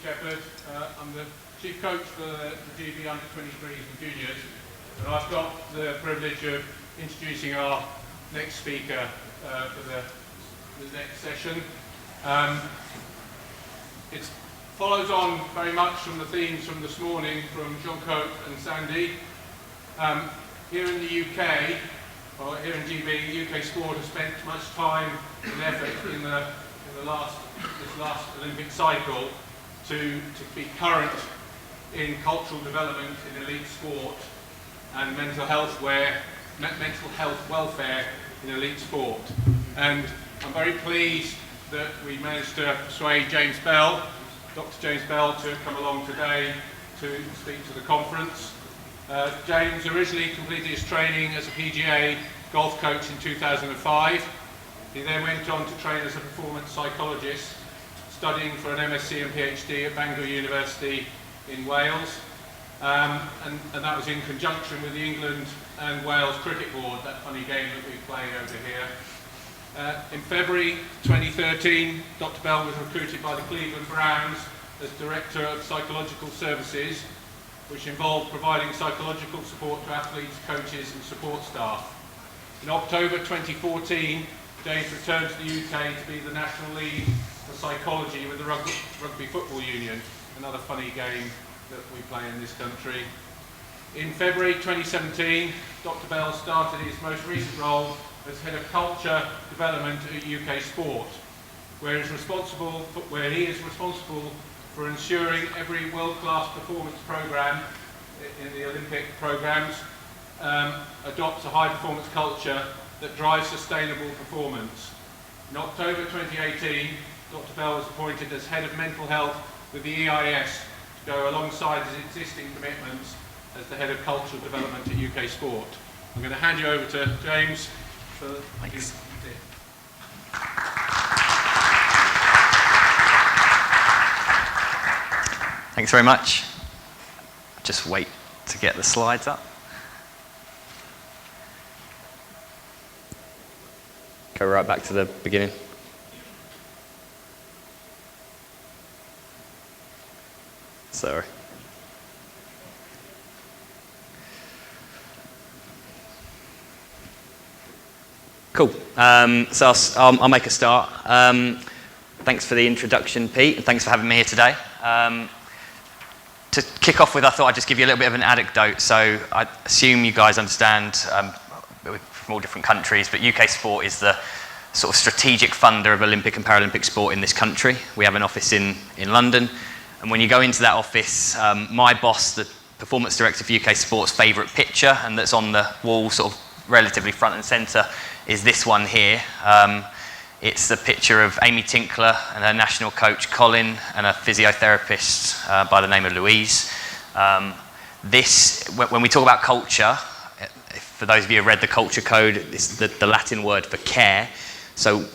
Shepherd. I'm the chief coach for the GB under-23s and juniors, and I've got the privilege of introducing our next speaker for the next session. It follows on very much from the themes from this morning from Jean-Cope and Sandy. Here in the UK, or here in GB, UK sport has spent much time and effort in this last Olympic cycle to be current in cultural development in elite sport and mental health welfare in elite sport. And I'm very pleased that we managed to persuade James Bell, Dr. James Bell, to come along today to speak to the conference. James originally completed his training as a PGA golf coach in 2005. He then went on to train as a performance psychologist, studying for an MSc and PhD at Bangor University in Wales. And that was in conjunction with the England and Wales Cricket Board, that funny game that we played over here. In February 2013, Dr. Bell was recruited by the Cleveland Browns as Director of Psychological Services, which involved providing psychological support to athletes, coaches and support staff. In October 2014, James returned to the UK to be the National Lead for Psychology with the Rugby Football Union, another funny game that we play in this country. In February 2017, Dr. Bell started his most recent role as Head of Culture Development at UK Sport, where he is responsible for ensuring every world-class performance programme in the Olympic programmes adopts a high-performance culture that drives sustainable performance. In October 2018, Dr. Bell was appointed as Head of Mental Health with the EIS to go alongside his existing commitments as the Head of Cultural Development at UK Sport. I'm going to hand you over to James. Thanks. Thanks very much. Just wait to get the slides up. Go right back to the beginning. Sorry. Cool. So I'll make a start. Thanks for the introduction, Pete, and thanks for having me here today. To kick off with, I thought I'd just give you a little bit of an anecdote. So I assume you guys understand, we're from all different countries, but UK Sport is the sort of strategic funder of Olympic and Paralympic sport in this country. We have an office in London, and when you go into that office, my boss, the performance director for UK Sport's favourite picture, and that's on the wall sort of relatively front and centre, is this one here. It's the picture of Amy Tinkler and her national coach Colin and a physiotherapist by the name of Louise. When we talk about culture, for those of you who have read the culture code, it's the Latin word for care. So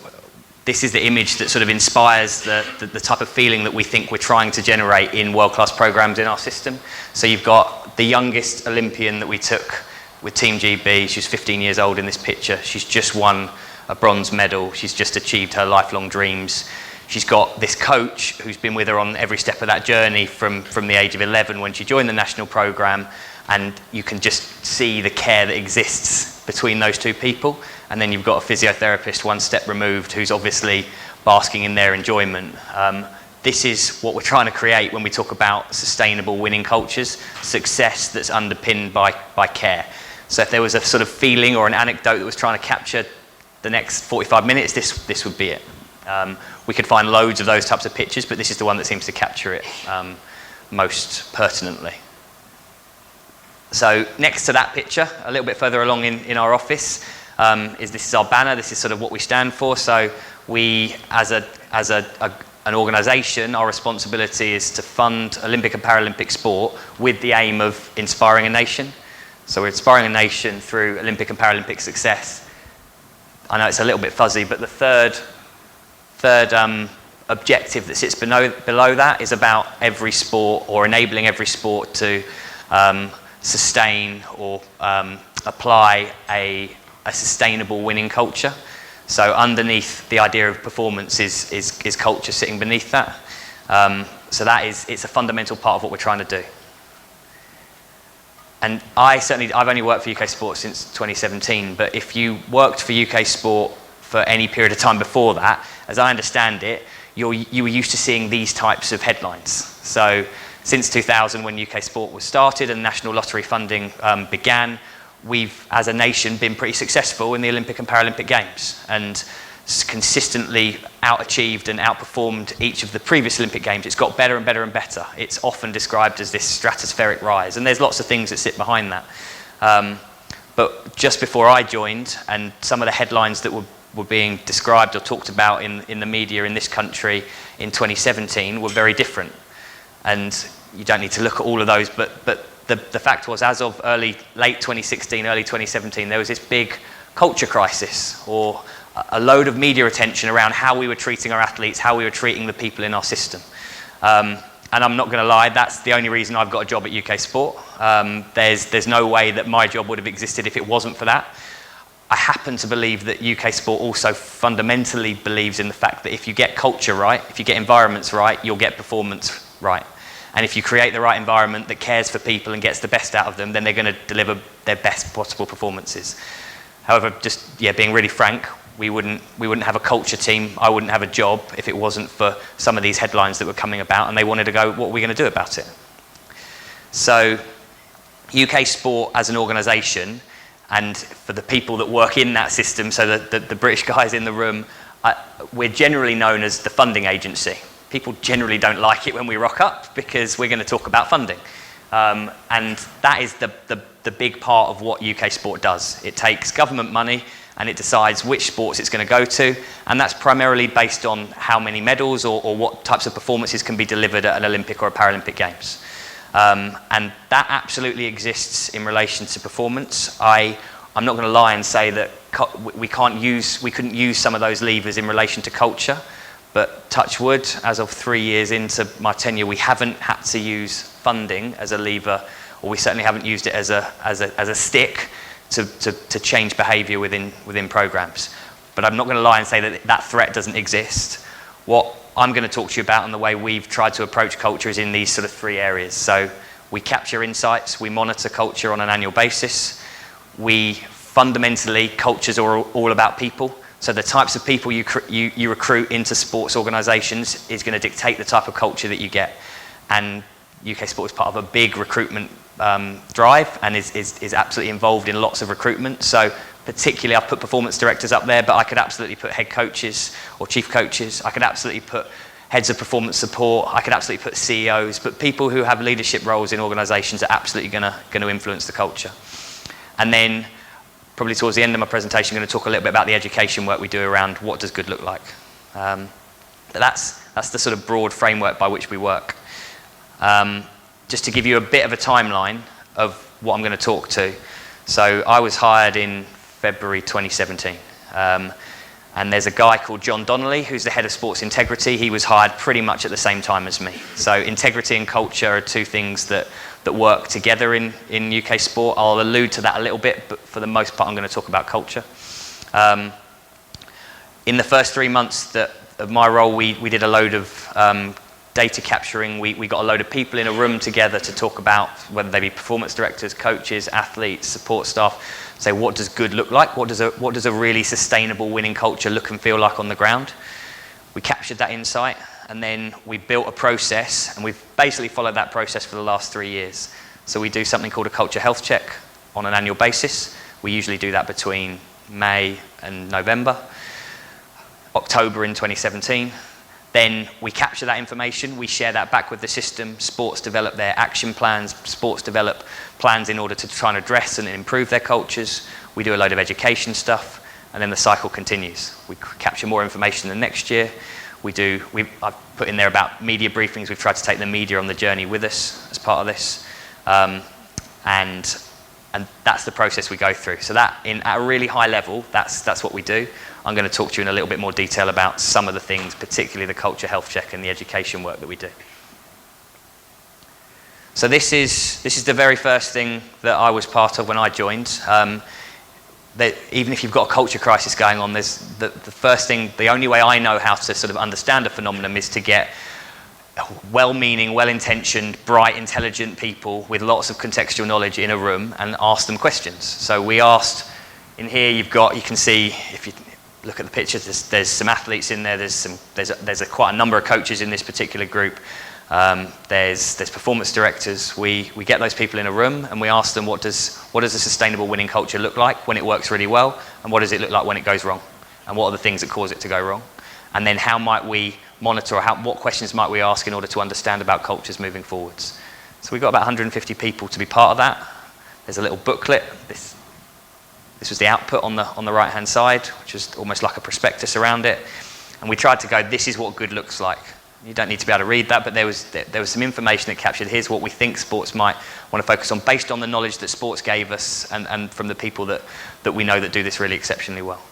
this is the image that sort of inspires the type of feeling that we think we're trying to generate in world-class programs in our system. So you've got the youngest Olympian that we took with Team GB. She's 15 years old in this picture. She's just won a bronze medal. She's just achieved her lifelong dreams. She's got this coach who's been with her on every step of that journey from the age of 11 when she joined the national programme, and you can just see the care that exists between those two people. And then you've got a physiotherapist one step removed who's obviously basking in their enjoyment. This is what we're trying to create when we talk about sustainable winning cultures, success that's underpinned by care. So if there was a sort of feeling or an anecdote that was trying to capture the next 45 minutes, this would be it. We could find loads of those types of pictures, but this is the one that seems to capture it most pertinently. So next to that picture, a little bit further along in our office, this is our banner. This is sort of what we stand for. So we, as an organisation, our responsibility is to fund Olympic and Paralympic sport with the aim of inspiring a nation. So we're inspiring a nation through Olympic and Paralympic success. I know it's a little bit fuzzy, but the third objective that sits below that is about every sport, or enabling every sport to sustain or apply a sustainable winning culture. So underneath the idea of performance is culture sitting beneath that. So it's a fundamental part of what we're trying to do. And I've only worked for UK Sport since 2017, but if you worked for UK Sport for any period of time before that, as I understand it, you were used to seeing these types of headlines. So since 2000, when UK Sport was started and national lottery funding began, we've, as a nation, been pretty successful in the Olympic and Paralympic Games, and consistently out-achieved and outperformed each of the previous Olympic Games. It's got better and better and better. It's often described as this stratospheric rise, and there's lots of things that sit behind that. But just before I joined, and some of the headlines that were being described or talked about in the media in this country in 2017 were very different. And you don't need to look at all of those, but the fact was, as of late 2016, early 2017, there was this big culture crisis, or a load of media attention around how we were treating our athletes, how we were treating the people in our system. And I'm not going to lie, that's the only reason I've got a job at UK Sport. There's no way that my job would have existed if it wasn't for that. I happen to believe that UK Sport also fundamentally believes in the fact that if you get culture right, if you get environments right, you'll get performance right. And if you create the right environment that cares for people and gets the best out of them, then they're going to deliver their best possible performances. However, being really frank, we wouldn't have a culture team. I wouldn't have a job if it wasn't for some of these headlines that were coming about, and they wanted to go, what are we going to do about it? So UK Sport as an organisation, and for the people that work in that system, so the British guys in the room, we're generally known as the funding agency. People generally don't like it when we rock up because we're going to talk about funding. And that is the big part of what UK Sport does. It takes government money and it decides which sports it's going to go to, and that's primarily based on how many medals or what types of performances can be delivered at an Olympic or a Paralympic Games. And that absolutely exists in relation to performance. I'm not going to lie and say that we couldn't use some of those levers in relation to culture, but touch wood, as of 3 years into my tenure, we haven't had to use funding as a lever, or we certainly haven't used it as a stick to change behaviour within programmes. But I'm not going to lie and say that that threat doesn't exist. What I'm going to talk to you about and the way we've tried to approach culture is in these sort of three areas. So we capture insights, we monitor culture on an annual basis. Cultures are all about people. So the types of people you recruit into sports organisations is going to dictate the type of culture that you get. And UK Sport is part of a big recruitment drive and is absolutely involved in lots of recruitment. So particularly, I've put performance directors up there, but I could absolutely put head coaches or chief coaches. I could absolutely put heads of performance support. I could absolutely put CEOs, but people who have leadership roles in organisations are absolutely going to influence the culture. And then probably towards the end of my presentation, I'm going to talk a little bit about the education work we do around what does good look like. But that's the sort of broad framework by which we work. Just to give you a bit of a timeline of what I'm going to talk to. So I was hired in February 2017. And there's a guy called Donnelly, who's the head of sports integrity. He was hired pretty much at the same time as me. So integrity and culture are two things that work together in UK Sport. I'll allude to that a little bit, but for the most part, I'm going to talk about culture. In the first 3 months of my role, we did a load of data capturing. We got a load of people in a room together to talk about, whether they be performance directors, coaches, athletes, support staff, say what does good look like? What does a really sustainable winning culture look and feel like on the ground? We captured that insight, and then we built a process, and we've basically followed that process for the last 3 years. So we do something called a culture health check on an annual basis. We usually do that between May and November. October in 2017. Then we capture that information, we share that back with the system, sports develop their action plans, sports develop plans in order to try and address and improve their cultures. We do a load of education stuff, and then the cycle continues. We capture more information the next year. I've put in there about media briefings. We've tried to take the media on the journey with us as part of this. And that's the process we go through. So that, at a really high level, that's what we do. I'm going to talk to you in a little bit more detail about some of the things, particularly the culture health check and the education work that we do. So this is the very first thing that I was part of when I joined. Even if you've got a culture crisis going on, there's the first thing, the only way I know how to sort of understand a phenomenon is to get well-meaning, well-intentioned, bright, intelligent people with lots of contextual knowledge in a room and asked them questions. So we asked, in here you can see, if you look at the pictures, there's some athletes in there, there's quite a number of coaches in this particular group. There's performance directors. We get those people in a room and we ask them, what does a sustainable winning culture look like when it works really well, and what does it look like when it goes wrong, and what are the things that cause it to go wrong, and then how might we monitor, or what questions might we ask in order to understand about cultures moving forwards. So we've got about 150 people to be part of that. There's a little booklet. This was the output on the right hand side, which is almost like a prospectus around it, and we tried to go, this is what good looks like. You don't need to be able to read that, but there was some information that captured, here's what we think sports might want to focus on based on the knowledge that sports gave us and from the people that we know that do this really exceptionally well.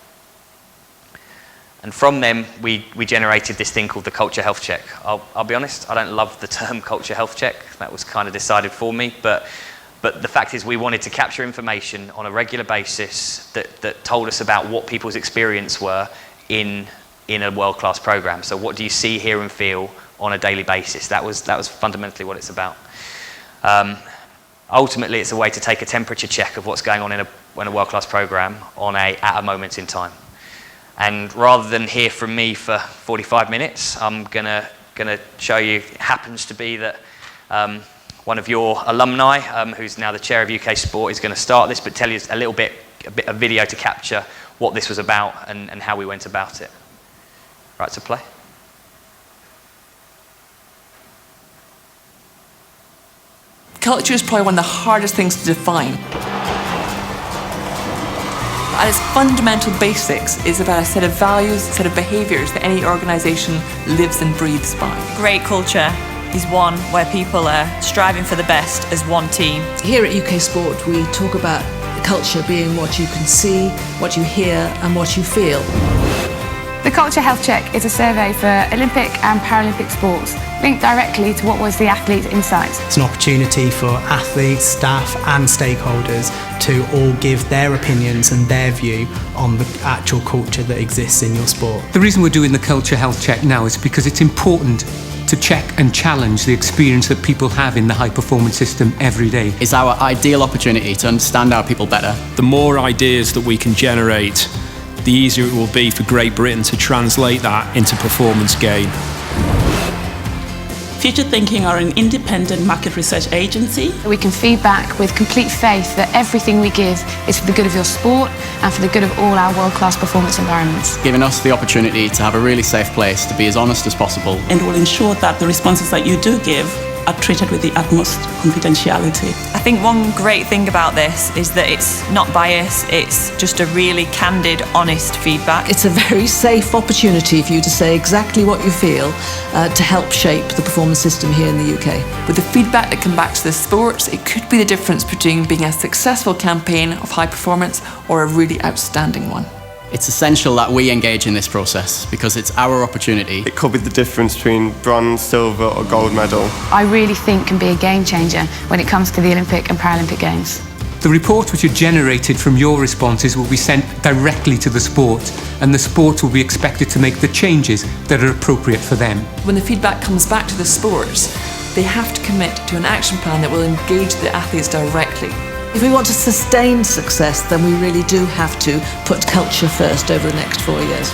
And from them, we generated this thing called the culture health check. I'll be honest, I don't love the term culture health check. That was kind of decided for me, but the fact is we wanted to capture information on a regular basis that told us about what people's experience were in a world-class program. So what do you see, hear and feel on a daily basis? That was fundamentally what it's about. Ultimately, it's a way to take a temperature check of what's going on in a world-class program at a moment in time. And rather than hear from me for 45 minutes, I'm gonna show you, it happens to be that one of your alumni, who's now the chair of UK Sport, is gonna start this, but tell you a bit of video to capture what this was about and how we went about it. Right to play. Culture is probably one of the hardest things to define. At its fundamental basics is about a set of values, a set of behaviours that any organisation lives and breathes by. Great culture is one where people are striving for the best as one team. Here at UK Sport, we talk about culture being what you can see, what you hear, and what you feel. The Culture Health Check is a survey for Olympic and Paralympic sports, linked directly to what was the athlete's insights. It's an opportunity for athletes, staff and stakeholders to all give their opinions and their view on the actual culture that exists in your sport. The reason we're doing the Culture Health Check now is because it's important to check and challenge the experience that people have in the high performance system every day. It's our ideal opportunity to understand our people better. The more ideas that we can generate, the easier it will be for Great Britain to translate that into performance gain. Future Thinking are an independent market research agency. We can feed back with complete faith that everything we give is for the good of your sport and for the good of all our world-class performance environments. Giving us the opportunity to have a really safe place to be as honest as possible. And will ensure that the responses that you do give are treated with the utmost confidentiality. I think one great thing about this is that it's not biased, it's just a really candid, honest feedback. It's a very safe opportunity for you to say exactly what you feel to help shape the performance system here in the UK. With the feedback that comes back to the sports, it could be the difference between being a successful campaign of high performance or a really outstanding one. It's essential that we engage in this process because it's our opportunity. It could be the difference between bronze, silver or gold medal. I really think can be a game changer when it comes to the Olympic and Paralympic Games. The reports which are generated from your responses will be sent directly to the sport, and the sport will be expected to make the changes that are appropriate for them. When the feedback comes back to the sports, they have to commit to an action plan that will engage the athletes directly. If we want to sustain success, then we really do have to put culture first over the next 4 years.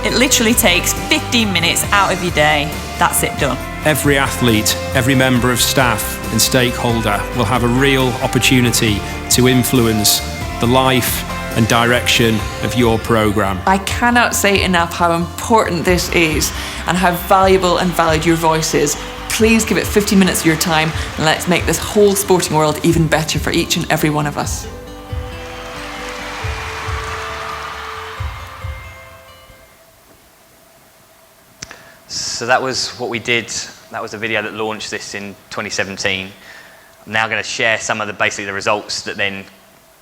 It literally takes 15 minutes out of your day. That's it done. Every athlete, every member of staff and stakeholder will have a real opportunity to influence the life and direction of your programme. I cannot say enough how important this is and how valuable and valued your voice is. Please give it 15 minutes of your time and let's make this whole sporting world even better for each and every one of us. So that was what we did. That was a video that launched this in 2017. I'm now going to share some of basically the results that then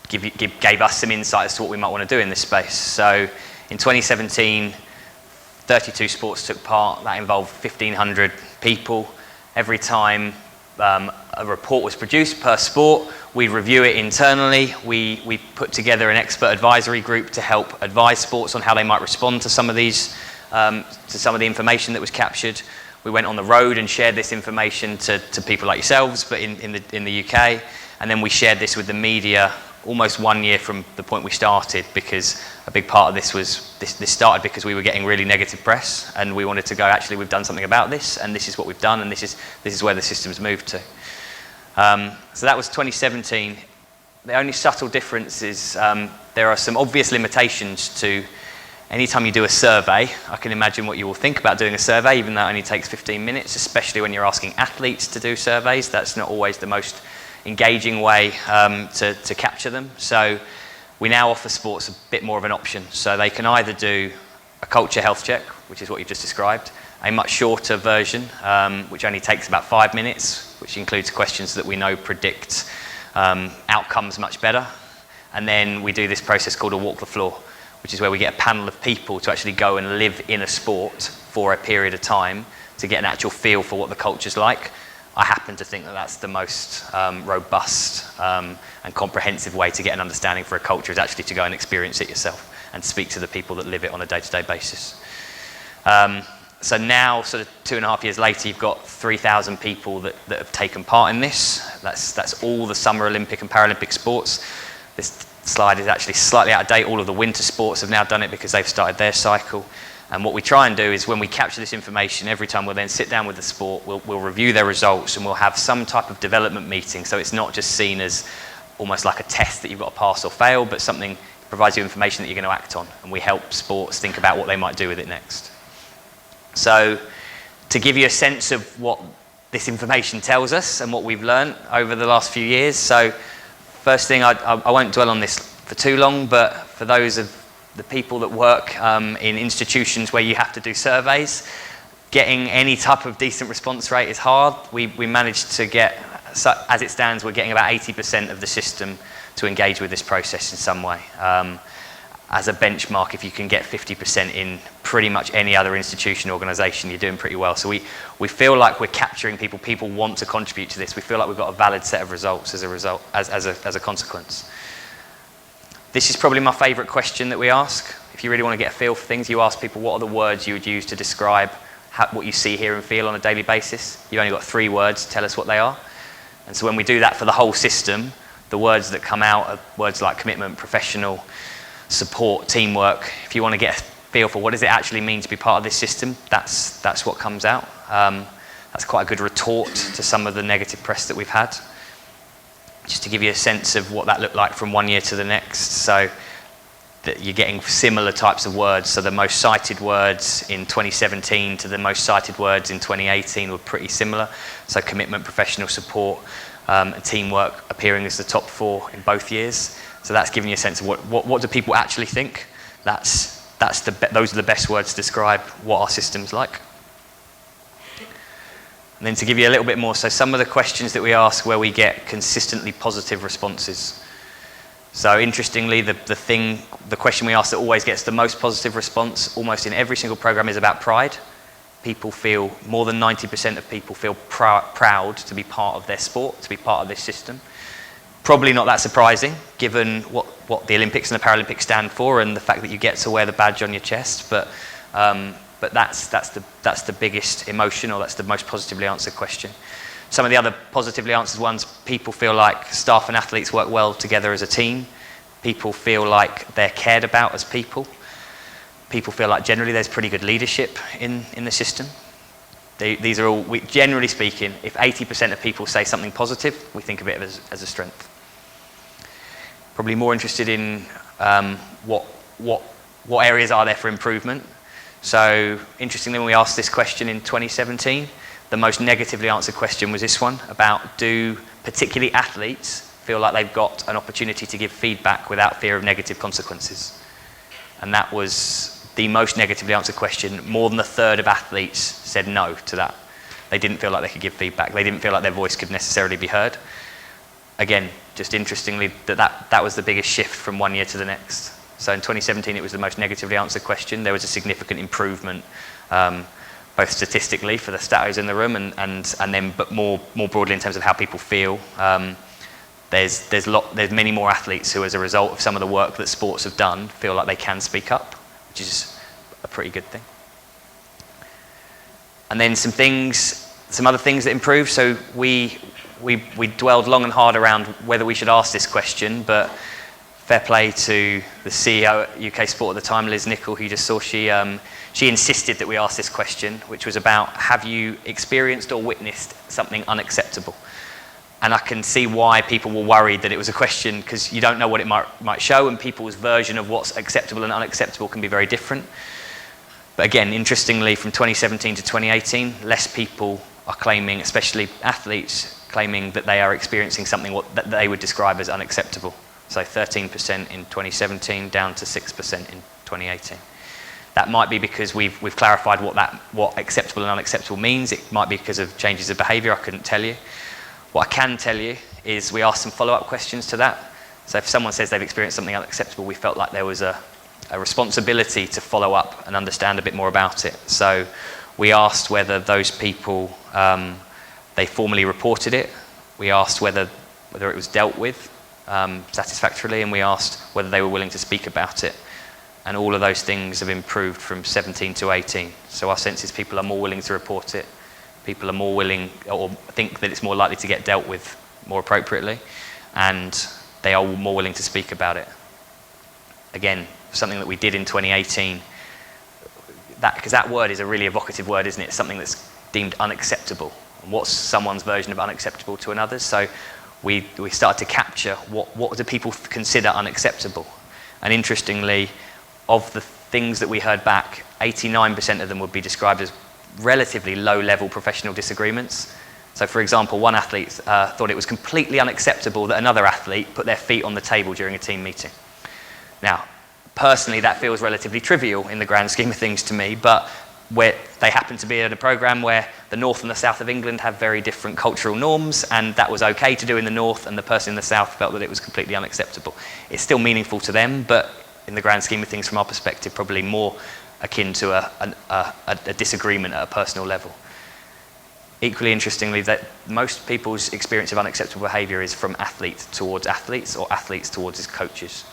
gave us some insight as to what we might want to do in this space. So in 2017, 32 sports took part. That involved 1,500 people. Every time a report was produced per sport, we review it internally. We put together an expert advisory group to help advise sports on how they might respond to some of these to some of the information that was captured. We went on the road and shared this information to people like yourselves, but in the UK. And then we shared this with the media almost 1 year from the point we started, because a big part of this was, this started because we were getting really negative press, and we wanted to go, actually, we've done something about this, and this is what we've done, and this is where the system's moved to. So that was 2017. The only subtle difference is there are some obvious limitations to anytime you do a survey. I can imagine what you will think about doing a survey, even though it only takes 15 minutes, especially when you're asking athletes to do surveys. That's not always the most engaging way to capture them. So we now offer sports a bit more of an option. So they can either do a culture health check, which is what you've just described, a much shorter version, which only takes about 5 minutes, which includes questions that we know predict outcomes much better. And then we do this process called a walk the floor, which is where we get a panel of people to actually go and live in a sport for a period of time to get an actual feel for what the culture's like. I happen to think that that's the most robust and comprehensive way to get an understanding for a culture, is actually to go and experience it yourself and speak to the people that live it on a day-to-day basis. So now, sort of 2.5 years later, you've got 3,000 people that have taken part in this. That's all the Summer Olympic and Paralympic sports. This slide is actually slightly out of date. All of the winter sports have now done it because they've started their cycle. And what we try and do is, when we capture this information, every time we'll then sit down with the sport, we'll review their results, and we'll have some type of development meeting. So it's not just seen as almost like a test that you've got to pass or fail, but something that provides you information that you're going to act on. And we help sports think about what they might do with it next. So to give you a sense of what this information tells us and what we've learned over the last few years. So first thing, I won't dwell on this for too long, but for those of the people that work in institutions where you have to do surveys, getting any type of decent response rate is hard. We managed to get, so as it stands, we're getting about 80% of the system to engage with this process in some way. As a benchmark, if you can get 50% in pretty much any other institution or organisation, you're doing pretty well. So we feel like we're capturing people. People want to contribute to this. We feel like we've got a valid set of results as a consequence. This is probably my favourite question that we ask. If you really want to get a feel for things, you ask people, what are the words you would use to describe what you see, hear and feel on a daily basis? You've only got 3 words, tell us what they are. And so when we do that for the whole system, the words that come out are words like commitment, professional, support, teamwork. If you want to get a feel for what does it actually mean to be part of this system, that's what comes out. That's quite a good retort to some of the negative press that we've had. Just to give you a sense of what that looked like from 1 year to the next. So that you're getting similar types of words. So the most cited words in 2017 to the most cited words in 2018 were pretty similar. So commitment, professional support, and teamwork appearing as the top 4 in both years. So that's giving you a sense of what do people actually think. Those are the best words to describe what our system's like. And then to give you a little bit more, so some of the questions that we ask where we get consistently positive responses. So interestingly, the question we ask that always gets the most positive response, almost in every single program, is about pride. People feel, more than 90% of people feel proud to be part of their sport, to be part of this system. Probably not that surprising, given what the Olympics and the Paralympics stand for, and the fact that you get to wear the badge on your chest. But that's the biggest emotion, or that's the most positively answered question. Some of the other positively answered ones, people feel like staff and athletes work well together as a team. People feel like they're cared about as people. People feel like generally there's pretty good leadership in the system. These are all, generally speaking, if 80% of people say something positive, we think of it as a strength. Probably more interested in what areas are there for improvement. So interestingly, when we asked this question in 2017, the most negatively answered question was this one, about do particularly athletes feel like they've got an opportunity to give feedback without fear of negative consequences? And that was the most negatively answered question. More than a third of athletes said no to that. They didn't feel like they could give feedback. They didn't feel like their voice could necessarily be heard. Again, just interestingly, that was the biggest shift from 1 year to the next. So in 2017, it was the most negatively answered question. There was a significant improvement, both statistically for the statos in the room, but more broadly in terms of how people feel. There's many more athletes who, as a result of some of the work that sports have done, feel like they can speak up, which is a pretty good thing. And then some other things that improved. So we dwelled long and hard around whether we should ask this question, but fair play to the CEO at UK Sport at the time, Liz Nichol, who you just saw. She insisted that we ask this question, which was about, have you experienced or witnessed something unacceptable? And I can see why people were worried that it was a question, because you don't know what it might show, and people's version of what's acceptable and unacceptable can be very different. But again, interestingly, from 2017 to 2018, less people are claiming, especially athletes, claiming that they are experiencing something that they would describe as unacceptable. So 13% in 2017, down to 6% in 2018. That might be because we've clarified what acceptable and unacceptable means. It might be because of changes of behaviour. I couldn't tell you. What I can tell you is we asked some follow-up questions to that. So if someone says they've experienced something unacceptable, we felt like there was a responsibility to follow up and understand a bit more about it. So we asked whether those people, they formally reported it. We asked whether it was dealt with satisfactorily, and we asked whether they were willing to speak about it. And all of those things have improved from 17 to 18. So our sense is people are more willing to report it. People are more willing, or think that it's more likely to get dealt with more appropriately, and they are more willing to speak about it. Again, something that we did in 2018, because that word is a really evocative word, isn't it? It's something that's deemed unacceptable. And what's someone's version of unacceptable to another's? So we started to capture what do people consider unacceptable. And interestingly, of the things that we heard back, 89% of them would be described as relatively low-level professional disagreements. So for example, one athlete thought it was completely unacceptable that another athlete put their feet on the table during a team meeting. Now, personally, that feels relatively trivial in the grand scheme of things to me, but where they happen to be at a programme where the north and the south of England have very different cultural norms, and that was okay to do in the north, and the person in the south felt that it was completely unacceptable. It's still meaningful to them, but in the grand scheme of things, from our perspective, probably more akin to a disagreement at a personal level. Equally interestingly, that most people's experience of unacceptable behaviour is from athletes towards athletes, or athletes towards his coaches,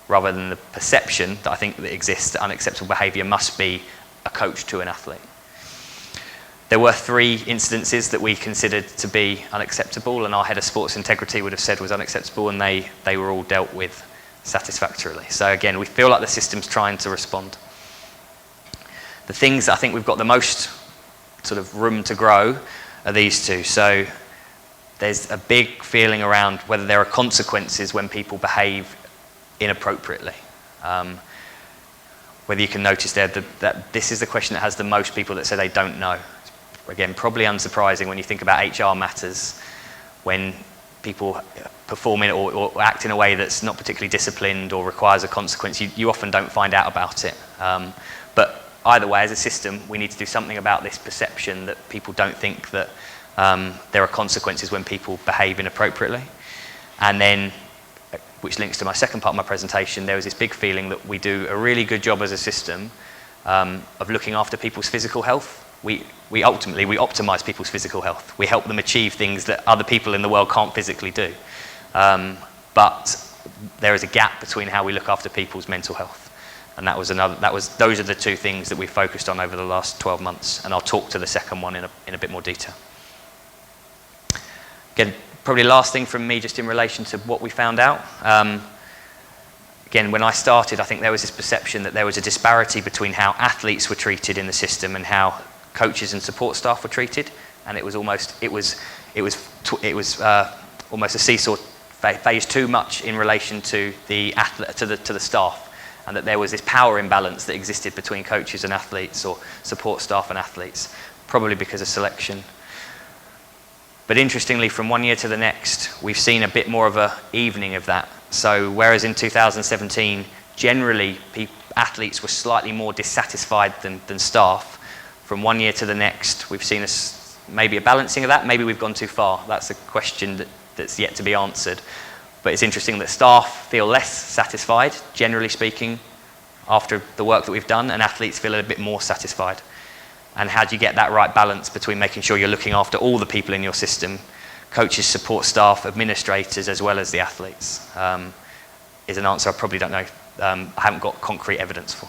rather than the perception that I think that exists that unacceptable behaviour must be a coach to an athlete. There were 3 incidences that we considered to be unacceptable, and our head of sports integrity would have said was unacceptable, and they were all dealt with satisfactorily. So again, we feel like the system's trying to respond. The things that I think we've got the most sort of room to grow are these 2. So there's a big feeling around whether there are consequences when people behave inappropriately. Whether you can notice there that this is the question that has the most people that say they don't know. Again, probably unsurprising when you think about HR matters, when people perform in or act in a way that's not particularly disciplined or requires a consequence, you often don't find out about it. But either way, as a system, we need to do something about this perception that people don't think that there are consequences when people behave inappropriately. And then, which links to my second part of my presentation, there was this big feeling that we do a really good job as a system of looking after people's physical health. We optimise people's physical health. We help them achieve things that other people in the world can't physically do. But there is a gap between how we look after people's mental health. And those are the 2 things that we focused on over the last 12 months. And I'll talk to the second one in a bit more detail. Again, probably last thing from me just in relation to what we found out. Again, when I started, I think there was this perception that there was a disparity between how athletes were treated in the system and how coaches and support staff were treated, and it was almost a seesaw phase too much in relation to the staff, and that there was this power imbalance that existed between coaches and athletes, or support staff and athletes, probably because of selection. But interestingly, from one year to the next, we've seen a bit more of an evening of that. So whereas in 2017, generally athletes were slightly more dissatisfied than staff, from one year to the next, we've seen maybe a balancing of that. Maybe we've gone too far. That's a question that's yet to be answered. But it's interesting that staff feel less satisfied, generally speaking, after the work that we've done, and athletes feel a bit more satisfied. And how do you get that right balance between making sure you're looking after all the people in your system, coaches, support staff, administrators, as well as the athletes, is an answer I probably don't know, I haven't got concrete evidence for.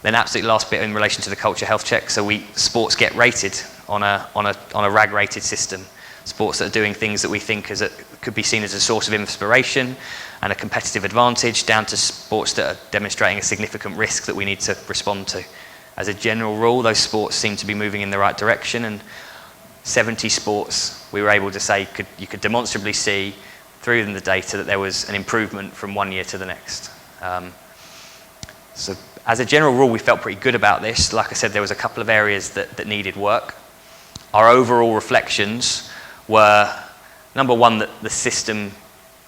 Then absolute last bit in relation to the culture health check. So sports get rated on a RAG rated system. Sports that are doing things that we think could be seen as a source of inspiration and a competitive advantage, down to sports that are demonstrating a significant risk that we need to respond to. As a general rule, those sports seem to be moving in the right direction, and 70 sports we were able to say you could demonstrably see through the data that there was an improvement from one year to the next. So as a general rule, we felt pretty good about this. Like I said, there was a couple of areas that needed work. Our overall reflections were, number one, that the system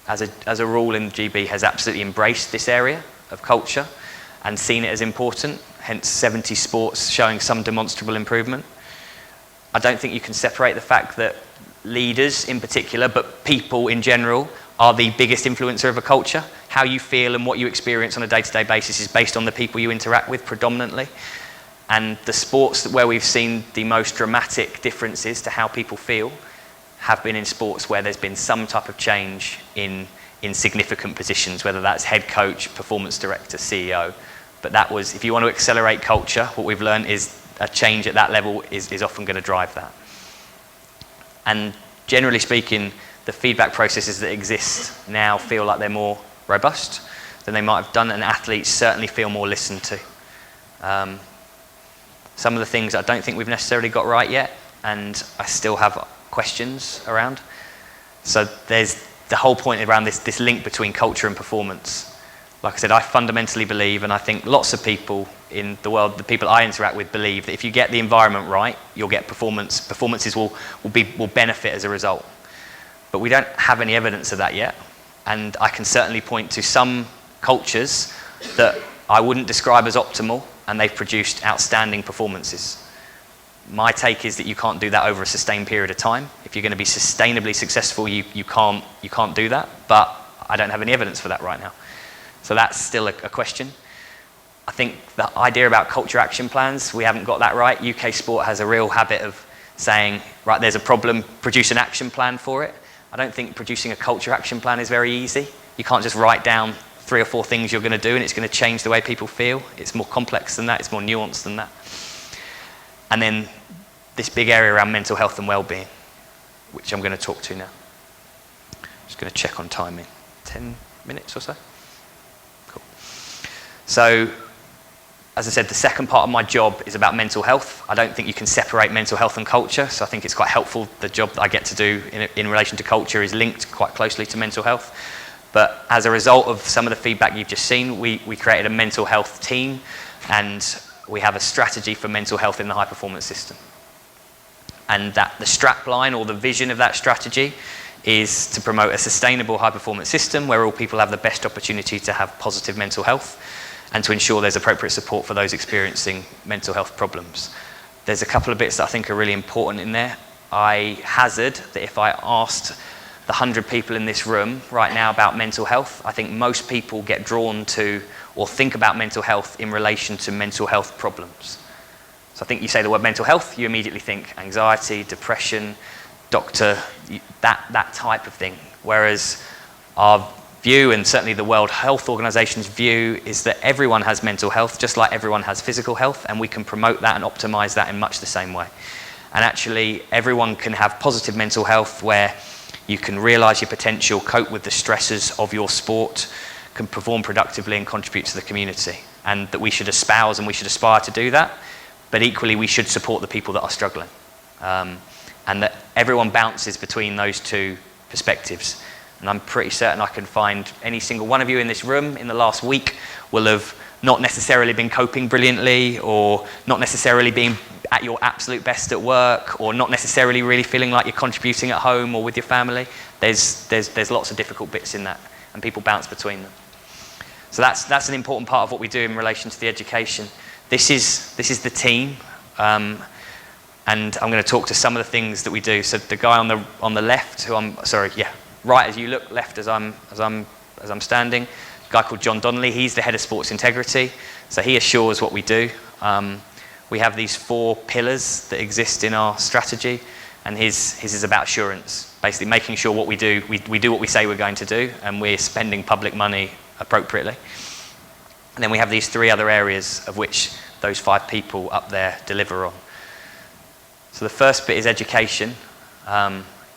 as a rule in GB has absolutely embraced this area of culture and seen it as important, hence 70 sports showing some demonstrable improvement. I don't think you can separate the fact that leaders in particular, but people in general, are the biggest influencer of a culture. How you feel and what you experience on a day-to-day basis is based on the people you interact with predominantly. And the sports where we've seen the most dramatic differences to how people feel have been in sports where there's been some type of change in significant positions, whether that's head coach, performance director, CEO. But that was, if you want to accelerate culture, what we've learned is a change at that level is often going to drive that. And generally speaking, the feedback processes that exist now feel like they're more robust than they might have done, and athletes certainly feel more listened to. Some of the things I don't think we've necessarily got right yet, and I still have questions around. So there's the whole point around this link between culture and performance. Like I said, I fundamentally believe, and I think lots of people in the world, the people I interact with, believe that if you get the environment right, you'll get performance. Performances will benefit as a result. But we don't have any evidence of that yet. And I can certainly point to some cultures that I wouldn't describe as optimal, and they've produced outstanding performances. My take is that you can't do that over a sustained period of time. If you're going to be sustainably successful, you can't do that. But I don't have any evidence for that right now. So that's still a question. I think the idea about culture action plans, we haven't got that right. UK sport has a real habit of saying, right, there's a problem, produce an action plan for it. I don't think producing a culture action plan is very easy. You can't just write down 3 or 4 things you're going to do and it's going to change the way people feel. It's more complex than that. It's more nuanced than that. And then this big area around mental health and well-being, which I'm going to talk to now. Just going to check on timing. 10 minutes or so? Cool. So, as I said, the second part of my job is about mental health. I don't think you can separate mental health and culture, so I think it's quite helpful. The job that I get to do in relation to culture is linked quite closely to mental health. But as a result of some of the feedback you've just seen, we created a mental health team, and we have a strategy for mental health in the high-performance system. And that the strapline or the vision of that strategy is to promote a sustainable high-performance system where all people have the best opportunity to have positive mental health, and to ensure there's appropriate support for those experiencing mental health problems. There's a couple of bits that I think are really important in there. I hazard that if I asked the 100 people in this room right now about mental health, I think most people get drawn to or think about mental health in relation to mental health problems. So I think you say the word mental health, you immediately think anxiety, depression, doctor, that type of thing. Whereas our view, and certainly the World Health Organization's view, is that everyone has mental health, just like everyone has physical health, and we can promote that and optimize that in much the same way. And actually, everyone can have positive mental health where you can realize your potential, cope with the stresses of your sport, can perform productively and contribute to the community. And that we should espouse and we should aspire to do that, but equally we should support the people that are struggling. And that everyone bounces between those two perspectives. And I'm pretty certain I can find any single one of you in this room in the last week will have not necessarily been coping brilliantly, or not necessarily being at your absolute best at work, or not necessarily really feeling like you're contributing at home or with your family. There's lots of difficult bits in that, and people bounce between them. So that's an important part of what we do in relation to the education. This is the team, and I'm going to talk to some of the things that we do. So the guy on the left, right as you look, left as I'm standing, a guy called Donnelly. He's the head of sports integrity, so he assures what we do. We have these 4 pillars that exist in our strategy, and his is about assurance, basically making sure what we do what we say we're going to do, and we're spending public money appropriately. And then we have these 3 other areas, of which those 5 people up there deliver on. So the first bit is education.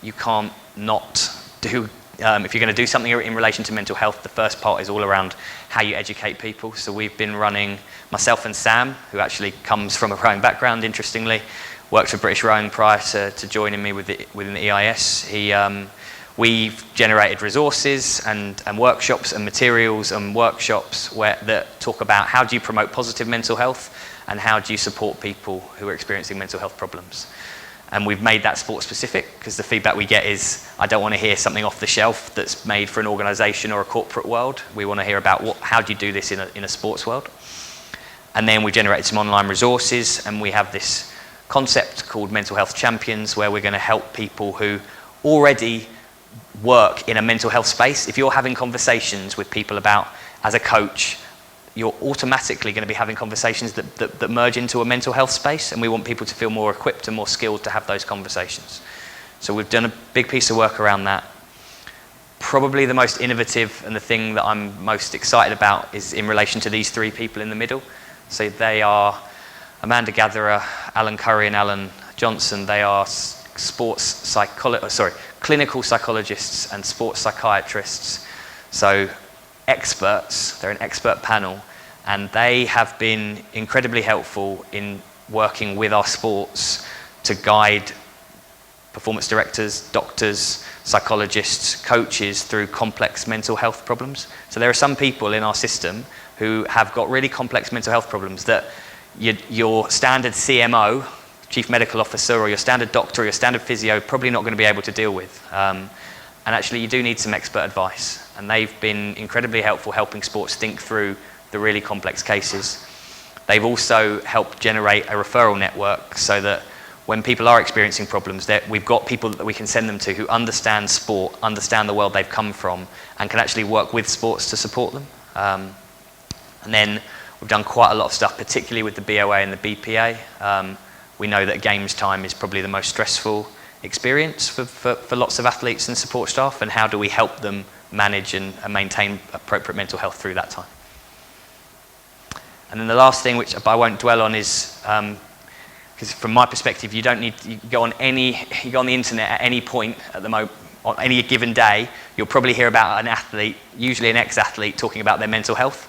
You can't not do, if you're going to do something in relation to mental health, the first part is all around how you educate people. So we've been running, myself and Sam, who actually comes from a rowing background, interestingly, worked for British Rowing prior to joining me within the EIS. We've generated resources and workshops and materials and workshops that talk about how do you promote positive mental health and how do you support people who are experiencing mental health problems. And we've made that sport specific because the feedback we get is, I don't want to hear something off the shelf that's made for an organisation or a corporate world. We want to hear about how do you do this in a sports world. And then we generated some online resources, and we have this concept called Mental Health Champions, where we're going to help people who already work in a mental health space. If you're having conversations with people about, as a coach, you're automatically going to be having conversations that merge into a mental health space, and we want people to feel more equipped and more skilled to have those conversations. So we've done a big piece of work around that. Probably the most innovative and the thing that I'm most excited about is in relation to these 3 people in the middle. So they are Amanda Gatherer, Alan Curry and Alan Johnson. They are clinical psychologists and sports psychiatrists. So experts, they're an expert panel, and they have been incredibly helpful in working with our sports to guide performance directors, doctors, psychologists, coaches through complex mental health problems. So there are some people in our system who have got really complex mental health problems that your standard CMO, Chief Medical Officer, or your standard doctor or your standard physio probably not going to be able to deal with. And actually you do need some expert advice, and they've been incredibly helpful helping sports think through the really complex cases. They've also helped generate a referral network so that when people are experiencing problems, we've got people that we can send them to who understand sport, understand the world they've come from, and can actually work with sports to support them. And then we've done quite a lot of stuff, particularly with the BOA and the BPA. We know that games time is probably the most stressful experience for lots of athletes and support staff, and how do we help them manage and maintain appropriate mental health through that time. And then the last thing, which I won't dwell on, is because from my perspective, you go on the internet at any point at the moment, on any given day, you'll probably hear about an athlete, usually an ex-athlete, talking about their mental health.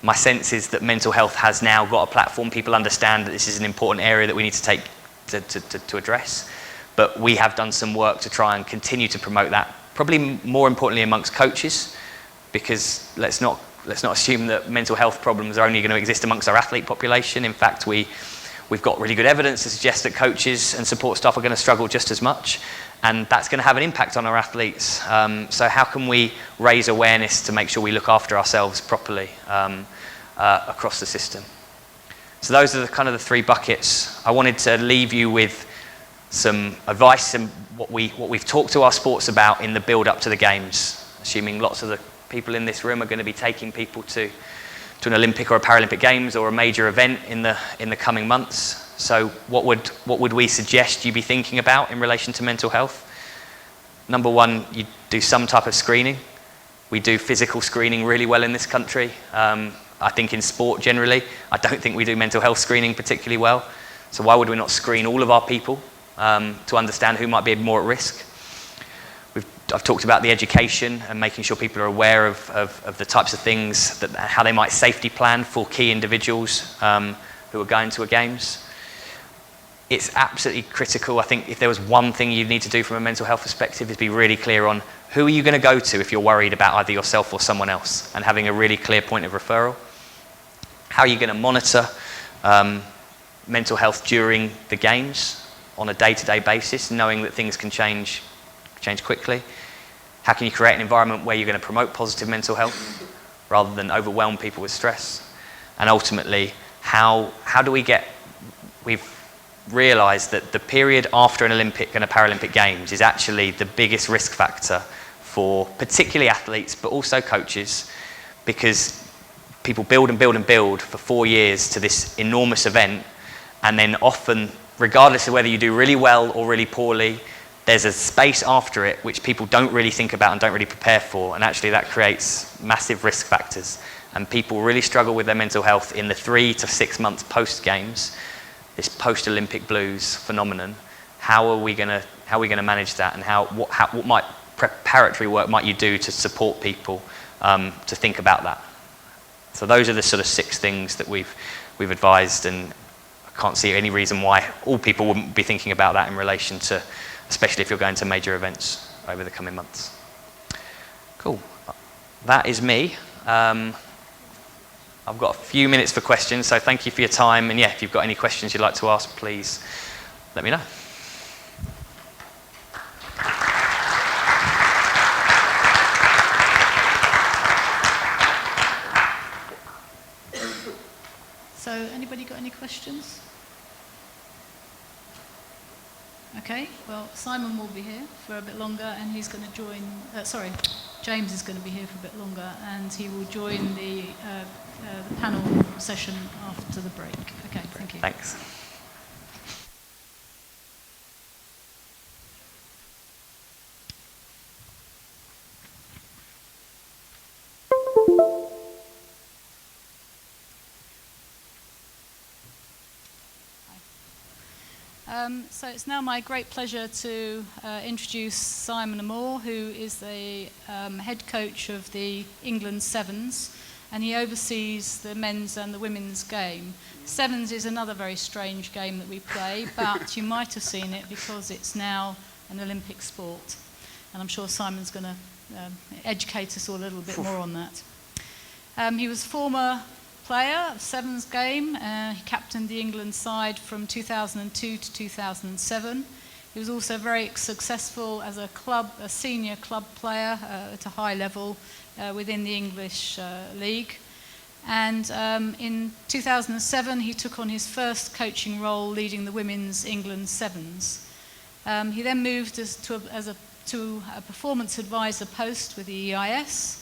My sense is that mental health has now got a platform. People understand that this is an important area that we need to take to address. But we have done some work to try and continue to promote that, probably more importantly amongst coaches, because let's not assume that mental health problems are only going to exist amongst our athlete population. In fact, we've got really good evidence to suggest that coaches and support staff are going to struggle just as much, and that's going to have an impact on our athletes. So how can we raise awareness to make sure we look after ourselves properly across the system? So those are kind of the 3 buckets. I wanted to leave you with some advice and what we've talked to our sports about in the build up to the games, assuming lots of the people in this room are going to be taking people to an Olympic or a Paralympic Games or a major event in the coming months. So what would we suggest you be thinking about in relation to mental health? Number 1, you do some type of screening. We do physical screening really well in this country. I think in sport generally, I don't think we do mental health screening particularly well. So why would we not screen all of our people to understand who might be more at risk? I've talked about the education and making sure people are aware of the types of things, how they might safety plan for key individuals who are going to a games. It's absolutely critical. I think if there was one thing you need to do from a mental health perspective is be really clear on who are you going to go to if you're worried about either yourself or someone else, and having a really clear point of referral. How are you going to monitor mental health during the games on a day-to-day basis, knowing that things can change quickly? How can you create an environment where you're going to promote positive mental health rather than overwhelm people with stress? And ultimately, how do we've realised that the period after an Olympic and a Paralympic Games is actually the biggest risk factor for particularly athletes, but also coaches, because people build and build and build for 4 years to this enormous event, and then often, regardless of whether you do really well or really poorly, there's a space after it which people don't really think about and don't really prepare for, and actually that creates massive risk factors. and people really struggle with their mental health in the 3 to 6 months post-games, this post-Olympic blues phenomenon. How are we going to manage that, and what might preparatory work might you do to support people to think about that? So those are the sort of 6 things that we've advised, and I can't see any reason why all people wouldn't be thinking about that in relation to, especially if you're going to major events over the coming months. Cool. That is me. I've got a few minutes for questions, so thank you for your time. And yeah, if you've got any questions you'd like to ask, please let me know. So, anybody got any questions? Okay, well, Simon will be here for a bit longer, and he's going to join, James is going to be here for a bit longer, and he will join the panel session after the break. Okay, thank you. Thanks. So it's now my great pleasure to introduce Simon Amor, who is the head coach of the England Sevens, and he oversees the men's and the women's game. Sevens is another very strange game that we play, but you might have seen it because it's now an Olympic sport. And I'm sure Simon's going to educate us all a little bit more on that. He was former player of Sevens game. He captained the England side from 2002 to 2007. He was also very successful as a senior club player at a high level within the English league. And in 2007, he took on his first coaching role leading the women's England Sevens. He then moved to a performance advisor post with the EIS.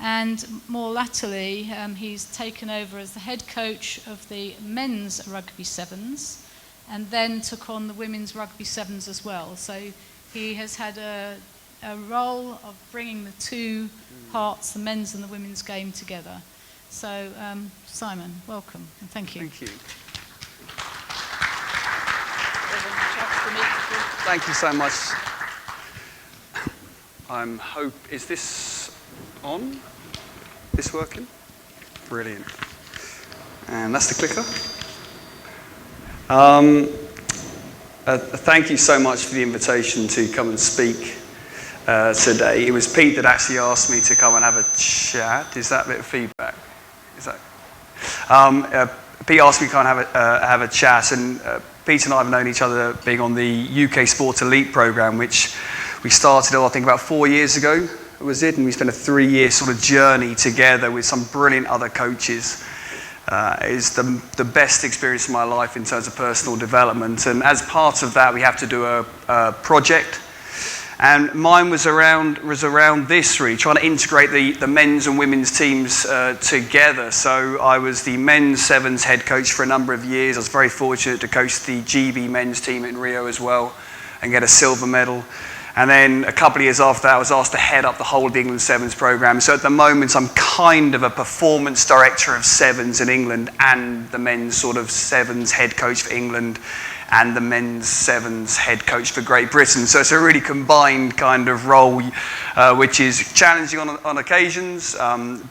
And more latterly, he's taken over as the head coach of the men's rugby sevens, and then took on the women's rugby sevens as well. So he has had a role of bringing the two parts, the men's and the women's game, together. So Simon, welcome, and thank you. Thank you. Thank you so much. Is this on? This working? Brilliant. And that's the clicker. Thank you so much for the invitation to come and speak today. It was Pete that actually asked me to come and have a chat. Is that a bit of feedback? Is that? Pete asked me to come and have a chat, and Pete and I have known each other being on the UK Sports Elite programme, which we started, I think, about 4 years ago. Was it? And we spent a 3-year sort of journey together with some brilliant other coaches. It's the best experience of my life in terms of personal development. And as part of that, we have to do a project. And mine was around this, really, trying to integrate the men's and women's teams together. So I was the men's sevens head coach for a number of years. I was very fortunate to coach the GB men's team in Rio as well and get a silver medal. And then a couple of years after that, I was asked to head up the whole of the England Sevens programme. So at the moment, I'm kind of a performance director of Sevens in England and the men's sort of Sevens head coach for England and the men's Sevens head coach for Great Britain. So it's a really combined kind of role, which is challenging on occasions,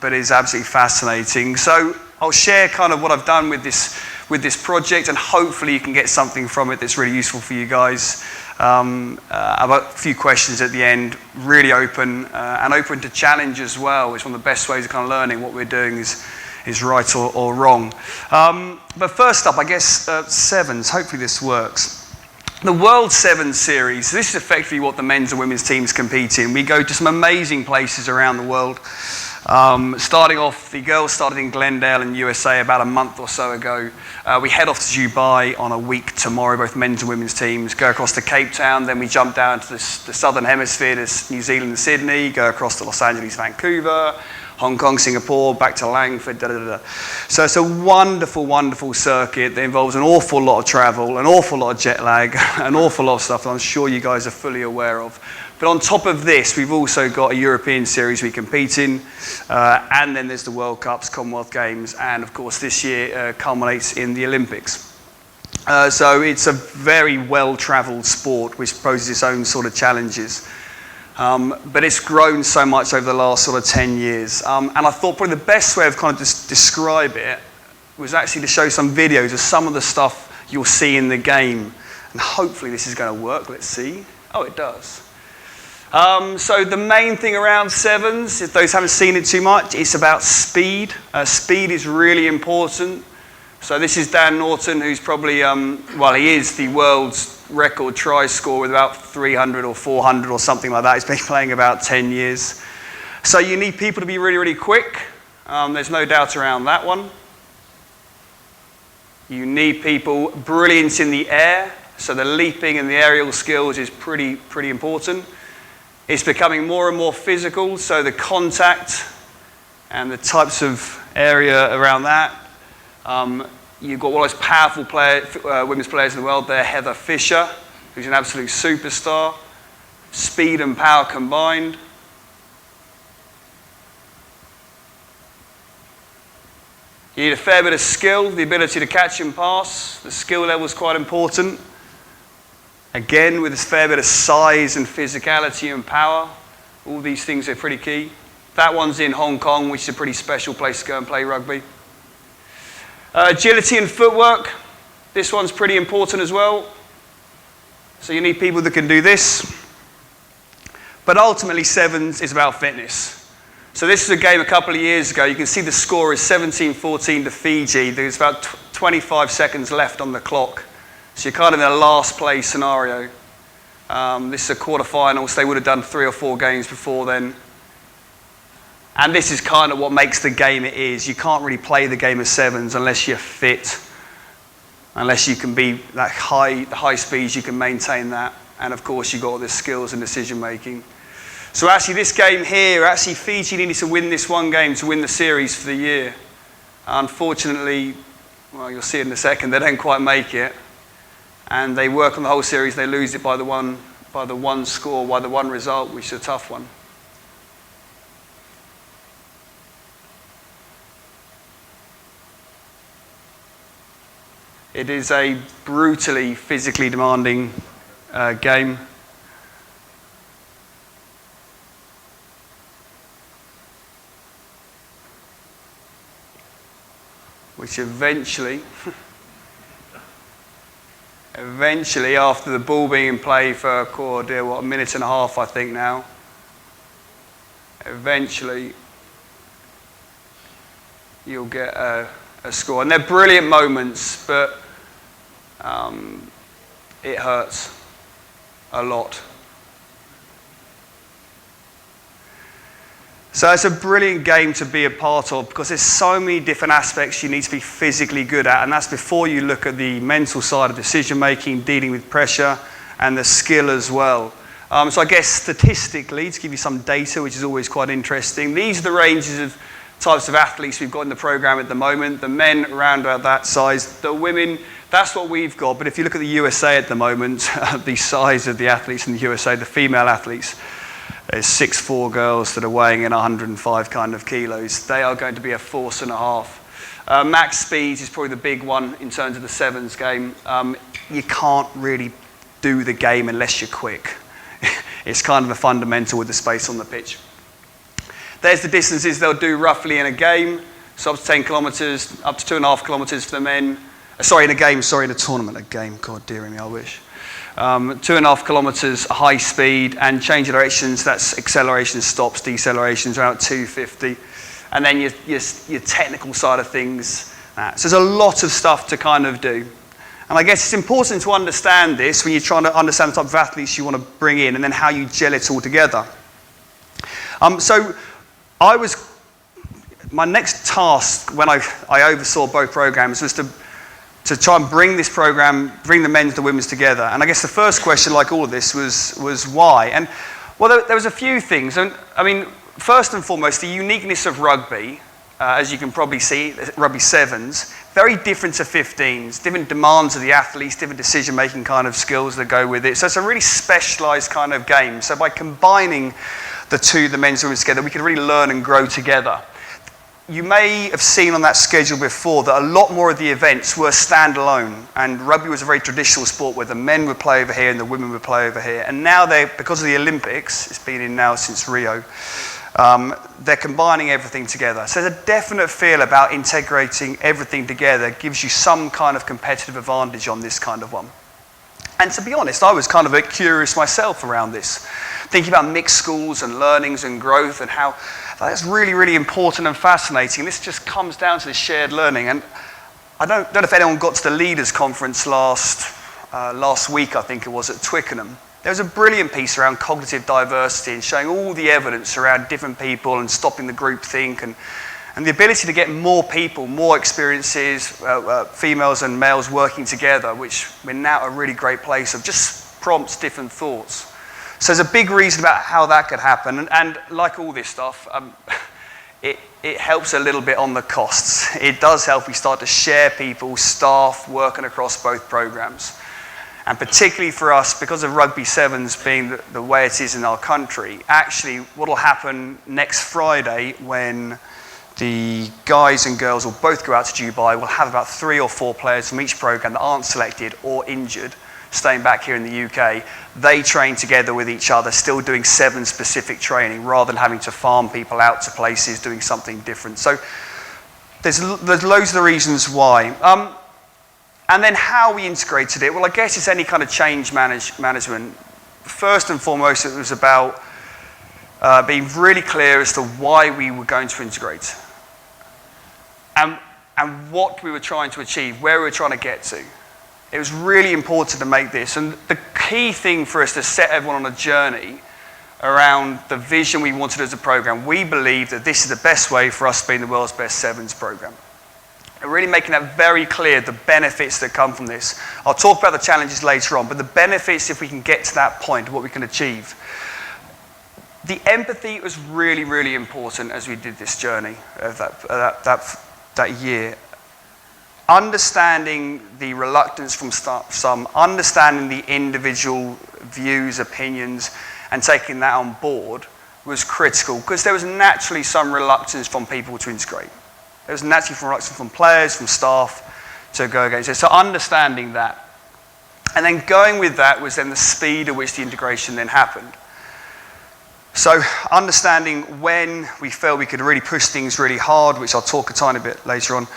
but is absolutely fascinating. So I'll share kind of what I've done with this project, and hopefully you can get something from it that's really useful for you guys. I've got a few questions at the end, really open, and open to challenge as well. It's one of the best ways of kind of learning what we're doing is right or wrong. But first up, I guess, sevens. Hopefully this works. The World Sevens Series, this is effectively what the men's and women's teams compete in. We go to some amazing places around the world. Starting off, the girls started in Glendale in USA about a month or so ago. We head off to Dubai on a week tomorrow, both men's and women's teams, go across to Cape Town, then we jump down to the southern hemisphere to New Zealand and Sydney, go across to Los Angeles, Vancouver, Hong Kong, Singapore, back to Langford, So it's a wonderful, wonderful circuit that involves an awful lot of travel, an awful lot of jet lag, an awful lot of stuff that I'm sure you guys are fully aware of. But on top of this, we've also got a European series we compete in, and then there's the World Cups, Commonwealth Games, and of course this year culminates in the Olympics. So it's a very well-travelled sport which poses its own sort of challenges. But it's grown so much over the last sort of 10 years. And I thought probably the best way of kind of just describe it was actually to show some videos of some of the stuff you'll see in the game. And hopefully this is going to work. Let's see. Oh, it does. So the main thing around sevens, if those haven't seen it too much, it's about speed. Speed is really important. So this is Dan Norton, who's probably, well, he is the world's record try scorer with about 300 or 400 or something like that. He's been playing about 10 years. So you need people to be really, really quick. There's no doubt around that one. You need people brilliant in the air. So the leaping and the aerial skills is pretty important. It's becoming more and more physical, so the contact and the types of area around that. You've got one of the most powerful women's players in the world there, Heather Fisher, who's an absolute superstar. Speed and power combined. You need a fair bit of skill, the ability to catch and pass. The skill level is quite important. Again, with a fair bit of size and physicality and power. All these things are pretty key. That one's in Hong Kong, which is a pretty special place to go and play rugby. Agility and footwork. This one's pretty important as well. So you need people that can do this. But ultimately, sevens is about fitness. So this is a game a couple of years ago. You can see the score is 17-14 to Fiji. There's about 25 seconds left on the clock. So you're kind of in a last place scenario. This is a quarterfinal, so they would have done 3 or 4 games before then. And this is kind of what makes the game it is. You can't really play the game of sevens unless you're fit, unless you can be that the high speeds, you can maintain that. And of course, you've got all the skills and decision making. So actually this game here, actually Fiji needed to win this one game to win the series for the year. Unfortunately, well, you'll see in a second, they don't quite make it. And they work on the whole series, they lose it by the one score, by the one result, which is a tough one. It is a brutally physically demanding game. Which eventually, after the ball being in play for a minute and a half, I think now, eventually you'll get a score. And they're brilliant moments, but it hurts a lot. So it's a brilliant game to be a part of because there's so many different aspects you need to be physically good at, and that's before you look at the mental side of decision making, dealing with pressure, and the skill as well. So I guess statistically, to give you some data, which is always quite interesting, these are the ranges of types of athletes we've got in the program at the moment. The men around about that size, the women, that's what we've got. But if you look at the USA at the moment, the size of the athletes in the USA, the female athletes, there's 6'4" girls that are weighing in 105 kind of kilos. They are going to be a force and a half. Max speed is probably the big one in terms of the sevens game. You can't really do the game unless you're quick. It's kind of a fundamental with the space on the pitch. There's the distances they'll do roughly in a game. So up to 10 kilometres, up to 2.5 kilometres for the men. In a game, in a tournament. A game, God dear me, I wish. 2.5 kilometres high speed and change of directions, that's acceleration, stops, decelerations, around 250. And then your technical side of things. So there's a lot of stuff to kind of do. And I guess it's important to understand this when you're trying to understand the type of athletes you want to bring in and then how you gel it all together. My next task when I oversaw both programs was to try and bring this program, bring the men's and the women's together. And I guess the first question, like all of this, was why? And well, there was a few things. And I mean, first and foremost, the uniqueness of rugby, as you can probably see, rugby sevens, very different to 15s, different demands of the athletes, different decision-making kind of skills that go with it. So it's a really specialised kind of game. So by combining the two, the men's and women's together, we can really learn and grow together. You may have seen on that schedule before that a lot more of the events were standalone, and rugby was a very traditional sport where the men would play over here and the women would play over here. And now because of the Olympics, it's been in now since Rio, they're combining everything together. So there's a definite feel about integrating everything together, gives you some kind of competitive advantage on this kind of one. And to be honest, I was kind of a bit curious myself around this, thinking about mixed schools and learnings and growth and how that's really, really important and fascinating. This just comes down to the shared learning. And I don't know if anyone got to the leaders conference last week, I think it was, at Twickenham. There was a brilliant piece around cognitive diversity and showing all the evidence around different people and stopping the groupthink and the ability to get more people, more experiences, females and males working together, which we're now at a really great place of just prompts different thoughts. So there's a big reason about how that could happen, and like all this stuff, it helps a little bit on the costs. It does help we start to share people, staff working across both programs. And particularly for us, because of rugby sevens being the way it is in our country, actually what will happen next Friday when the guys and girls will both go out to Dubai, we'll have about 3 or 4 players from each program that aren't selected or injured, staying back here in the UK. They train together with each other, still doing 7 specific training rather than having to farm people out to places doing something different. So there's loads of the reasons why. And then how we integrated it, well, I guess it's any kind of change management. First and foremost, it was about being really clear as to why we were going to integrate and what we were trying to achieve, where we were trying to get to. It was really important to make this. And the key thing for us to set everyone on a journey around the vision we wanted as a program, we believe that this is the best way for us to be in the world's best sevens program. And really making that very clear, the benefits that come from this. I'll talk about the challenges later on, but the benefits, if we can get to that point, what we can achieve. The empathy was really, really important as we did this journey of that year. Understanding the reluctance from some, understanding the individual views, opinions, and taking that on board was critical, because there was naturally some reluctance from people to integrate. There was naturally some reluctance from players, from staff to go against it. So understanding that. And then going with that was then the speed at which the integration then happened. So understanding when we felt we could really push things really hard, which I'll talk a tiny bit later on,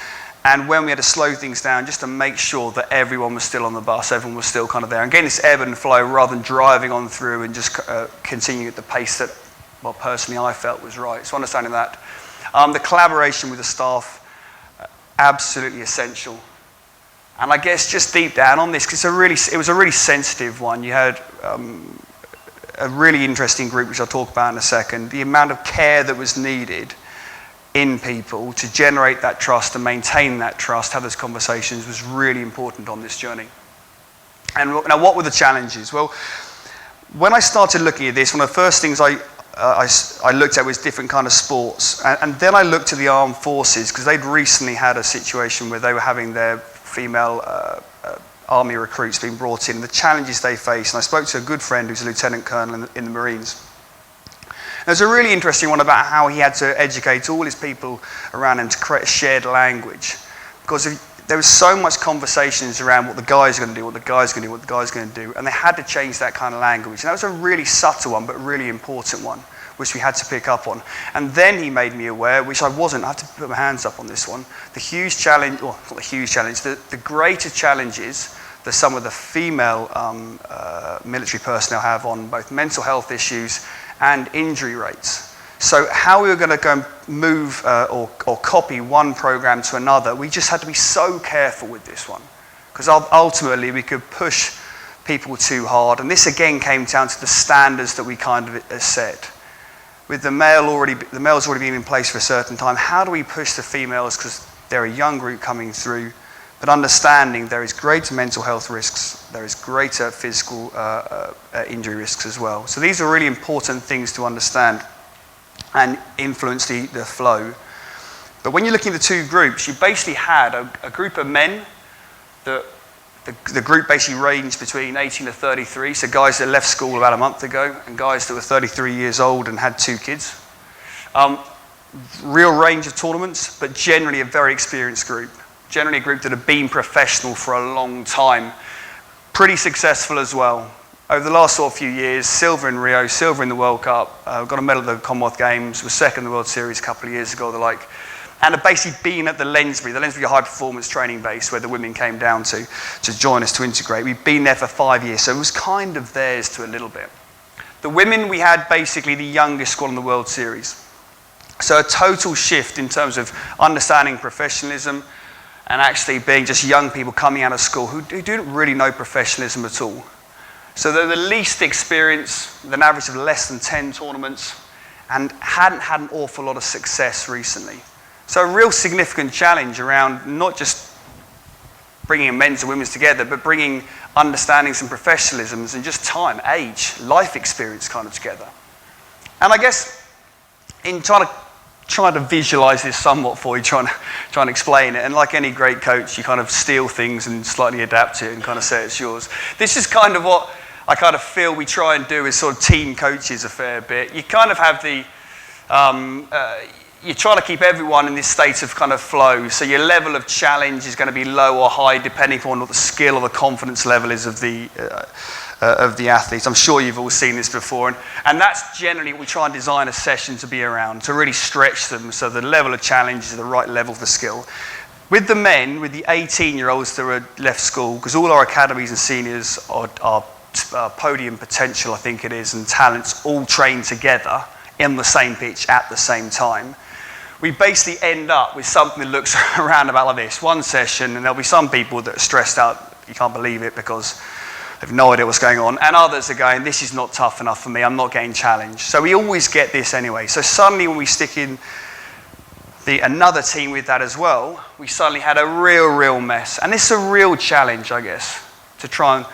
and when we had to slow things down just to make sure that everyone was still on the bus, everyone was still kind of there. And getting this ebb and flow rather than driving on through and just continuing at the pace that, well, personally I felt was right. So understanding that. The collaboration with the staff, absolutely essential. And I guess just deep down on this, because it was a really sensitive one. You had a really interesting group, which I'll talk about in a second. The amount of care that was needed in people to generate that trust and maintain that trust, have those conversations, was really important on this journey. And now, what were the challenges? Well, when I started looking at this, one of the first things I looked at was different kind of sports. And then I looked at the armed forces, because they'd recently had a situation where they were having their female army recruits being brought in, and the challenges they face. And I spoke to a good friend who's a lieutenant colonel in the Marines. There's a really interesting one about how he had to educate all his people around him to create a shared language. Because there was so much conversations around what the guy's going to do, what the guy's going to do, what the guy's going to do, and they had to change that kind of language. And that was a really subtle one, but really important one, which we had to pick up on. And then he made me aware, which I wasn't, I had to put my hands up on this one, the huge challenge, well, not the huge challenge, the greater challenges that some of the female military personnel have on both mental health issues and injury rates. So how we were going to go and move or copy one program to another, we just had to be so careful with this one, because ultimately we could push people too hard. And this again came down to the standards that we kind of set. With the males already being in place for a certain time, how do we push the females, because they're a young group coming through, but understanding there is greater mental health risks, there is greater physical injury risks as well. So these are really important things to understand. and influence the flow. But when you're looking at the two groups, you basically had a group of men that the group basically ranged between 18 to 33, so guys that left school about a month ago, and guys that were 33 years old and had 2 kids. Real range of tournaments, but generally a very experienced group. Generally a group that have been professional for a long time. Pretty successful as well. Over the last sort of few years, silver in Rio, silver in the World Cup, got a medal at the Commonwealth Games, was second in the World Series a couple of years ago, the like. And have basically been at the Lensbury high performance training base where the women came down to join us to integrate. We've been there for 5 years, so it was kind of theirs to a little bit. The women, we had basically the youngest squad in the World Series. So a total shift in terms of understanding professionalism and actually being just young people coming out of school who didn't really know professionalism at all. So they're the least experienced, with an average of less than 10 tournaments, and hadn't had an awful lot of success recently. So a real significant challenge around not just bringing men's and women's together, but bringing understandings and professionalisms and just time, age, life experience kind of together. And I guess in trying to visualize this somewhat for you, trying to explain it, and like any great coach, you kind of steal things and slightly adapt it and kind of say it's yours. This is kind of what I kind of feel we try and do as sort of team coaches a fair bit. You kind of have the you try to keep everyone in this state of kind of flow, so your level of challenge is going to be low or high depending upon what the skill or the confidence level is of the athletes. I'm sure you've all seen this before, and that's generally what we try and design a session to be around, to really stretch them so the level of challenge is the right level for skill. With the men, with the 18-year-olds that are left school, because all our academies and seniors are podium potential, I think it is, and talents all trained together in the same pitch at the same time. We basically end up with something that looks around about like this. One session, and there'll be some people that are stressed out, you can't believe it because they've no idea what's going on, and others are going, this is not tough enough for me, I'm not getting challenged. So we always get this anyway. So suddenly when we stick in another team with that as well, we suddenly had a real mess. And this is a real challenge, I guess, to try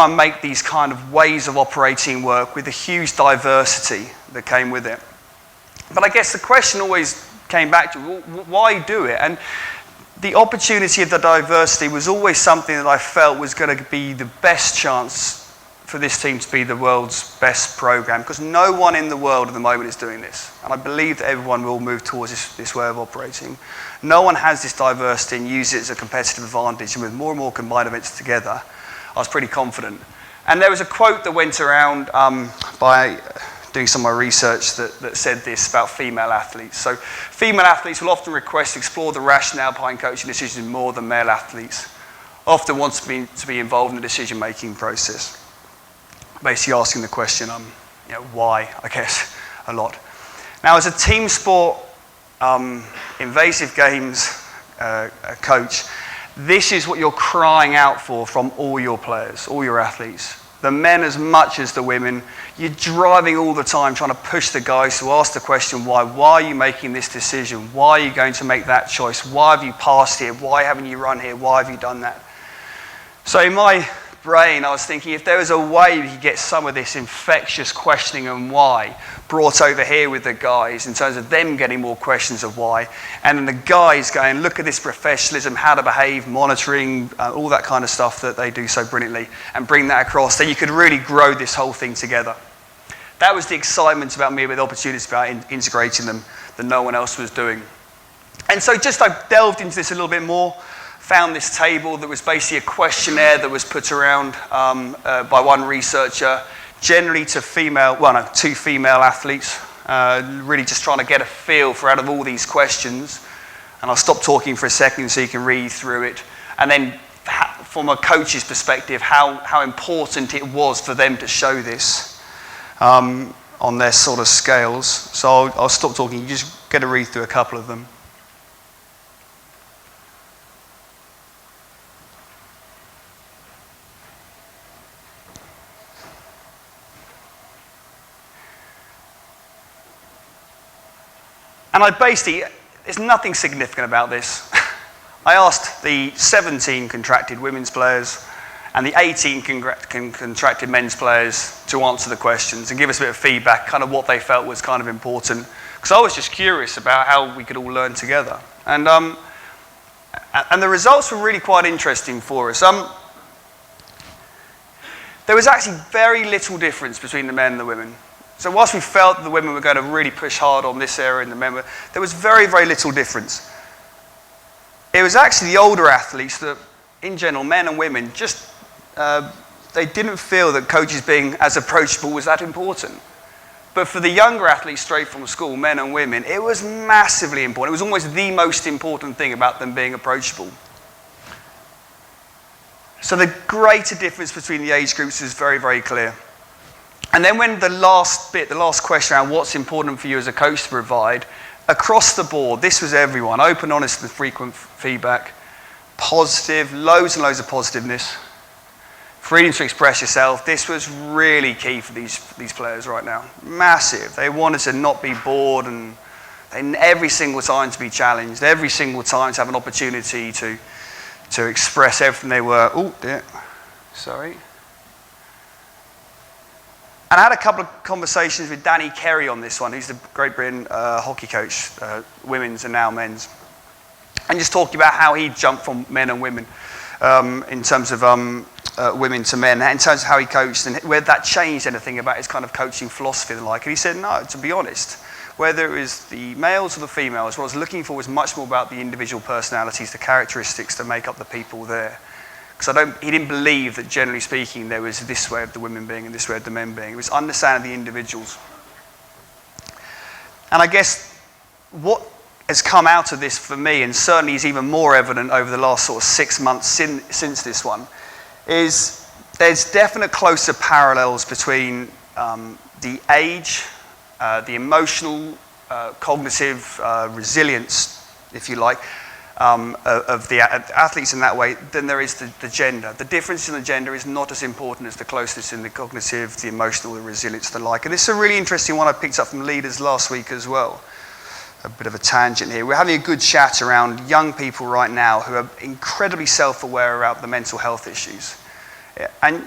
and make these kind of ways of operating work with the huge diversity that came with it. But I guess the question always came back to, well, why do it? And the opportunity of the diversity was always something that I felt was going to be the best chance for this team to be the world's best program, because no one in the world at the moment is doing this. And I believe that everyone will move towards this way of operating. No one has this diversity and uses it as a competitive advantage, and with more and more combined events together, I was pretty confident. And there was a quote that went around by doing some of my research that said this about female athletes. So female athletes will often request to explore the rationale behind coaching decisions more than male athletes, often want to be involved in the decision-making process. Basically asking the question, why, I guess, a lot. Now, as a team sport, invasive games coach, this is what you're crying out for from all your players, all your athletes. The men as much as the women. You're driving all the time trying to push the guys to ask the question, why? Why are you making this decision? Why are you going to make that choice? Why have you passed here? Why haven't you run here? Why have you done that? So in my brain, I was thinking if there was a way we could get some of this infectious questioning and why brought over here with the guys in terms of them getting more questions of why, and then the guys going, look at this professionalism, how to behave, monitoring, all that kind of stuff that they do so brilliantly, and bring that across, then you could really grow this whole thing together. That was the excitement about me with the opportunities about integrating them that no one else was doing. And so just I delved into this a little bit more, found this table that was basically a questionnaire that was put around by one researcher, generally to two female athletes, really just trying to get a feel for out of all these questions. And I'll stop talking for a second so you can read through it. And then from a coach's perspective, how important it was for them to show this on their sort of scales. So I'll stop talking, you just get a read through a couple of them. And I basically, there's nothing significant about this. I asked the 17 contracted women's players and the 18 contracted men's players to answer the questions and give us a bit of feedback, kind of what they felt was kind of important. Because I was just curious about how we could all learn together. And the results were really quite interesting for us. There was actually very little difference between the men and the women. So whilst we felt that the women were going to really push hard on this area and the men were, there was very, very little difference. It was actually the older athletes that, in general, men and women, just they didn't feel that coaches being as approachable was that important. But for the younger athletes straight from school, men and women, it was massively important. It was almost the most important thing about them being approachable. So the greater difference between the age groups is very, very clear. And then when the last question around what's important for you as a coach to provide, across the board, this was everyone, open, honest, and frequent feedback, positive, loads and loads of positiveness, freedom to express yourself. This was really key for these players right now. Massive. They wanted to not be bored and every single time to be challenged, every single time to have an opportunity to express everything they were. Oh, dear. Sorry. And I had a couple of conversations with Danny Kerry on this one, who's the Great Britain hockey coach, women's and now men's. And just talking about how he jumped from men and women in terms of women to men, in terms of how he coached and whether that changed anything about his kind of coaching philosophy and the like. And he said, no, to be honest, whether it was the males or the females, what I was looking for was much more about the individual personalities, the characteristics that make up the people there. Because he didn't believe that, generally speaking, there was this way of the women being and this way of the men being. It was understanding the individuals. And I guess what has come out of this for me, and certainly is even more evident over the last sort of 6 months since this one, is there's definite closer parallels between the age, the emotional, cognitive resilience, if you like, of the athletes in that way than there is the gender. The difference in the gender is not as important as the closeness in the cognitive, the emotional, the resilience, the like. And this is a really interesting one I picked up from leaders last week as well. A bit of a tangent here. We're having a good chat around young people right now who are incredibly self-aware about the mental health issues. And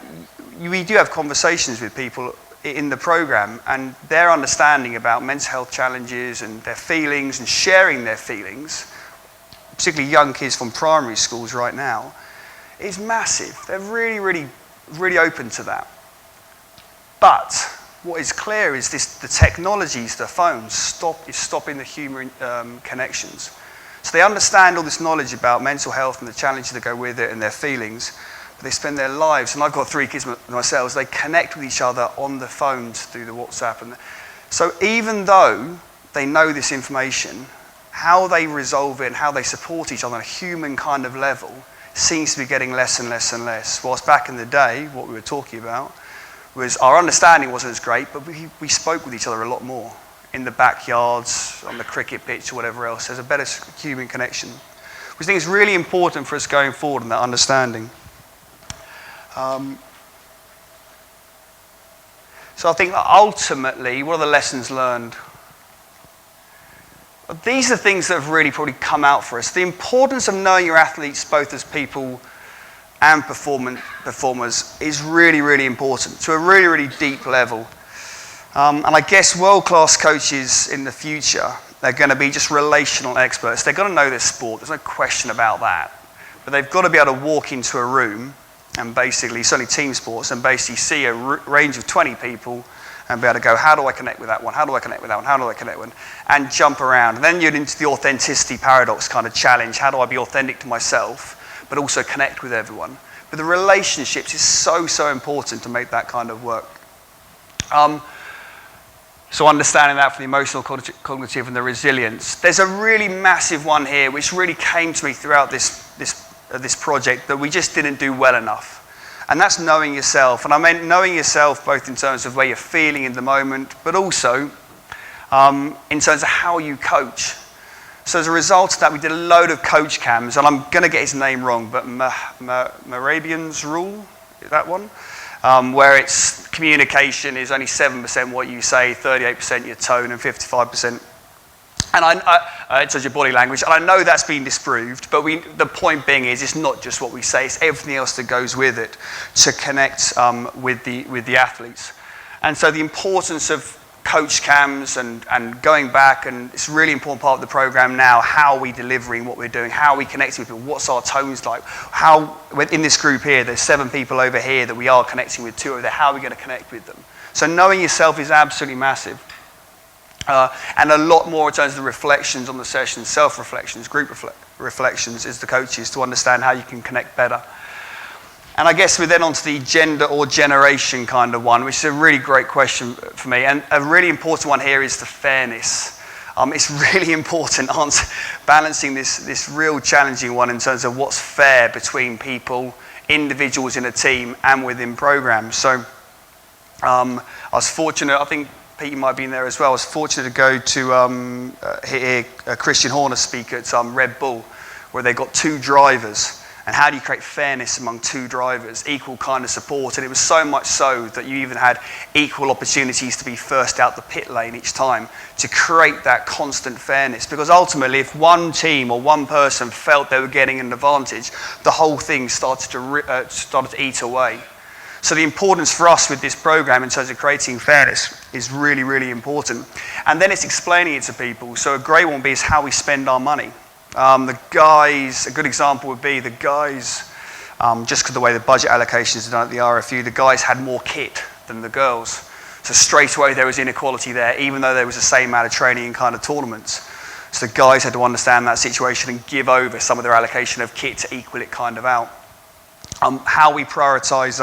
we do have conversations with people in the program, and their understanding about mental health challenges and their feelings and sharing their feelings, particularly young kids from primary schools right now, is massive. They're really, really, really open to that. But what is clear is the technologies, the phones, is stopping the human connections. So they understand all this knowledge about mental health and the challenges that go with it and their feelings, but they spend their lives, and I've got 3 kids myself, they connect with each other on the phones through the WhatsApp. So even though they know this information, how they resolve it and how they support each other on a human kind of level seems to be getting less and less and less. Whilst back in the day, what we were talking about was our understanding wasn't as great, but we spoke with each other a lot more in the backyards, on the cricket pitch or whatever else. There's a better human connection, which I think is really important for us going forward in that understanding. So I think that ultimately, what are the lessons learned? These are things that have really probably come out for us. The importance of knowing your athletes both as people and performers is really, really important to a really, really deep level. And I guess world-class coaches in the future, they're going to be just relational experts. They're going to know their sport. There's no question about that. But they've got to be able to walk into a room and basically, certainly team sports, and basically see a range of 20 people and be able to go, how do I connect with that one? How do I connect with that one? How do I connect with one? And jump around. And then you're into the authenticity paradox kind of challenge. How do I be authentic to myself, but also connect with everyone? But the relationships is so, so important to make that kind of work. So understanding that for the emotional, cognitive, and the resilience. There's a really massive one here, which really came to me throughout this project that we just didn't do well enough. And that's knowing yourself. And I meant knowing yourself both in terms of where you're feeling in the moment, but also in terms of how you coach. So as a result of that, we did a load of coach cams, and I'm going to get his name wrong, but Morabian's rule, is that one? Where it's communication is only 7% what you say, 38% your tone, and 55% And it's your body language, and I know that's been disproved, but the point being is it's not just what we say, it's everything else that goes with it to connect with the athletes. And so the importance of coach cams and going back, and it's a really important part of the program now, how are we delivering what we're doing, how are we connecting with people, what's our tones like, how, in this group here, there's 7 people over here that we are connecting with, 2 over there, how are we going to connect with them? So knowing yourself is absolutely massive. And a lot more in terms of the reflections on the sessions, self-reflections, group reflections is the coaches to understand how you can connect better. And I guess we're then on to the gender or generation kind of one, which is a really great question for me. And a really important one here is the fairness. It's really important balancing this real challenging one in terms of what's fair between people, individuals in a team and within programs. So I was fortunate, I think Pete might be in there as well. I was fortunate to go to hear Christian Horner speak at Red Bull, where they got 2 drivers. And how do you create fairness among 2 drivers, equal kind of support? And it was so much so that you even had equal opportunities to be first out the pit lane each time to create that constant fairness. Because ultimately, if one team or one person felt they were getting an advantage, the whole thing started to eat away. So the importance for us with this program in terms of creating fairness is really, really important. And then it's explaining it to people. So a great one would be is how we spend our money. The guys, a good example would be the guys, just because of the way the budget allocations are done at the RFU, the guys had more kit than the girls. So straight away there was inequality there, even though there was the same amount of training in kind of tournaments. So the guys had to understand that situation and give over some of their allocation of kit to equal it kind of out. How we prioritise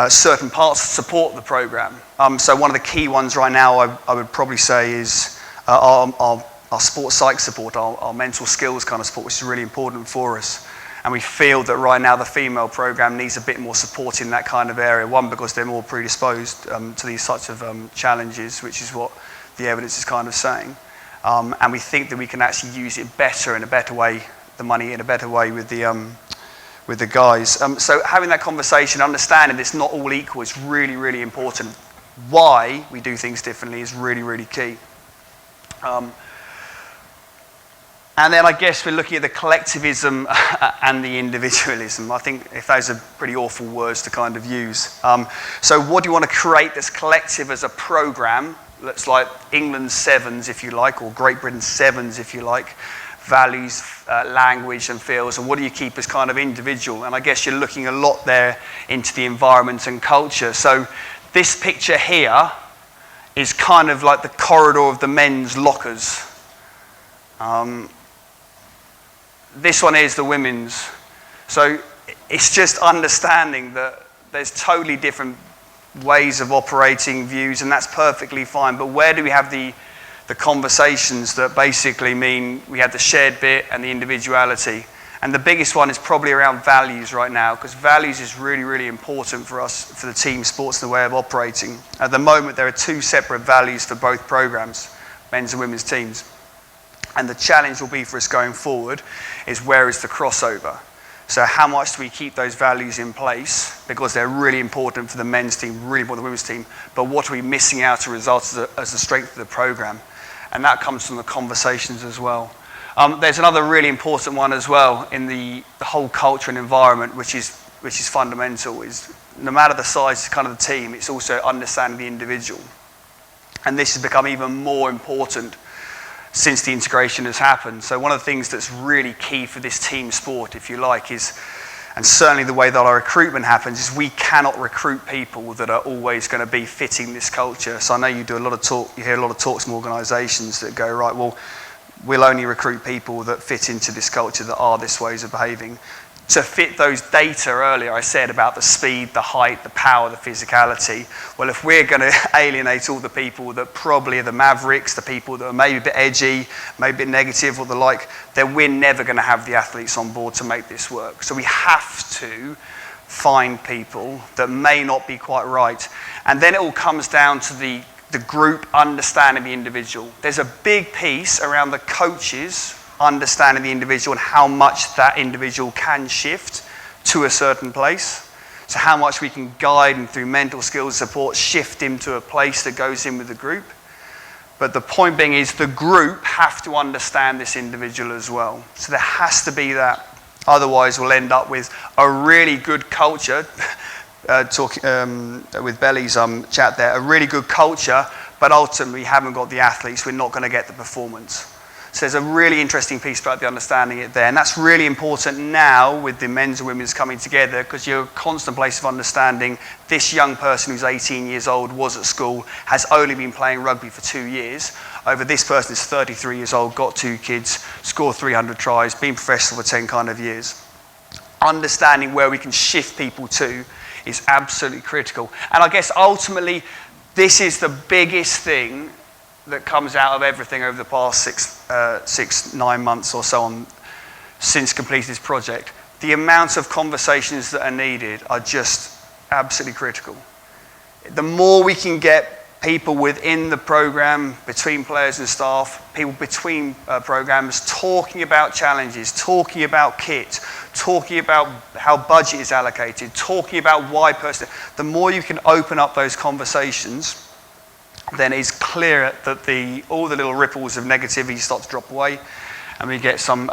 certain parts to support the program. So one of the key ones right now I would probably say is our sports psych support, our mental skills kind of support, which is really important for us. And we feel that right now the female program needs a bit more support in that kind of area. One, because they're more predisposed to these types of challenges, which is what the evidence is kind of saying. And we think that we can actually use it better in a better way, the money in a better way with the guys. So having that conversation, understanding it's not all equal is really, really important. Why we do things differently is really, really key. And then I guess we're looking at the collectivism and the individualism. I think if those are pretty awful words to kind of use. So what do you want to create that's collective as a program? That's like England's 7s, if you like, or Great Britain's 7s, if you like. Values, language and feels, and what do you keep as kind of individual? And I guess you're looking a lot there into the environment and culture. So this picture here is kind of like the corridor of the men's lockers. This one is the women's. So it's just understanding that there's totally different ways of operating views, and that's perfectly fine. But where do we have the conversations that basically mean we have the shared bit and the individuality? And the biggest one is probably around values right now, because values is really, really important for us, for the team sports and the way of operating. At the moment, there are 2 separate values for both programs, men's and women's teams. And the challenge will be for us going forward is where is the crossover? So how much do we keep those values in place? Because they're really important for the men's team, really important for the women's team. But what are we missing out as a result as the strength of the program? And that comes from the conversations as well. There's another really important one as well in the whole culture and environment, which is fundamental, is no matter the size kind of the team, it's also understanding the individual. And this has become even more important since the integration has happened. So one of the things that's really key for this team sport, if you like, is, and certainly the way that our recruitment happens, is we cannot recruit people that are always going to be fitting this culture. So I know you do a lot of talk, you hear a lot of talks from organisations that go, right, well, we'll only recruit people that fit into this culture, that are this ways of behaving. To fit those data earlier, I said about the speed, the height, the power, the physicality. Well, if we're going to alienate all the people that probably are the mavericks, the people that are maybe a bit edgy, maybe a bit negative or the like, then we're never going to have the athletes on board to make this work. So we have to find people that may not be quite right. And then it all comes down to the group understanding the individual. There's a big piece around the coaches understanding the individual and how much that individual can shift to a certain place. So how much we can guide him through mental skills support, shift him to a place that goes in with the group. But the point being is the group have to understand this individual as well. So there has to be that. Otherwise, we'll end up with a really good culture, with Belly's chat there, a really good culture, but ultimately we haven't got the athletes, we're not going to get the performance. So there's a really interesting piece about the understanding it there, and that's really important now with the men's and women's coming together, because you're a constant place of understanding this young person who's 18 years old, was at school, has only been playing rugby for 2 years, over this person is 33 years old, got 2 kids, scored 300 tries, been professional for 10 kind of years. Understanding where we can shift people to is absolutely critical. And I guess ultimately, this is the biggest thing that comes out of everything over the past 9 months or so on since completing this project. The amount of conversations that are needed are just absolutely critical. The more we can get people within the program, between players and staff, people between programs, talking about challenges, talking about kit, talking about how budget is allocated, talking about why person. The more you can open up those conversations, then it's clear that all the little ripples of negativity start to drop away, and we get some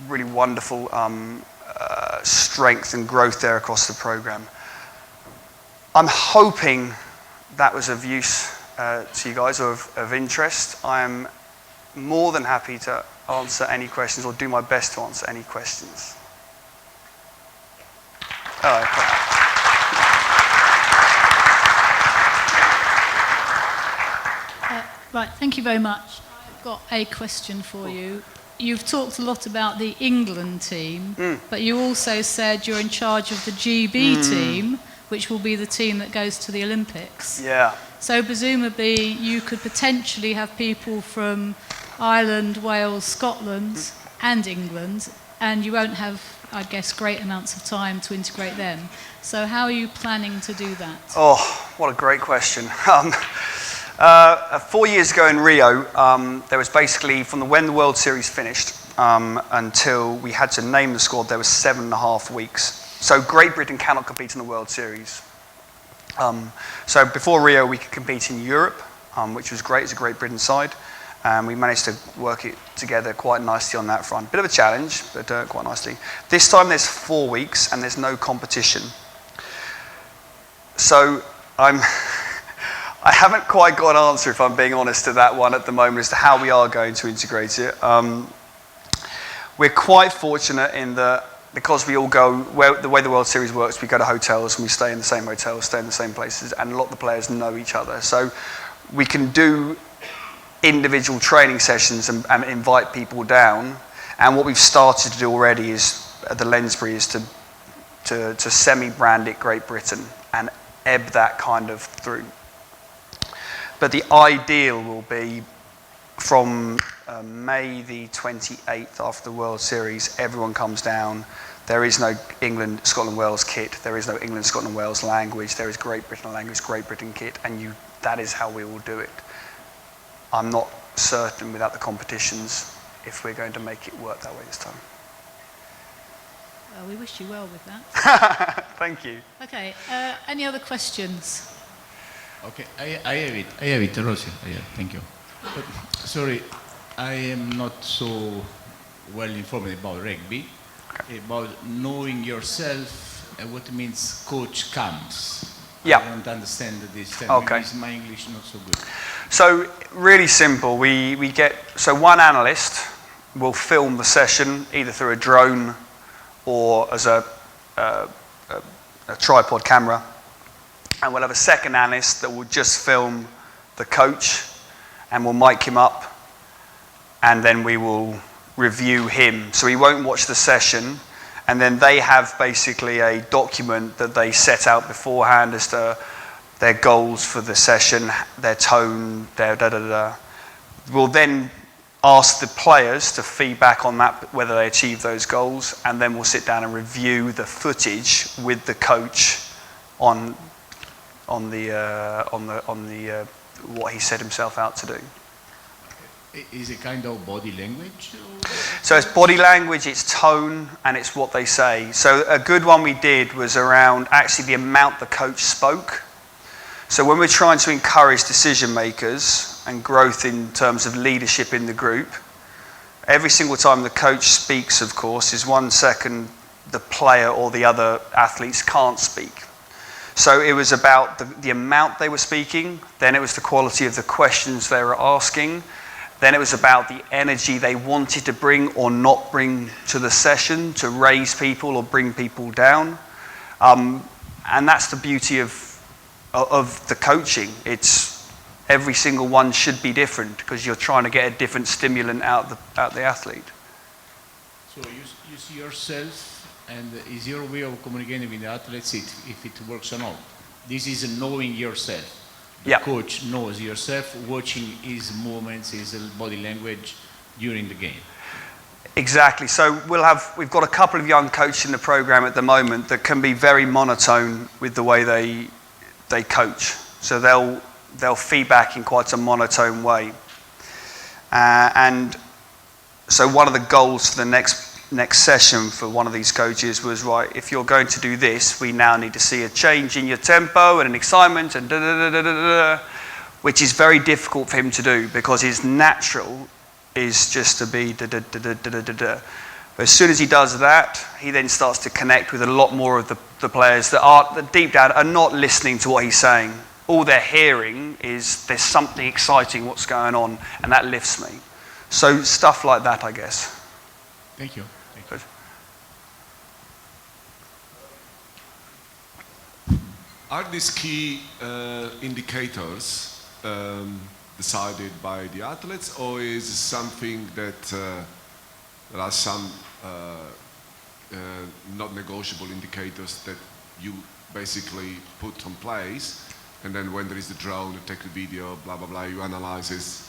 really wonderful strength and growth there across the program. I'm hoping that was of use to you guys, or of interest. I am more than happy to answer any questions, or do my best to answer any questions. Right, thank you very much. I've got a question for you. You've talked a lot about the England team, but you also said you're in charge of the GB team, which will be the team that goes to the Olympics. Yeah. So presumably you could potentially have people from Ireland, Wales, Scotland and England, and you won't have, I guess, great amounts of time to integrate them. So how are you planning to do that? Oh, what a great question. 4 years ago in Rio, there was basically, when the World Series finished until we had to name the squad, there was 7.5 weeks. So Great Britain cannot compete in the World Series. So before Rio, we could compete in Europe, which was great. It's a Great Britain side. And we managed to work it together quite nicely on that front. Bit of a challenge, but quite nicely. This time there's 4 weeks and there's no competition. So I haven't quite got an answer, if I'm being honest, to that one at the moment as to how we are going to integrate it. We're quite fortunate in that, because we all go, the way the World Series works, we go to hotels and we stay in the same hotels, stay in the same places, and a lot of the players know each other. So we can do individual training sessions and invite people down. And what we've started to do already is, at the Lensbury, is to semi-brand it Great Britain and ebb that kind of through. But the ideal will be from May the 28th, after the World Series, everyone comes down. There is no England, Scotland, Wales kit. There is no England, Scotland, Wales language. There is Great Britain language, Great Britain kit, and that is how we will do it. I'm not certain without the competitions if we're going to make it work that way this time. Well, we wish you well with that. Thank you. Okay, any other questions? Okay, I have it, Rosie. Thank you. But, sorry, I am not so well informed about rugby, about knowing yourself and what means coach comes. Yeah. I don't understand this term. Okay. My English not so good. So really simple. So one analyst will film the session either through a drone or as a tripod camera, and we'll have a second analyst that will just film the coach, and we'll mic him up, and then we will review him. So he won't watch the session, and then they have basically a document that they set out beforehand as to their goals for the session, their tone, their da-da-da. We'll then ask the players to feedback on that, whether they achieve those goals, and then we'll sit down and review the footage with the coach on what he set himself out to do. Is it kind of body language? So it's body language, it's tone, and it's what they say. So a good one we did was around actually the amount the coach spoke. So when we're trying to encourage decision makers and growth in terms of leadership in the group, every single time the coach speaks, of course, is 1 second the player or the other athletes can't speak. So it was about the amount they were speaking, then it was the quality of the questions they were asking, then it was about the energy they wanted to bring or not bring to the session to raise people or bring people down. And that's the beauty of the coaching. It's every single one should be different because you're trying to get a different stimulant out the athlete. So you see yourself, and is your way of communicating with the athletes if it works or not. This is knowing yourself. The coach knows yourself, watching his movements, his body language during the game. Exactly. So we've got a couple of young coaches in the program at the moment that can be very monotone with the way they coach. So they'll feedback in quite a monotone way. And so one of the goals for the next session for one of these coaches was, right, if you're going to do this, we now need to see a change in your tempo and an excitement and which is very difficult for him to do because his natural is just to be But as soon as he does that, he then starts to connect with a lot more of the players that deep down are not listening to what he's saying. All they're hearing is there's something exciting what's going on, and that lifts me. So stuff like that, I guess. Thank you. Good. Are these key indicators decided by the athletes, or is it something that there are some not negotiable indicators that you basically put in place, and then when there is the drone, you take the video, blah blah blah, you analyze it,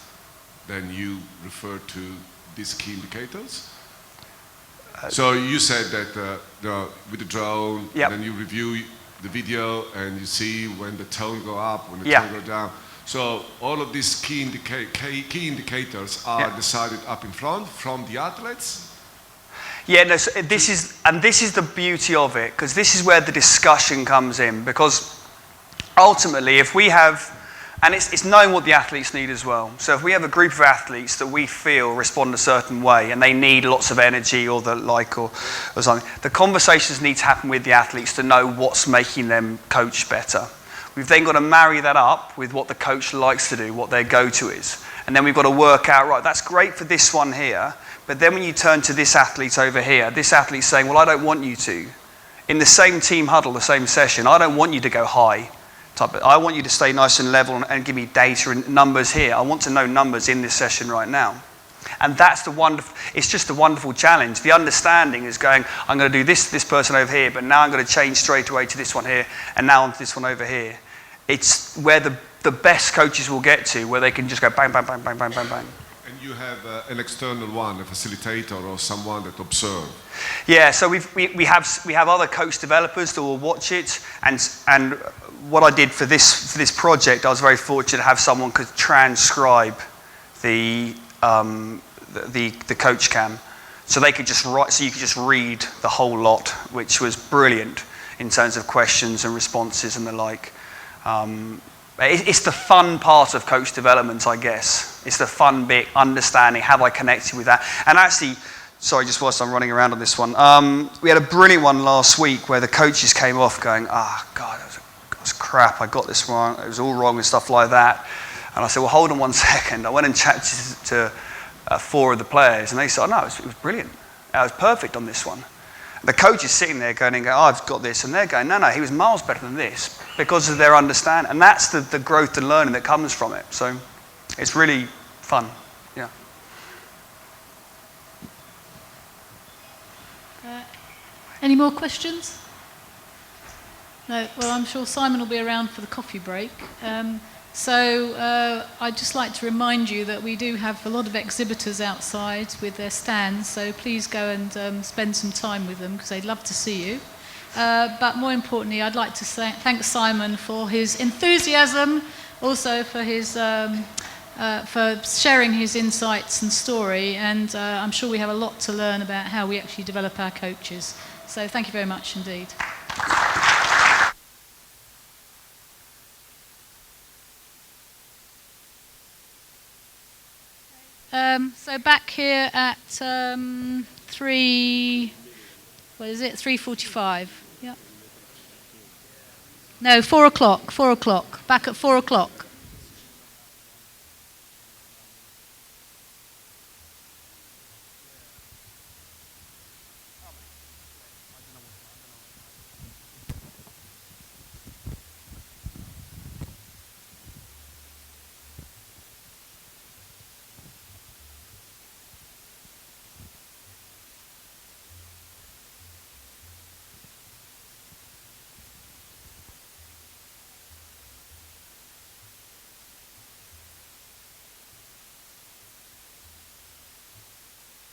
then you refer to these key indicators? So you said that with the drone, then you review the video and you see when the tone go up, when the tone go down. So all of these key indicators are decided up in front from the athletes? Yeah, no, so this is the beauty of it, because this is where the discussion comes in, because ultimately if we have, and it's knowing what the athletes need as well. So if we have a group of athletes that we feel respond a certain way and they need lots of energy or the like or something, the conversations need to happen with the athletes to know what's making them coach better. We've then got to marry that up with what the coach likes to do, what their go-to is. And then we've got to work out, right, that's great for this one here, but then when you turn to this athlete over here, this athlete's saying, well, I don't want you to. In the same team huddle, the same session, I don't want you to go high. I want you to stay nice and level and give me data and numbers here. I want to know numbers in this session right now. And that's it's just a wonderful challenge. The understanding is going, I'm going to do this person over here, but now I'm going to change straight away to this one here, and now onto this one over here. It's where the best coaches will get to, where they can just go bang, bang, bang, bang, bang, bang, bang. And you have an external one, a facilitator or someone that observes. Yeah, so we have other coach developers that will watch it, and what I did for this project, I was very fortunate to have someone could transcribe the coach cam, so they could just write, so you could just read the whole lot, which was brilliant in terms of questions and responses and the like. It's the fun part of coach development, I guess. It's the fun bit, understanding, have I connected with that? And actually, sorry, just whilst I'm running around on this one, we had a brilliant one last week where the coaches came off going, God, it was crap, I got this wrong, it was all wrong and stuff like that. And I said, well, hold on 1 second. I went and chatted to 4 of the players, and they said, oh, no, it was brilliant. I was perfect on this one. The coach is sitting there going, oh, I've got this, and they're going, no, he was miles better than this, because of their understanding. And that's the growth and learning that comes from it. So it's really fun, yeah. Any more questions? No, well, I'm sure Simon will be around for the coffee break. So I'd just like to remind you that we do have a lot of exhibitors outside with their stands, so please go and spend some time with them because they'd love to see you. But more importantly, I'd like to thank Simon for his enthusiasm, also for his for sharing his insights and story, and I'm sure we have a lot to learn about how we actually develop our coaches. So thank you very much indeed. So back here at 3:45. Yeah. No, 4 o'clock. 4 o'clock. Back at 4 o'clock.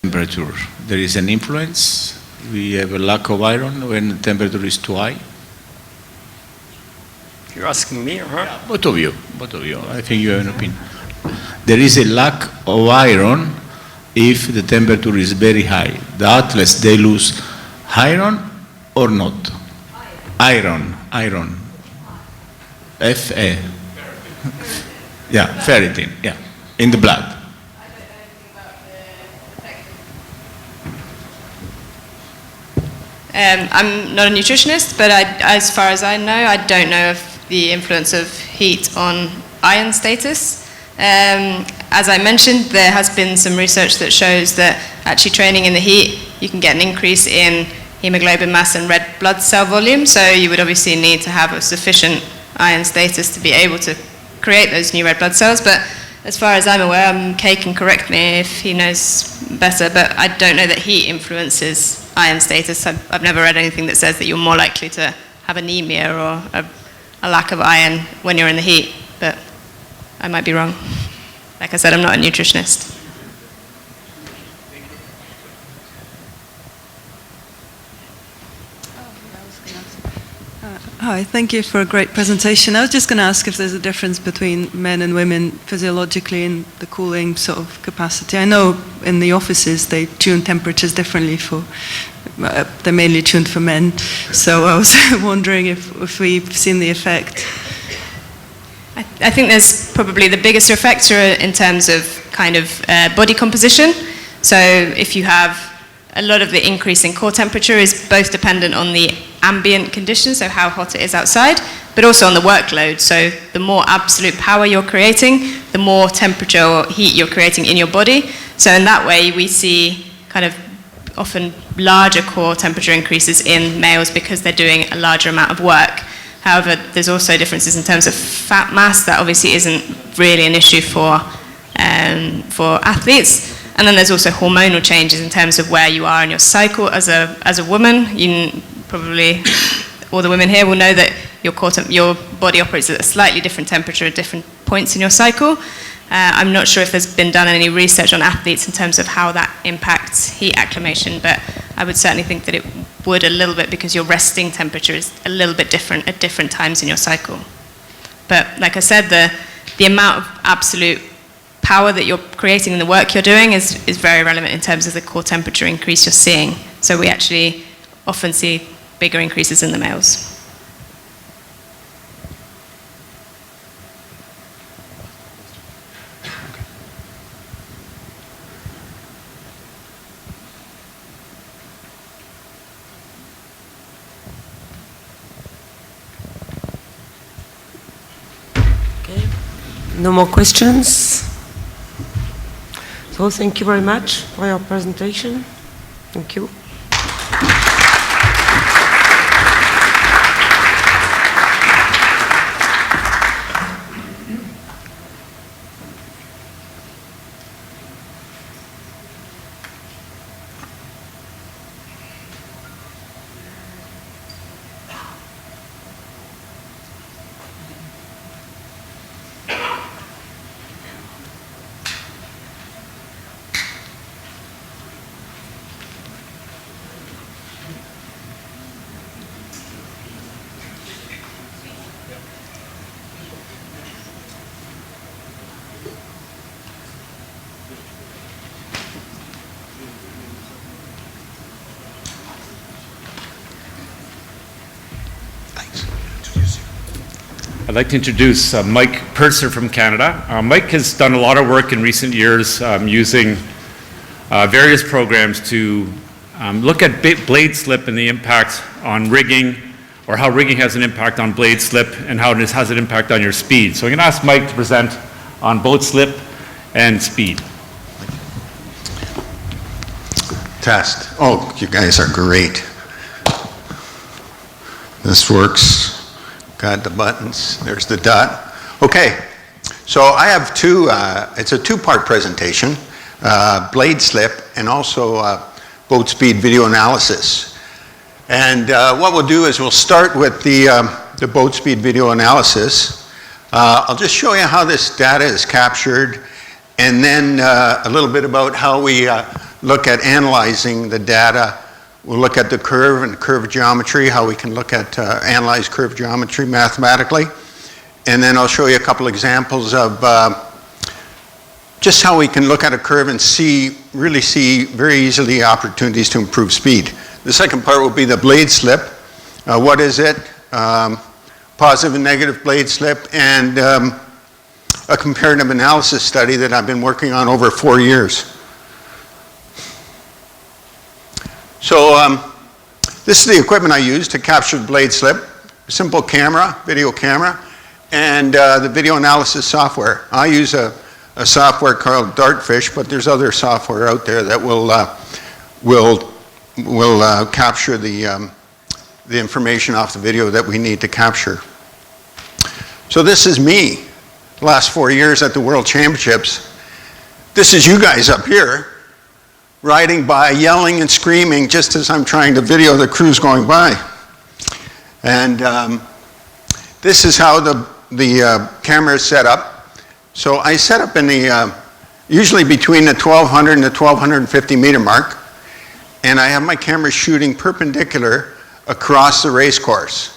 Temperature. There is an influence. We have a lack of iron when the temperature is too high. You're asking me or her? Yeah, both of you. Both of you. I think you have an opinion. There is a lack of iron if the temperature is very high. The athletes, they lose iron or not? Iron. Iron. Fe. Yeah, ferritin. Yeah, in the blood. I'm not a nutritionist, but as far as I know, I don't know of the influence of heat on iron status. As I mentioned, there has been some research that shows that actually training in the heat, you can get an increase in hemoglobin mass and red blood cell volume, so you would obviously need to have a sufficient iron status to be able to create those new red blood cells. But as far as I'm aware, Kay can correct me if he knows better, but I don't know that heat influences iron status. I've never read anything that says that you're more likely to have anemia or a lack of iron when you're in the heat, but I might be wrong. Like I said, I'm not a nutritionist. Hi, thank you for a great presentation. I was just going to ask if there's a difference between men and women physiologically in the cooling sort of capacity. I know in the offices they tune temperatures differently for, they're mainly tuned for men. So I was wondering if we've seen the effect. I think there's probably the biggest effects are in terms of kind of body composition. So if you have a lot of the increase in core temperature is both dependent on the ambient conditions, so how hot it is outside, but also on the workload. So the more absolute power you're creating, the more temperature or heat you're creating in your body. So in that way, we see kind of often larger core temperature increases in males because they're doing a larger amount of work. However, there's also differences in terms of fat mass. That obviously isn't really an issue for athletes. And then there's also hormonal changes in terms of where you are in your cycle as a woman. You probably, all the women here will know that your body operates at a slightly different temperature at different points in your cycle. I'm not sure if there's been done any research on athletes in terms of how that impacts heat acclimation, but I would certainly think that it would a little bit because your resting temperature is a little bit different at different times in your cycle. But like I said, the amount of absolute power that you're creating in the work you're doing is very relevant in terms of the core temperature increase you're seeing. So we actually often see bigger increases in the males. Okay. No more questions? So thank you very much for your presentation. Thank you. I'd like to introduce Mike Purser from Canada. Mike has done a lot of work in recent years using various programs to look at blade slip and the impact on rigging, or how rigging has an impact on blade slip and how it has an impact on your speed. So I'm going to ask Mike to present on boat slip and speed. Test. Oh, you guys are great. This works. Got the buttons. There's the dot. Okay, so I have it's a two-part presentation, blade slip and also boat speed video analysis. And what we'll do is we'll start with the boat speed video analysis. I'll just show you how this data is captured, and then a little bit about how we look at analyzing the data. We'll look at the curve and curve geometry, how we can look at analyze curve geometry mathematically. And then I'll show you a couple examples of just how we can look at a curve and really see very easily opportunities to improve speed. The second part will be the blade slip. What is it? Positive and negative blade slip, and a comparative analysis study that I've been working on over 4 years. So this is the equipment I use to capture the blade slip. Simple camera, video camera, and the video analysis software. I use a software called Dartfish, but there's other software out there that will capture the information off the video that we need to capture. So this is me, the last 4 years at the World Championships. This is you guys up here, riding by, yelling and screaming just as I'm trying to video the crews going by. And this is how the camera is set up. So I set up in the, usually between the 1200 and the 1250 meter mark, and I have my camera shooting perpendicular across the race course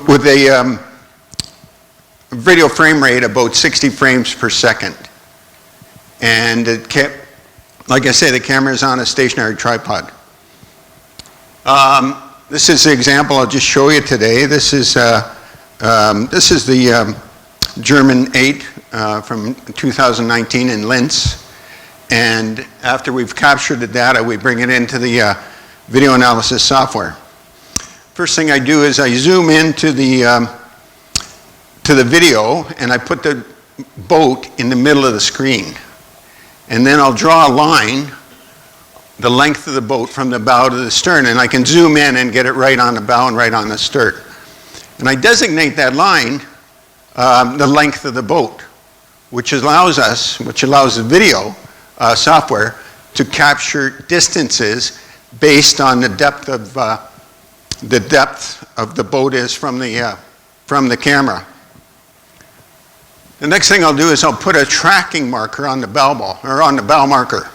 with a video frame rate about 60 frames per second. And like I say, the camera is on a stationary tripod. This is the example I'll just show you today. This is the German 8 from 2019 in Linz. And after we've captured the data, we bring it into the video analysis software. First thing I do is I zoom into the video, and I put the boat in the middle of the screen. And then I'll draw a line, the length of the boat from the bow to the stern, and I can zoom in and get it right on the bow and right on the stern. And I designate that line the length of the boat, which allows the video software to capture distances based on the depth of the boat is from the camera. The next thing I'll do is I'll put a tracking marker on the bow ball, or on the bow marker.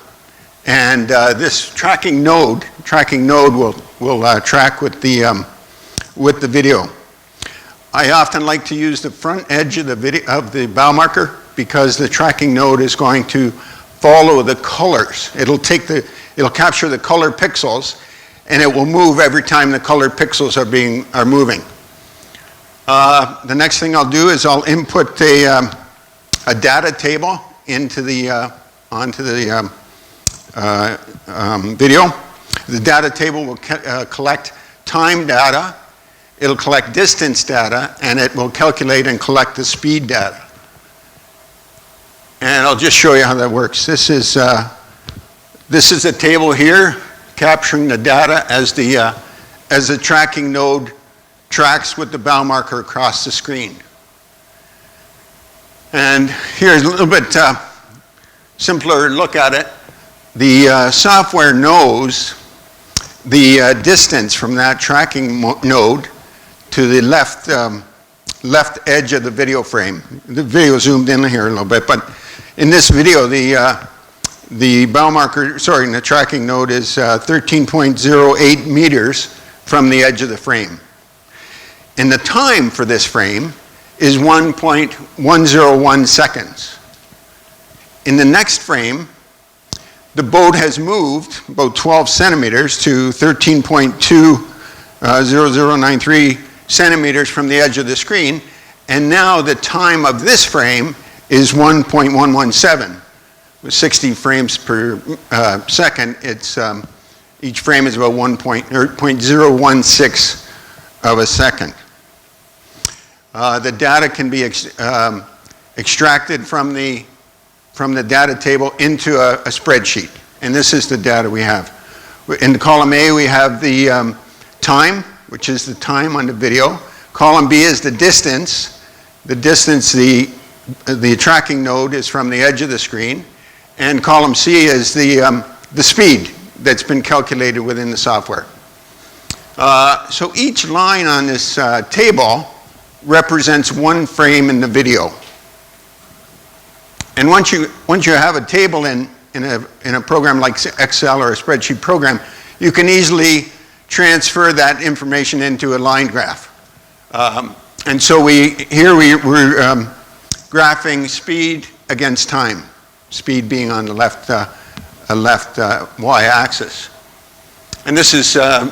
And this tracking node will track with the video. I often like to use the front edge of the bow marker because the tracking node is going to follow the colors. It'll capture the color pixels, and it will move every time the colored pixels are moving. The next thing I'll do is I'll input a data table onto the video. The data table will collect time data, it'll collect distance data, and it will calculate and collect the speed data. And I'll just show you how that works. This is a table here capturing the data as the tracking node tracks with the bow marker across the screen. And here's a little bit simpler look at it. The software knows the distance from that tracking node to the left edge of the video frame. The video zoomed in here a little bit, but in this video, the bow marker, the tracking node is 13.08 meters from the edge of the frame. And the time for this frame is 1.101 seconds. In the next frame, the boat has moved about 12 centimeters to 13.20093 centimeters from the edge of the screen, and now the time of this frame is 1.117. With 60 frames per second, it's, each frame is about 0.016 of a second. The data can be extracted from the data table into a spreadsheet, and this is the data we have. In column A, we have the time, which is the time on the video. Column B is the distance. The distance, the tracking node is from the edge of the screen. And column C is the speed that's been calculated within the software. So each line on this table represents one frame in the video. And once you have a table in a program like Excel or a spreadsheet program, you can easily transfer that information into a line graph. And so we're graphing speed against time, speed being on the left y-axis. And this is a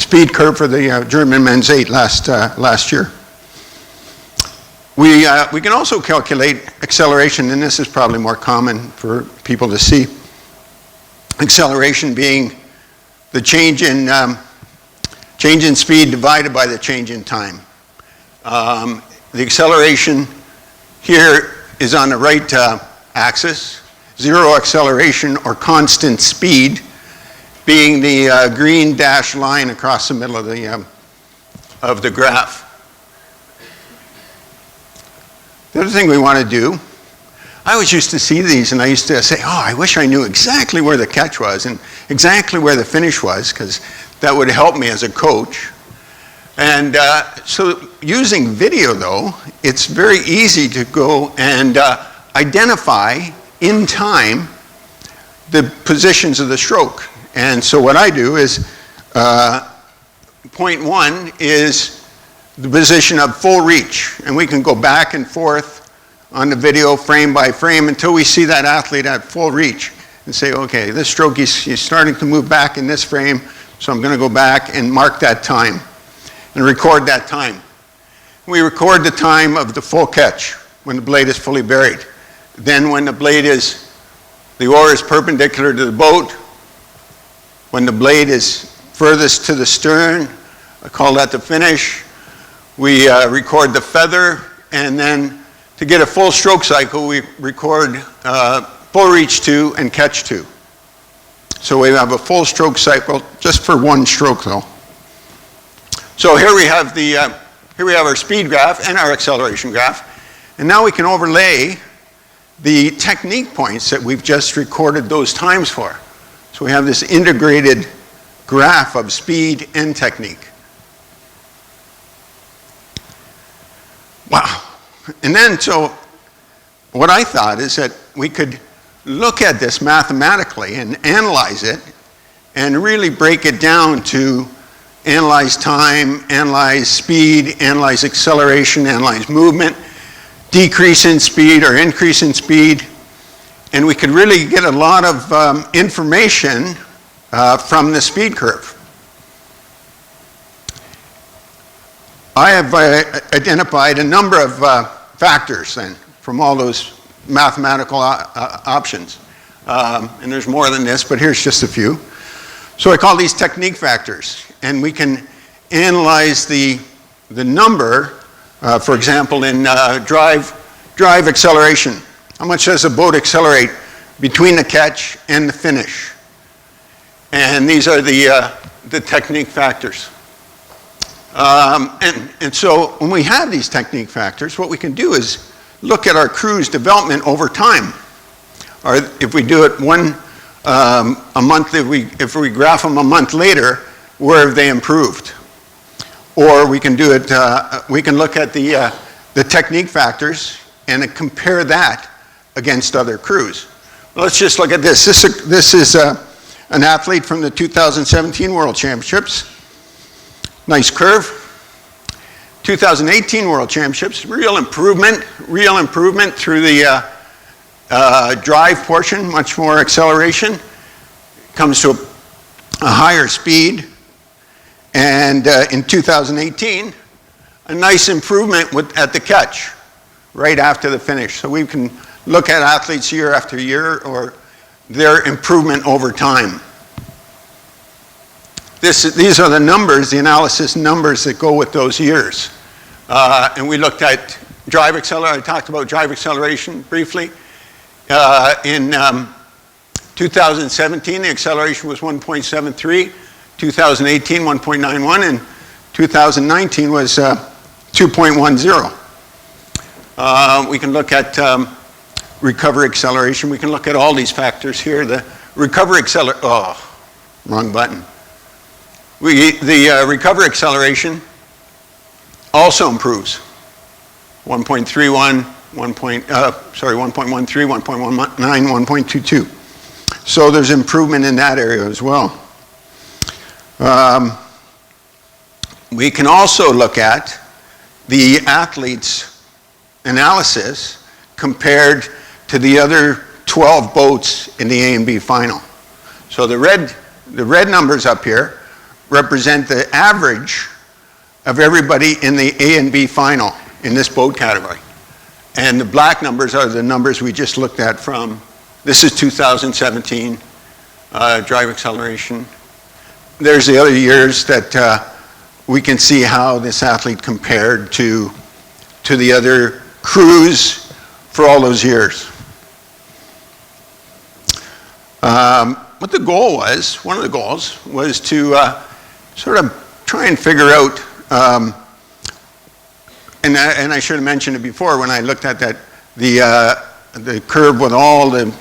speed curve for the German men's 8 last year. We can also calculate acceleration, and this is probably more common for people to see. Acceleration being the change in speed divided by the change in time. The acceleration here is on the right axis. Zero acceleration or constant speed being the green dashed line across the middle of the graph. The other thing we want to do, I always used to see these and I used to say, oh, I wish I knew exactly where the catch was and exactly where the finish was, because that would help me as a coach. And so using video, though, it's very easy to go and identify in time the positions of the stroke. And so what I do is, point 1 is the position of full reach. And we can go back and forth on the video frame by frame until we see that athlete at full reach and say, okay, this stroke, he's starting to move back in this frame, so I'm going to go back and mark that time and record that time. We record the time of the full catch when the blade is fully buried. Then when the oar is perpendicular to the boat, when the blade is furthest to the stern, I call that the finish. We record the feather, and then to get a full stroke cycle, we record full reach 2 and catch 2. So we have a full stroke cycle just for one stroke, though. So here we have our speed graph and our acceleration graph, and now we can overlay the technique points that we've just recorded those times for. So we have this integrated graph of speed and technique. Wow. And then, so what I thought is that we could look at this mathematically and analyze it and really break it down to analyze time, analyze speed, analyze acceleration, analyze movement, decrease in speed or increase in speed. And we could really get a lot of information from the speed curve. I have identified a number of factors then from all those mathematical options. And there's more than this, but here's just a few. So I call these technique factors, and we can analyze the number, for example, in drive acceleration. How much does a boat accelerate between the catch and the finish? And these are the technique factors. And so when we have these technique factors, what we can do is look at our crew's development over time. Or if we do it a month, if we graph them a month later, where have they improved? Or we can do it, we can look at the technique factors and compare that against other crews. Well, let's just look at this. This is an athlete from the 2017 World Championships. Nice curve. 2018 World Championships, real improvement through the drive portion, much more acceleration. Comes to a higher speed. And in 2018, a nice improvement at the catch, right after the finish. So we can look at athletes year after year or their improvement over time. These are the numbers, the analysis numbers that go with those years. And we looked at drive acceleration. I talked about drive acceleration briefly. In 2017, the acceleration was 1.73. 2018, 1.91, and 2019 was 2.10. We can look at recovery acceleration. We can look at all these factors here. The recovery acceleration, oh, wrong button. The recovery acceleration also improves. 1.31, 1.13, 1.19, 1.22. So there's improvement in that area as well. We can also look at the athletes' analysis compared to the other 12 boats in the A and B final. So the red numbers up here represent the average of everybody in the A and B final in this boat category. And the black numbers are the numbers we just looked at from, this is 2017, drive acceleration. There's the other years that we can see how this athlete compared to the other crews for all those years. What the goal was, one of the goals, was to sort of try and figure out, and I should have mentioned it before when I looked at that, the curve with all the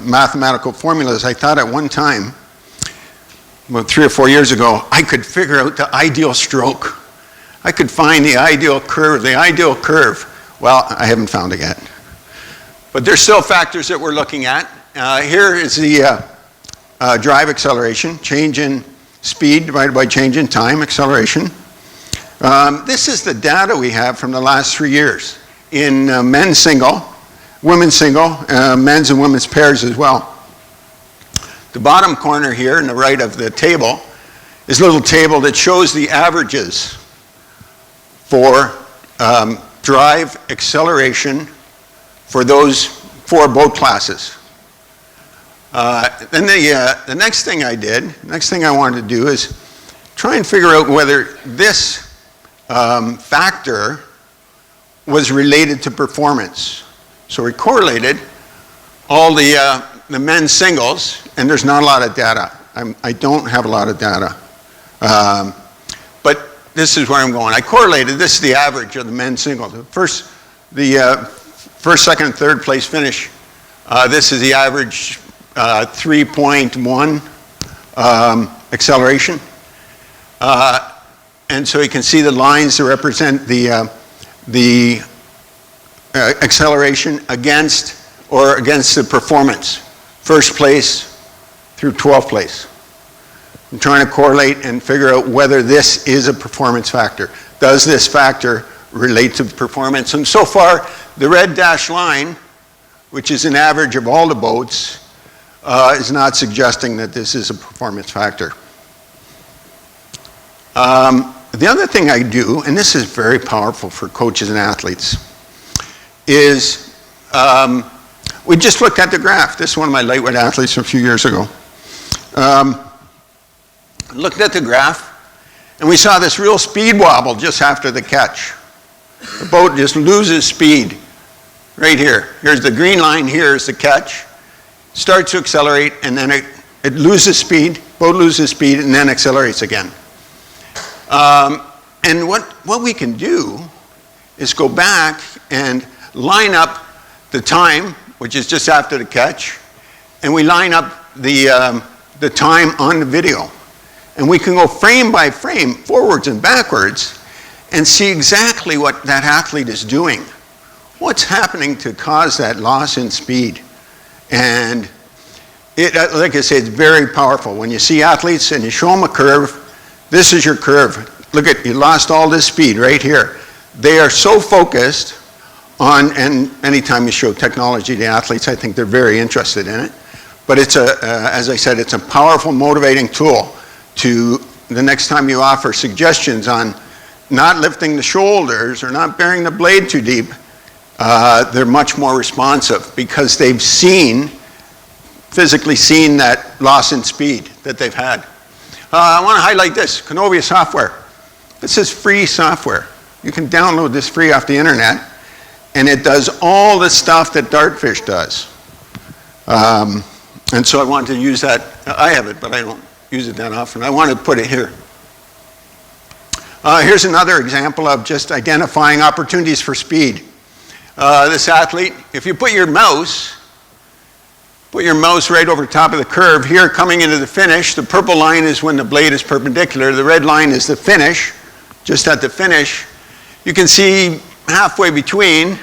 mathematical formulas. I thought at one time, about 3 or 4 years ago, I could figure out the ideal stroke. I could find the ideal curve, Well, I haven't found it yet. But there's still factors that we're looking at. Here is the drive acceleration, change in speed divided by change in time, acceleration. This is the data we have from the last 3 years in men's single, women's single, men's and women's pairs as well. The bottom corner here in the right of the table is a little table that shows the averages for drive acceleration for those 4 boat classes. Then the next thing I wanted to do is try and figure out whether this factor was related to performance. So we correlated all the men's singles, and there's not a lot of data. I don't have a lot of data. But this is where I'm going. I correlated, this is the average of the men's singles. The first, second, and third place finish, this is the average 3.1 acceleration. And so you can see the lines that represent the acceleration against the performance. First place through 12th place. I'm trying to correlate and figure out whether this is a performance factor. Does this factor relate to performance? And so far, the red dashed line, which is an average of all the boats, is not suggesting that this is a performance factor. The other thing I do, and this is very powerful for coaches and athletes, is we just looked at the graph. This is one of my lightweight athletes from a few years ago. Looked at the graph, and we saw this real speed wobble just after the catch. The boat just loses speed right here. Here's the green line, here's the catch. Starts to accelerate, and then it loses speed, boat loses speed, and then accelerates again. And what we can do is go back and line up the time, which is just after the catch, and we line up the time on the video. And we can go frame by frame, forwards and backwards, and see exactly what that athlete is doing. What's happening to cause that loss in speed? And like I say, it's very powerful. When you see athletes and you show them a curve, this is your curve. Look at, you lost all this speed right here. They are so focused on, and anytime you show technology to athletes, I think they're very interested in it. But it's as I said, it's a powerful motivating tool to the next time you offer suggestions on not lifting the shoulders or not bearing the blade too deep, they're much more responsive because they've physically seen that loss in speed that they've had. I want to highlight this, Canovia software. This is free software. You can download this free off the internet, and it does all the stuff that Dartfish does. And so I wanted to use that. I have it, but I don't use it that often. I wanted to put it here. Here's another example of just identifying opportunities for speed. This athlete, if you put your mouse right over top of the curve here coming into the finish, the purple line is when the blade is perpendicular, the red line is the finish, just at the finish. You can see halfway between,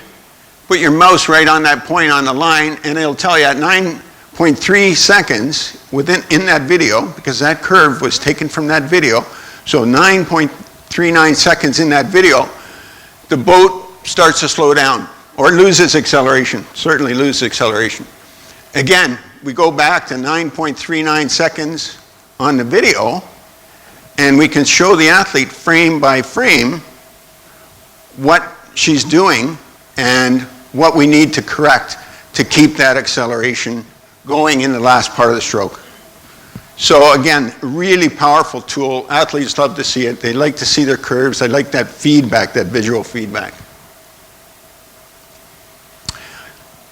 put your mouse right on that point on the line, and it'll tell you at 9.3 seconds in that video, because that curve was taken from that video, so 9.39 seconds in that video, the boat starts to slow down, or loses acceleration, certainly loses acceleration. Again, we go back to 9.39 seconds on the video, and we can show the athlete frame by frame what she's doing and what we need to correct to keep that acceleration going in the last part of the stroke. So again, really powerful tool. Athletes love to see it. They like to see their curves. They like that feedback, that visual feedback.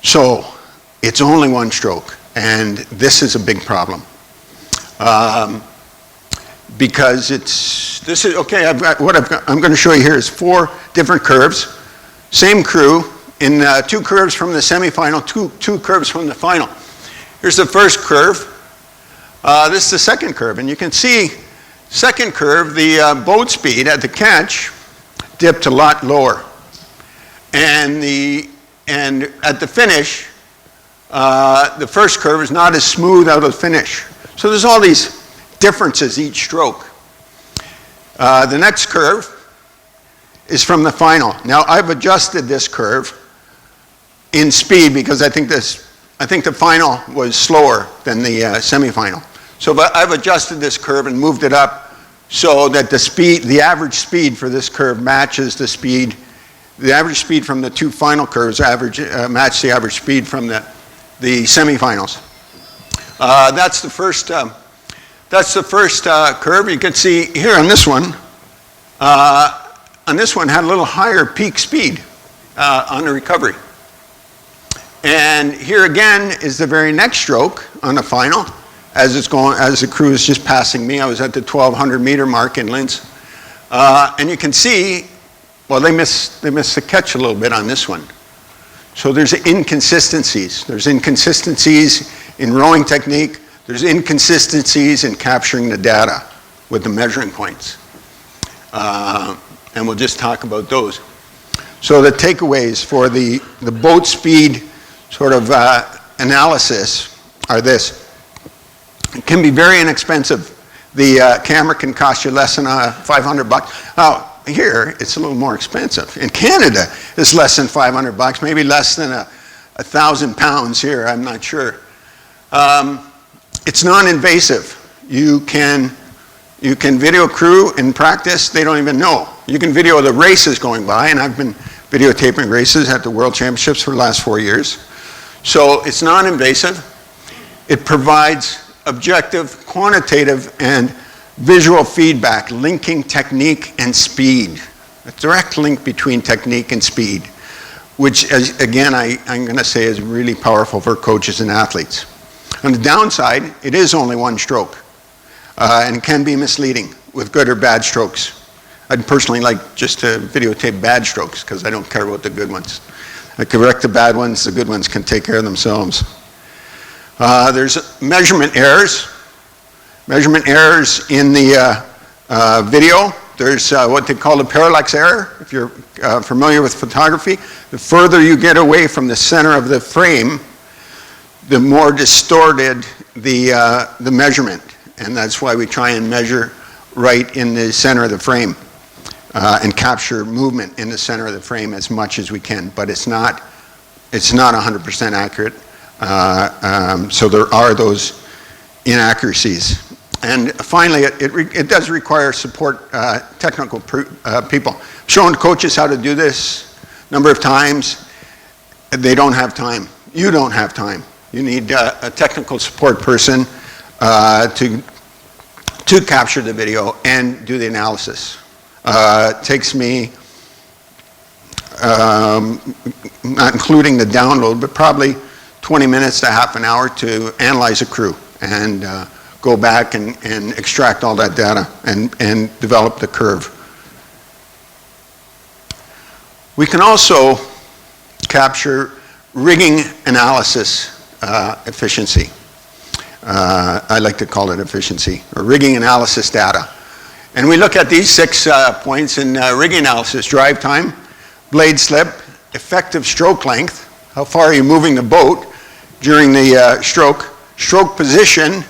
So it's only one stroke, and this is a big problem. Because I'm going to show you here is 4 different curves, same crew, in 2 curves from the semifinal, two curves from the final. Here's the first curve. This is the second curve, and you can see second curve, the boat speed at the catch dipped a lot lower, and at the finish, the first curve is not as smooth out of the finish. So there's all these differences each stroke. The next curve is from the final. Now I've adjusted this curve in speed because I think the final was slower than the semifinal. So I've adjusted this curve and moved it up so that the average speed for this curve matches the speed. The average speed from the 2 final curves match the average speed from the semifinals. That's the first. That's the first curve. You can see here on this one. Had a little higher peak speed on the recovery. And here again is the very next stroke on the final. As the crew is just passing me, I was at the 1,200 meter mark in Linz, and you can see. Well, they missed the catch a little bit on this one. So there's inconsistencies. There's inconsistencies in rowing technique. There's inconsistencies in capturing the data with the measuring points. And we'll just talk about those. So the takeaways for the boat speed sort of analysis are this. It can be very inexpensive. The camera can cost you less than $500. Now, here, it's a little more expensive. In Canada, it's less than $500, maybe less than 1,000 pounds here, I'm not sure. It's non-invasive. You can video crew in practice, they don't even know. You can video the races going by, and I've been videotaping races at the World Championships for the last 4 years. So it's non-invasive. It provides objective, quantitative, and visual feedback, linking technique and speed. A direct link between technique and speed, which, again, I'm going to say is really powerful for coaches and athletes. On the downside, it is only one stroke, and can be misleading with good or bad strokes. I'd personally like just to videotape bad strokes because I don't care about the good ones. I correct the bad ones, the good ones can take care of themselves. There's measurement errors. Measurement errors in the video. There's what they call the parallax error. If you're familiar with photography, the further you get away from the center of the frame, the more distorted the measurement. And that's why we try and measure right in the center of the frame and capture movement in the center of the frame as much as we can. But it's not 100% accurate. So there are those inaccuracies. And finally, it does require support, technical people. I've shown coaches how to do this a number of times. They don't have time. You don't have time. You need a technical support person to capture the video and do the analysis. It takes me, not including the download, but probably 20 minutes to half an hour to analyze a crew and go back and extract all that data and develop the curve. We can also capture rigging analysis efficiency. I like to call it efficiency, or rigging analysis data. And we look at these 6 points in rigging analysis: drive time, blade slip, effective stroke length, how far are you moving the boat during the stroke, stroke position,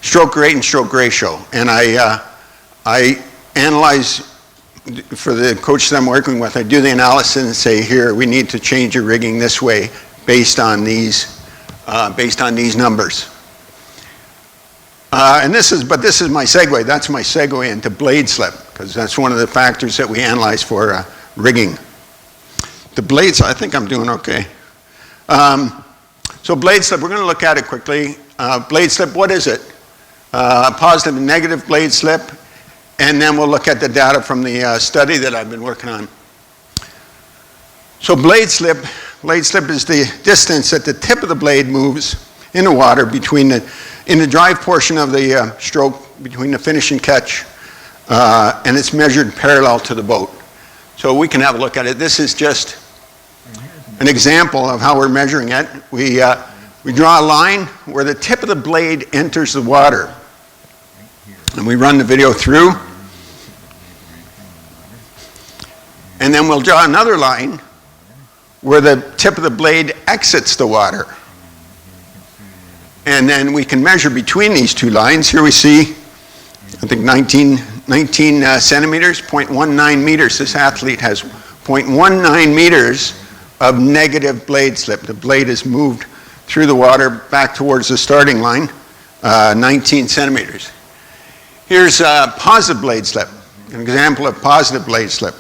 stroke rate, and stroke ratio. And I analyze, for the coach that I'm working with, I do the analysis and say, here, we need to change your rigging this way based on these numbers. This is my segue. That's my segue into blade slip, because that's one of the factors that we analyze for rigging. The blades, I think I'm doing okay. So blade slip, we're going to look at it quickly. Blade slip, what is it? Positive and negative blade slip, and then we'll look at the data from the study that I've been working on. So blade slip is the distance that the tip of the blade moves in the water in the drive portion of the stroke, between the finish and catch, and it's measured parallel to the boat. So we can have a look at it. This is just an example of how we're measuring it. We draw a line where the tip of the blade enters the water, and we run the video through, and then we'll draw another line where the tip of the blade exits the water. And then we can measure between these 2 lines. Here we see, I think 19 centimeters, 0.19 meters. This athlete has 0.19 meters of negative blade slip. The blade is moved through the water back towards the starting line, 19 centimeters. Here's positive blade slip, an example of positive blade slip.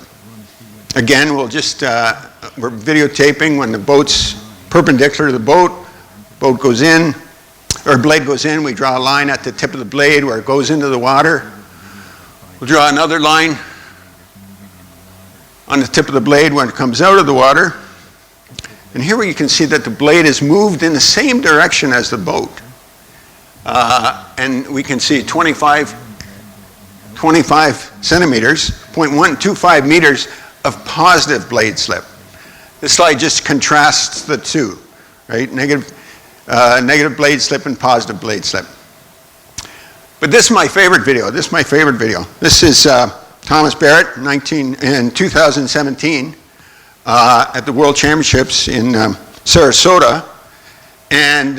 Again, we're videotaping when the boat's perpendicular to the boat goes in, or blade goes in, we draw a line at the tip of the blade where it goes into the water. We'll draw another line on the tip of the blade when it comes out of the water. And here you can see that the blade is moved in the same direction as the boat. And we can see 25 centimeters, 0.125 meters of positive blade slip. This slide just contrasts the two, right? Negative blade slip and positive blade slip. But this is my favorite video. This is Thomas Barrett in 2017 at the World Championships in Sarasota, and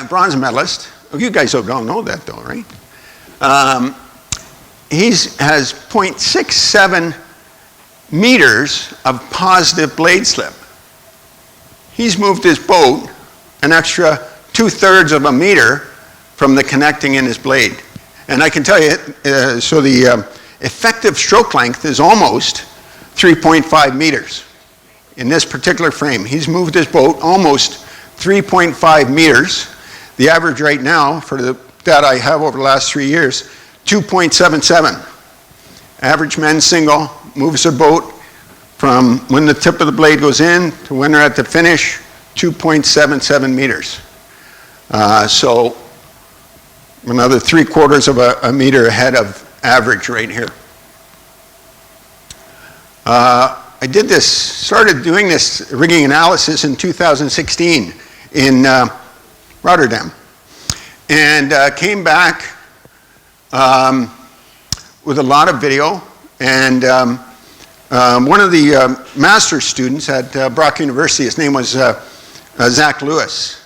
bronze medalist. Oh, you guys don't know that though, right? He has 0.67 meters of positive blade slip. He's moved his boat an extra 2/3 of a meter from the connecting in his blade. And I can tell you, so the effective stroke length is almost 3.5 meters. In this particular frame, he's moved his boat almost 3.5 meters. The average right now, for the data I have over the last 3 years, 2.77. Average men's single moves their boat from when the tip of the blade goes in to when they're at the finish, 2.77 meters. So another 3/4 of a meter ahead of average right here. I started doing this rigging analysis in 2016 in Rotterdam, and came back with a lot of video. And one of the master's students at Brock University, his name was Zach Lewis,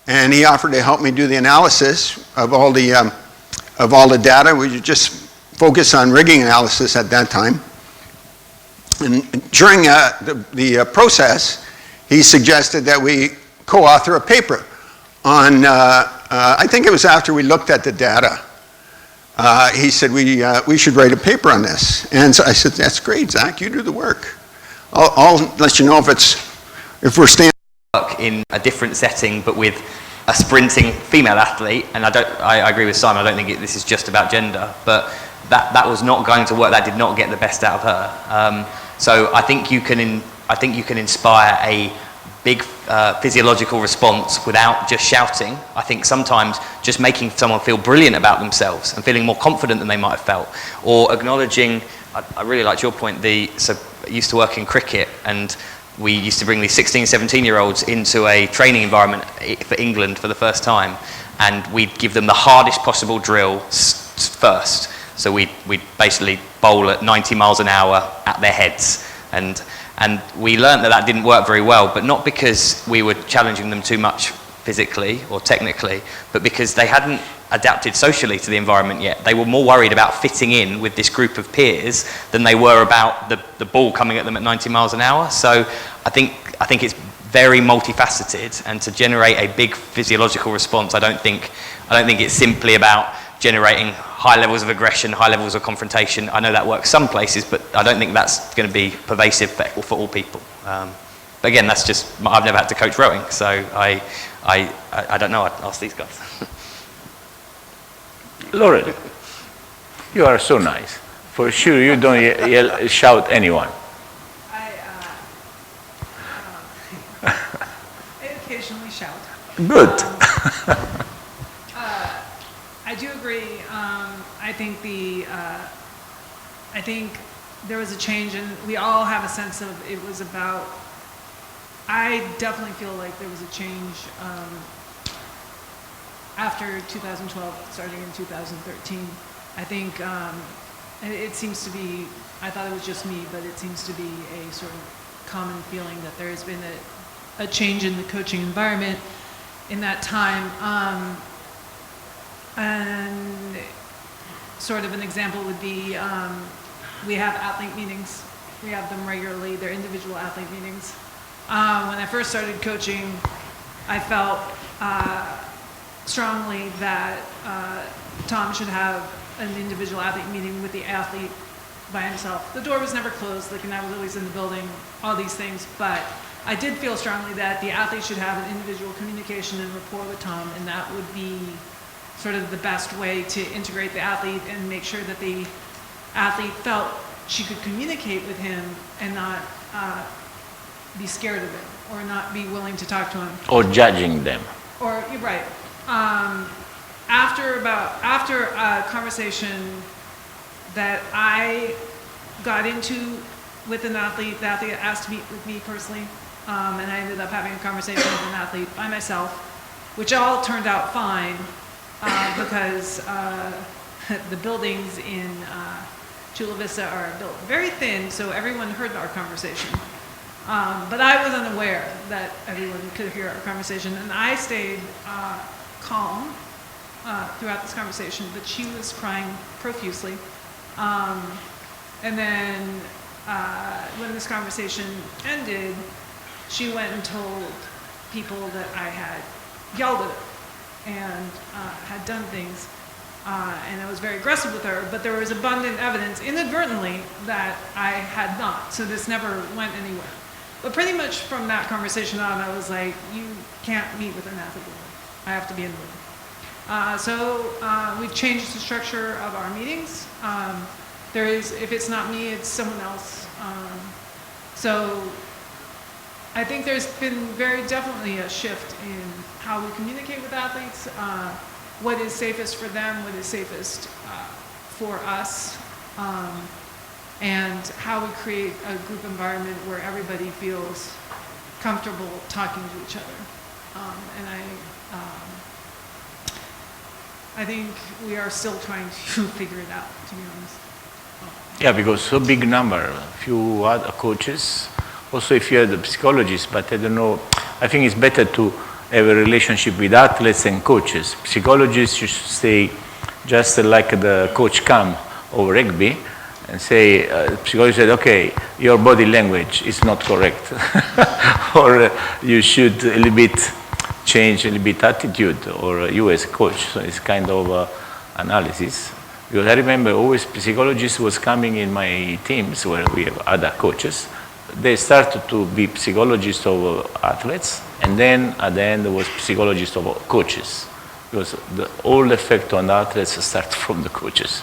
and he offered to help me do the analysis of all the data. We would just focus on rigging analysis at that time. And during the process, he suggested that we co-author a paper on, I think it was after we looked at the data, he said, we should write a paper on this. And so I said, that's great, Zach, you do the work. I'll let you know if we're standing. Work in a different setting, but with a sprinting female athlete, and I agree with Simon, I don't think this is just about gender, but that was not going to work. That did not get the best out of her. So I think you can inspire a big physiological response without just shouting. I think sometimes just making someone feel brilliant about themselves and feeling more confident than they might have felt, or acknowledging, I really liked your point, so I used to work in cricket, and we used to bring these 16, 17-year-olds into a training environment for England for the first time, and we'd give them the hardest possible drill first. So we'd basically bowl at 90 miles an hour at their heads. And we learned that didn't work very well, but not because we were challenging them too much physically or technically, but because they hadn't adapted socially to the environment yet. They were more worried about fitting in with this group of peers than they were about the ball coming at them at 90 miles an hour. So I think it's very multifaceted, and to generate a big physiological response, I don't think it's simply about generating high levels of aggression, high levels of confrontation. I know that works some places, but I don't think that's going to be pervasive for all people. But again, that's just, I've never had to coach rowing, so I don't know. I'd ask these guys. Laurel, you are so nice. For sure, you don't shout anyone. I occasionally shout. Good. I do agree. I think there was a change, and we all have a sense of it was about. I definitely feel like there was a change after 2012, starting in 2013. I think it seems to be. I thought it was just me, but it seems to be a sort of common feeling that there has been a change in the coaching environment in that time. And sort of an example would be, we have athlete meetings. We have them regularly. They're individual athlete meetings. When I first started coaching, I felt strongly that Tom should have an individual athlete meeting with the athlete by himself. The door was never closed, and I was always in the building, all these things, but I did feel strongly that the athlete should have an individual communication and rapport with Tom, and that would be sort of the best way to integrate the athlete and make sure that the athlete felt she could communicate with him and not be scared of him or not be willing to talk to him. Or judging them. Or, you're right. After a conversation that I got into with an athlete, the athlete asked to meet with me personally, and I ended up having a conversation with an athlete by myself, which all turned out fine. Because the buildings in Chula Vista are built very thin, so everyone heard our conversation. But I was unaware that everyone could hear our conversation, and I stayed calm throughout this conversation, but she was crying profusely. And then when this conversation ended, she went and told people that I had yelled at her and had done things, and I was very aggressive with her, but there was abundant evidence, inadvertently, that I had not, so this never went anywhere. But pretty much from that conversation on, I was like, you can't meet with an athlete. I have to be in the room. So we've changed the structure of our meetings. If it's not me, it's someone else. So I think there's been very definitely a shift in how we communicate with athletes, what is safest for them, what is safest for us, and how we create a group environment where everybody feels comfortable talking to each other. And I think we are still trying to figure it out, to be honest. Yeah, because so big number, few other coaches. Also, if you have the psychologists, but I don't know, I think it's better to have a relationship with athletes and coaches. Psychologists should stay just like the coach Cam or rugby and say, psychologist said, okay, your body language is not correct. Or you should a little bit change a little bit attitude, or you as a coach. So it's kind of analysis. Because I remember always psychologists was coming in my teams where we have other coaches. They started to be psychologists of athletes, and then at the end there was psychologists of coaches. Because all effect on athletes starts from the coaches.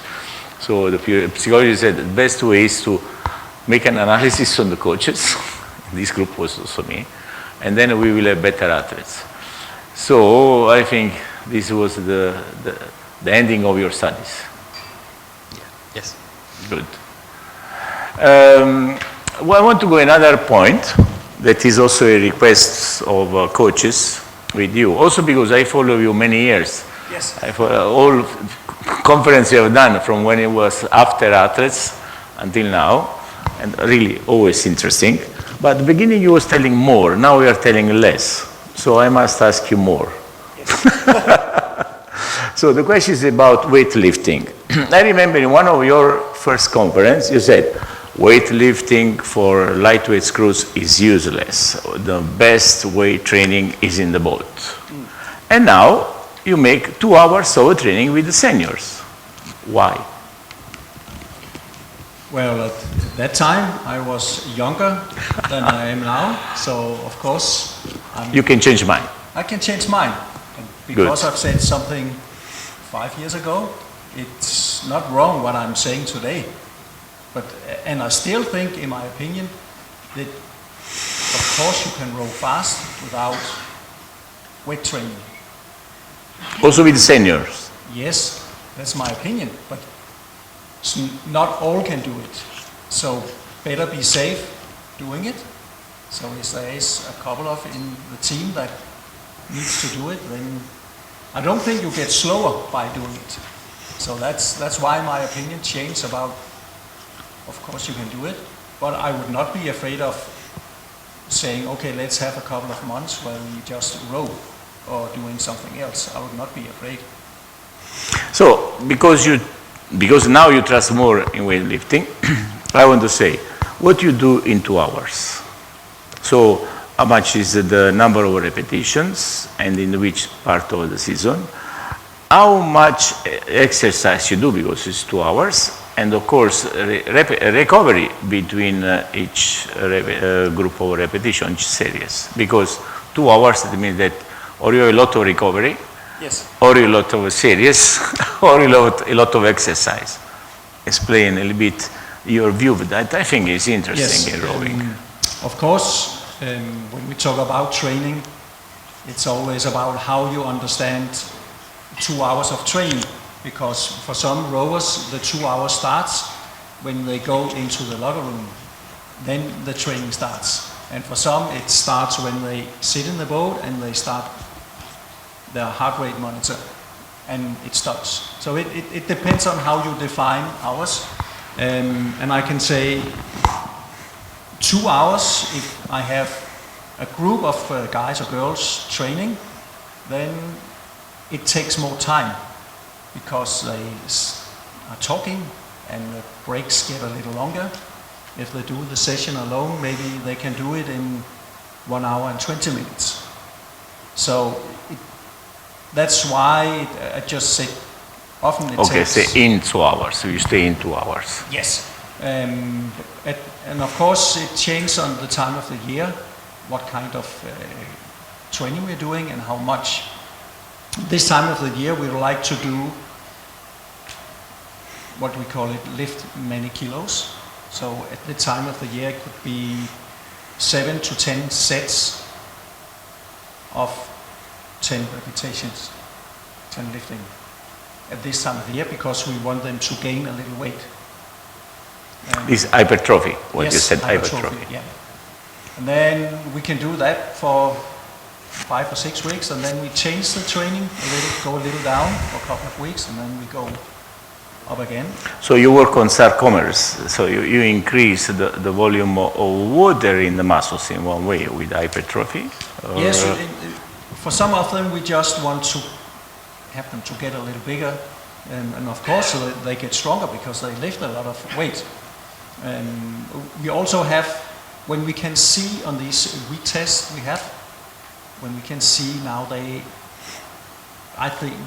So the psychologist said the best way is to make an analysis on the coaches. This group was also me. And then we will have better athletes. So I think this was the ending of your studies. Yes. Good. Well, I want to go another point that is also a request of coaches with you. Also because I follow you many years. Yes. I follow all conferences you have done from when it was after athletes until now, and really always interesting. But at the beginning you was telling more, now we are telling less. So I must ask you more. So the question is about weightlifting. I remember in one of your first conferences you said, weightlifting for lightweight screws is useless. The best weight training is in the boat. And now you make 2 hours of training with the seniors. Why? Well, at that time I was younger than I am now, so of course you can change mine. I can change mine. And because I've said something 5 years ago, it's not wrong what I'm saying today. And I still think, in my opinion, that of course you can row fast without weight training. Also with the seniors? Yes, that's my opinion, but not all can do it. So better be safe doing it. So if there is a couple of in the team that needs to do it, then I don't think you get slower by doing it. So that's why my opinion changed about, of course you can do it, but I would not be afraid of saying, okay, let's have a couple of months where we just row or doing something else. I would not be afraid. So, because now you trust more in weightlifting, I want to say, what you do in 2 hours? So, how much is the number of repetitions and in which part of the season? How much exercise you do, because it's 2 hours, and of course, recovery between each group of repetition, each series. Because 2 hours, it means that or you have a lot of recovery, yes, or a lot of series, or a lot of exercise. Explain a little bit your view, but that I think is interesting in rowing. Of course, when we talk about training, it's always about how you understand 2 hours of training, because for some rowers the 2 hours starts when they go into the locker room, then the training starts, and for some it starts when they sit in the boat and they start their heart rate monitor and it stops. So it depends on how you define hours, and I can say 2 hours if I have a group of guys or girls training, then it takes more time because they are talking and the breaks get a little longer. If they do the session alone, maybe they can do it in 1 hour and 20 minutes. So that's why I just say often it takes... Okay, say in 2 hours, so you stay in 2 hours. Yes. And of course it changes on the time of the year, what kind of training we're doing and how much. This time of the year we would like to do what we call it lift many kilos. So at the time of the year it could be 7 to 10 sets of 10 repetitions, 10 lifting at this time of the year, because we want them to gain a little weight. This hypertrophy, what yes, you said, hypertrophy. Yeah. And then we can do that for 5 or 6 weeks, and then we change the training a little, go a little down for a couple of weeks, and then we go up again. So you work on sarcomeres, so you increase the volume of water in the muscles in one way with hypertrophy? Yes, for some of them we just want to have them to get a little bigger, and of course they get stronger because they lift a lot of weight. We also have, when we can see on these tests we have, when we can see now they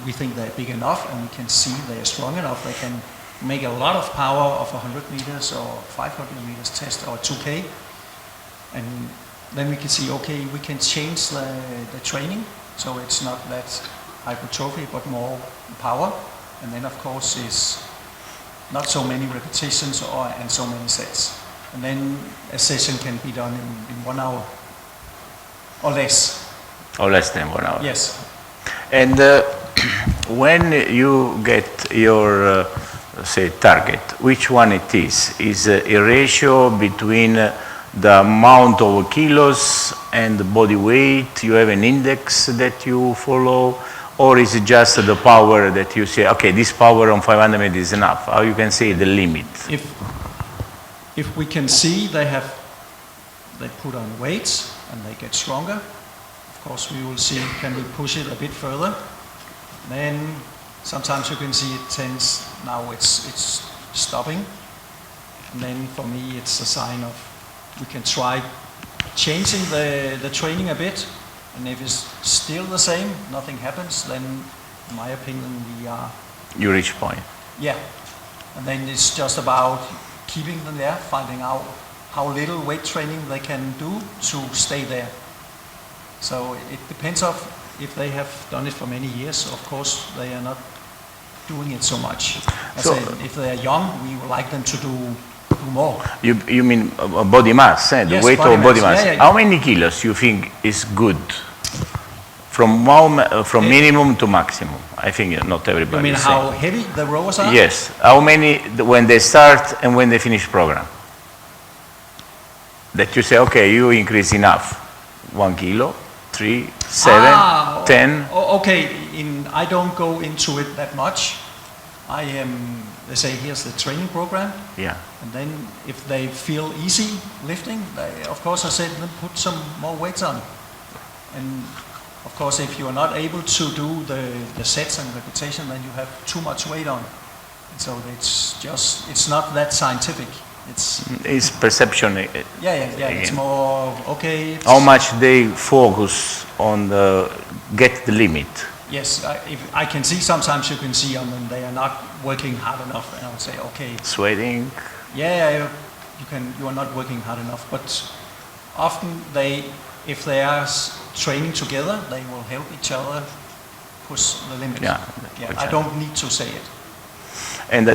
we think they're big enough, and we can see they're strong enough. They can make a lot of power of 100 meters or 500 meters test or 2K. And then we can see, okay, we can change the training, so it's not that hypertrophy, but more power. And then, of course, is not so many repetitions and so many sets. And then a session can be done in 1 hour or less. Or less than 1 hour. Yes. And when you get your, say, target, which one it is? Is a ratio between the amount of kilos and the body weight? You have an index that you follow? Or is it just the power that you say, okay, this power on 500 meters is enough? How you can say the limit? If we can see they put on weights and they get stronger, of course we will see, can we push it a bit further? Then sometimes you can see it tends, now it's stopping. And then for me it's a sign of, we can try changing the training a bit. And if it's still the same, nothing happens, then in my opinion You reach point. Yeah. And then it's just about keeping them there, finding out how little weight training they can do to stay there. So it depends on if they have done it for many years. Of course, they are not doing it so much. If they are young, we would like them to do more. You mean body mass, the yes, weight of body mass. Yeah. How many kilos you think is good? From minimum to maximum. I think not everybody. You mean how heavy the rowers are? Yes. How many when they start and when they finish program? That you say, okay, you increase enough. 1 kilo, 3, 7, 10. Okay, I don't go into it that much. I am, they say, here's the training program. Yeah. And then if they feel easy lifting, of course I said, then put some more weights on. And of course, if you are not able to do the sets and repetition, then you have too much weight on. And so it's not that scientific. It's perception. Yeah. It's more, okay. How much they focus on get the limit. Yes, I can see sometimes you can see on them they are not working hard enough, and I would say, okay. Sweating. Yeah, you are not working hard enough, but often if they are training together, they will help each other push the limit. Yeah, I don't need to say it. And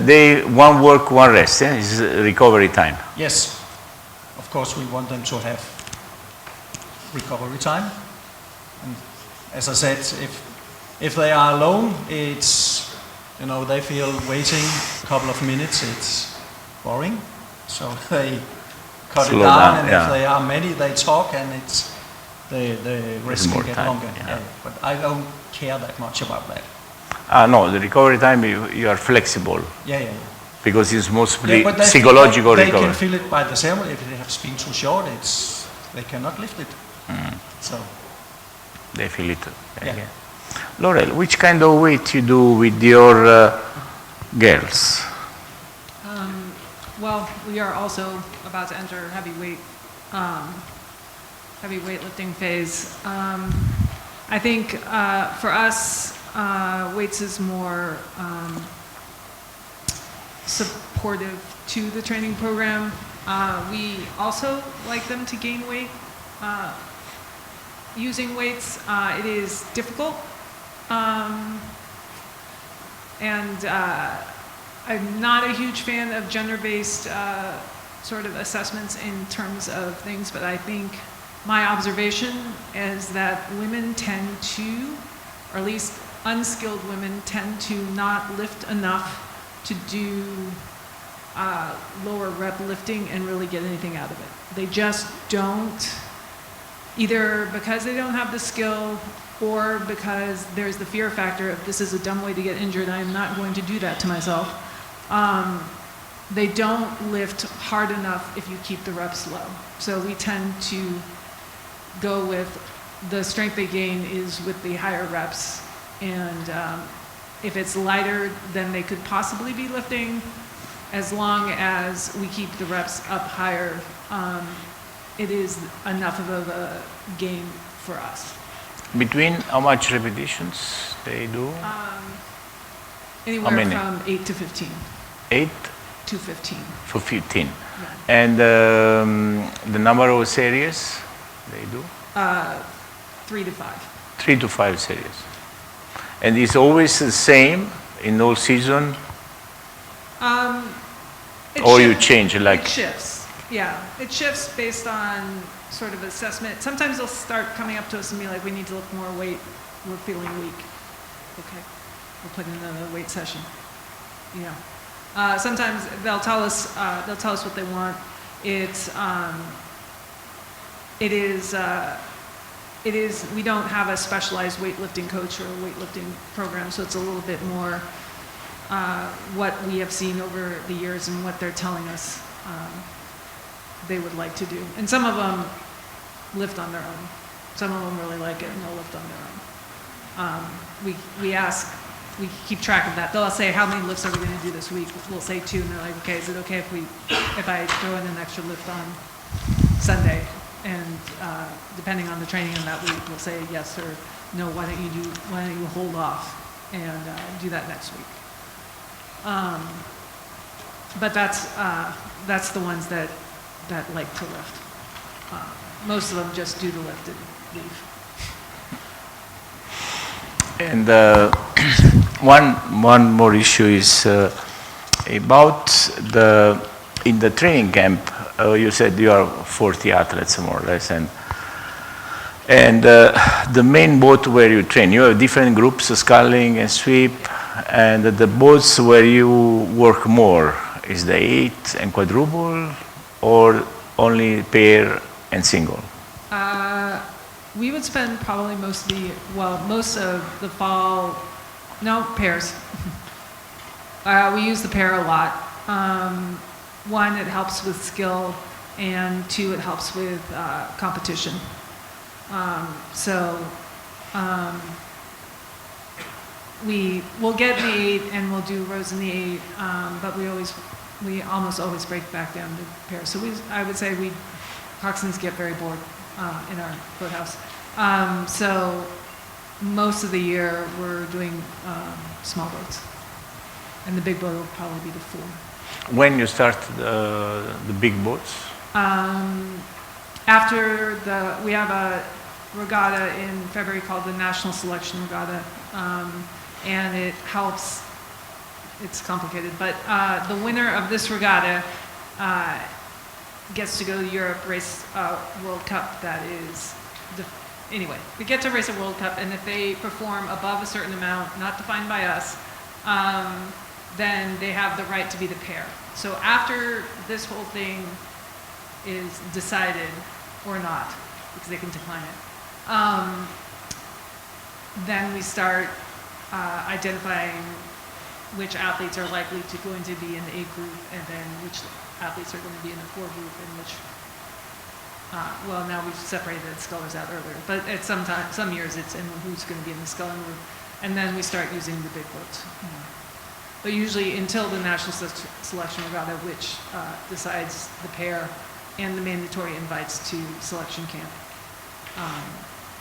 one work, one rest, is recovery time. Yes, of course we want them to have recovery time. And as I said, if they are alone, it's, they feel waiting a couple of minutes, it's boring. So they cut it down, and if they are many, they talk, and it's the rest can get longer. Yeah. But I don't care that much about that. No, the recovery time, you are flexible. Yeah. Because it's mostly psychological recovery. They can feel it by the ceremony. If it has been too short, they cannot lift it. So they feel it. Yeah. Laurel, which kind of weight you do with your girls? Well, we are also about to enter heavy weightlifting phase. I think for us, weights is more supportive to the training program. We also like them to gain weight using weights. It is difficult. I'm not a huge fan of gender-based sort of assessments in terms of things, but I think my observation is that women tend to, or at least unskilled women tend to not lift enough to do lower rep lifting and really get anything out of it. They just don't, either because they don't have the skill or because there's the fear factor of this is a dumb way to get injured, I'm not going to do that to myself. They don't lift hard enough if you keep the reps low. So we tend to go with the strength they gain is with the higher reps. And if it's lighter than they could possibly be lifting, as long as we keep the reps up higher, it is enough of a gain for us. Between how much repetitions they do? Anywhere many? from 8 to 15. 8 to 15. for 15. And the number of series they do? 3 to 5. 3 to 5 series. And it's always the same in all season? Or you change like? It shifts, yeah. It shifts based on sort of assessment. Sometimes they'll start coming up to us and be like, we need to lift more weight, we're feeling weak. Okay, we'll put in another weight session. Sometimes they'll tell us what they want. We don't have a specialized weightlifting coach or a weightlifting program, so it's a little bit more what we have seen over the years and what they're telling us they would like to do. And some of them lift on their own. Some of them really like it and they'll lift on their own. We keep track of that. They'll say, how many lifts are we going to do this week? We'll say 2, and they're like, okay, is it okay if I throw in an extra lift on Sunday? And depending on the training in that week, we'll say yes or no. Why don't you hold off and do that next week? But that's the ones that like to lift. Most of them just do the lift and leave. And one more issue is about in the training camp. You said you are 40 athletes more or less, and the main boat where you train, you have different groups, sculling and sweep, and the boats where you work more is the 8 and quadruple, or only pair and single? We would spend probably most of the fall, pairs. We use the pair a lot. 1, it helps with skill, and 2, it helps with competition. We'll get the 8 and we'll do rows in the 8, but we almost always break back down to pairs. So I would say coxswains get very bored in our boathouse. So most of the year we're doing small boats, and the big boat will probably be the 4. When you start the big boats? We have a regatta in February called the National Selection Regatta, and it helps. It's complicated, but the winner of this regatta gets to go to Europe, race a World Cup. Anyway, we get to race a World Cup, and if they perform above a certain amount, not defined by us, then they have the right to be the pair. So after this whole thing is decided, or not, because they can decline it, then we start identifying which athletes are likely to going to be in the 8 group, and then which athletes are going to be in the 4 group, and which, now we've separated the scullers out earlier, but at some years it's in who's going to be in the sculling group, and then we start using the big boats. But usually until the National Selection Regatta, which decides the pair and the mandatory invites to selection camp,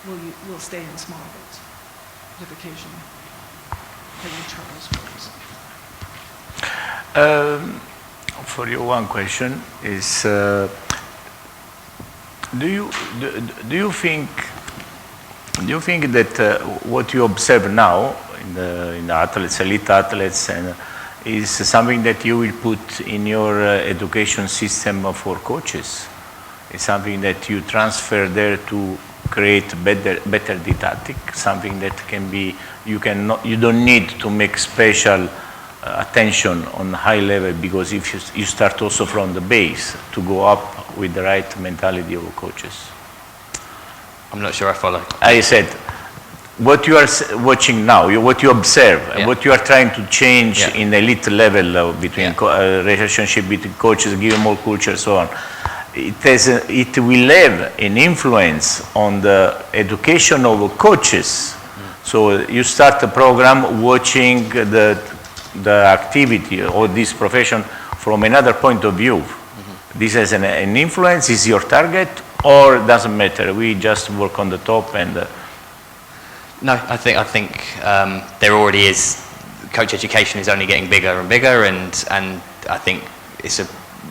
we'll stay in small boats with occasional heavy Charles boats. For you, one question is: do you think that what you observe now in the athletes, elite athletes, and is something that you will put in your education system for coaches? It's something that you transfer there to create better didactic, something that can be, you don't need to make special attention on high level, because if you start also from the base to go up with the right mentality of coaches. I'm not sure I follow. I said, what you are watching now, what you observe, what you are trying to change in elite level between relationship between coaches, give more culture, so on. It will have an influence on the education of coaches. So you start a program watching the activity or this profession from another point of view. This has an influence, is your target, or doesn't matter, we just work on the top and... No, I think there already is. Coach education is only getting bigger and bigger, and I think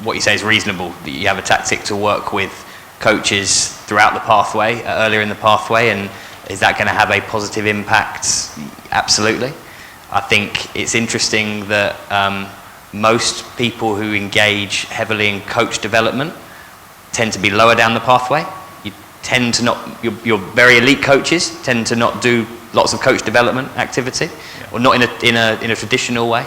what you say is reasonable. You have a tactic to work with coaches throughout the pathway, earlier in the pathway, and is that going to have a positive impact? Absolutely. I think it's interesting that most people who engage heavily in coach development tend to be lower down the pathway. You tend to not, your very elite coaches tend to not do lots of coach development activity, or not in a traditional way.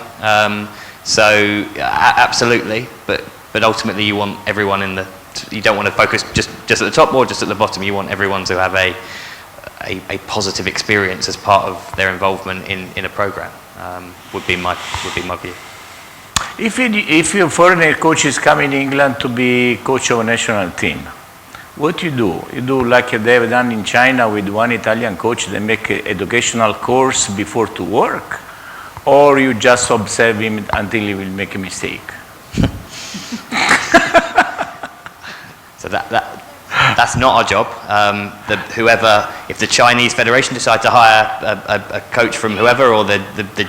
Absolutely, but ultimately you want everyone you don't want to focus just at the top or just at the bottom. You want everyone to have a positive experience as part of their involvement in a program. Would be my view. If your foreigner coaches come in England to be coach of a national team, what you do? You do like they have done in China with one Italian coach. They make an educational course before to work, or you just observe him until he will make a mistake. So that's not our job. If the Chinese Federation decides to hire a coach from whoever, or the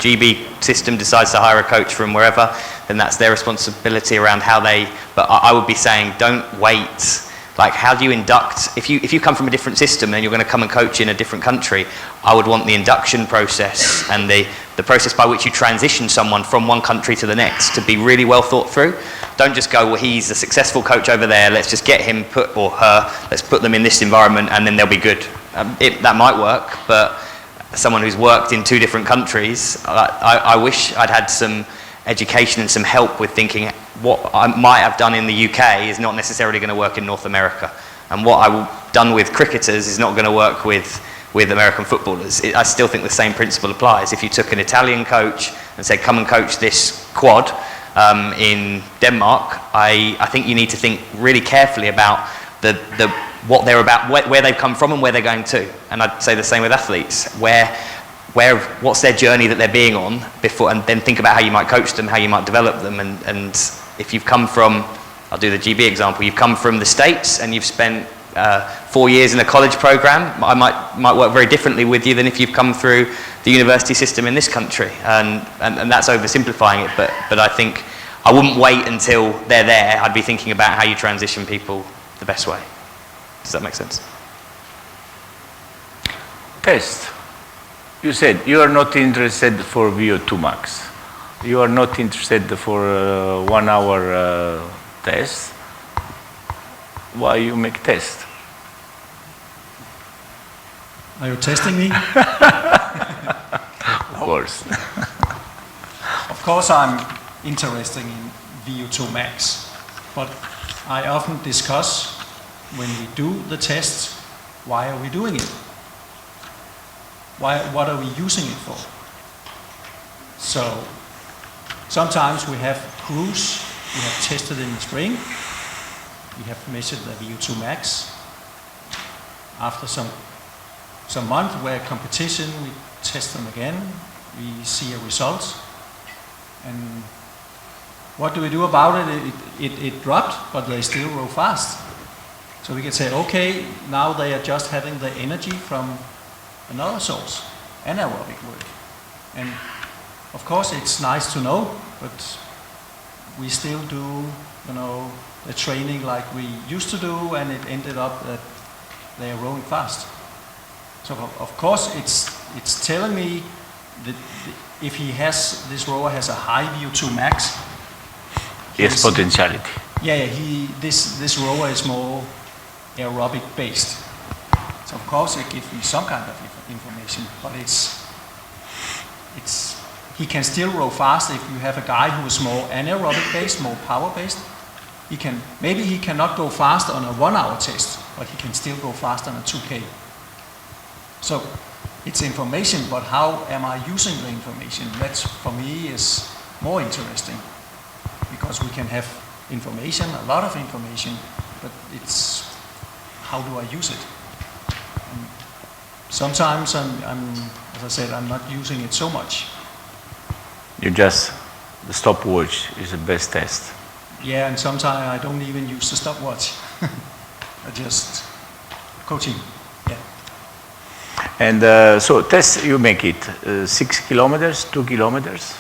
GB system decides to hire a coach from wherever, then that's their responsibility around how they. But I would be saying, don't wait. Like, how do you induct? If you come from a different system and you're going to come and coach in a different country, I would want the induction process and the process by which you transition someone from one country to the next to be really well thought through. Don't just go, well, he's a successful coach over there, let's just get him or her, let's put them in this environment and then they'll be good. That might work, but someone who's worked in 2 different countries, I wish I'd had some education and some help with thinking what I might have done in the UK is not necessarily going to work in North America, and what I've done with cricketers is not going to work with American footballers. I still think the same principle applies. If you took an Italian coach and said, come and coach this quad in Denmark, I think you need to think really carefully about what they're about, where they've come from and where they're going to. And I'd say the same with athletes. What's their journey that they're being on before, and then think about how you might coach them, how you might develop them. And if you've come from, I'll do the GB example, you've come from the States and you've spent 4 years in a college program, I might work very differently with you than if you've come through the university system in this country. And that's oversimplifying it, but I think I wouldn't wait until they're there. I'd be thinking about how you transition people the best way. Does that make sense? Test. You said you are not interested for VO2 max. You are not interested for 1 hour test. Why you make test? Are you testing me? Of course. Of course I'm interested in VO2 max, but I often discuss when we do the tests, why are we doing it? What are we using it for? So sometimes we have crews we have tested in the spring. We have measured the VO2 max. After some month where competition, we test them again. We see a result. And what do we do about it? It dropped, but they still row fast. So we can say, okay, now they are just having the energy from another source, anaerobic work. And of course it's nice to know, but we still do, the training like we used to do, and it ended up that they are rowing fast. So of course it's telling me that if this rower has a high VO2 max, yes, potentiality. Yeah, this rower is more aerobic based. So of course it gives me some kind of information, but he can still row fast if you have a guy who is more anaerobic based, more power based. Maybe he cannot go fast on a 1 hour test, but he can still go fast on a 2K. So it's information, but how am I using the information? That for me is more interesting, because we can have information, a lot of information, but it's how do I use it? And sometimes as I said, I'm not using it so much. The stopwatch is the best test. Yeah, and sometimes I don't even use the stopwatch. I just coaching. Yeah. And so test, you make it 6 kilometers, 2 kilometers?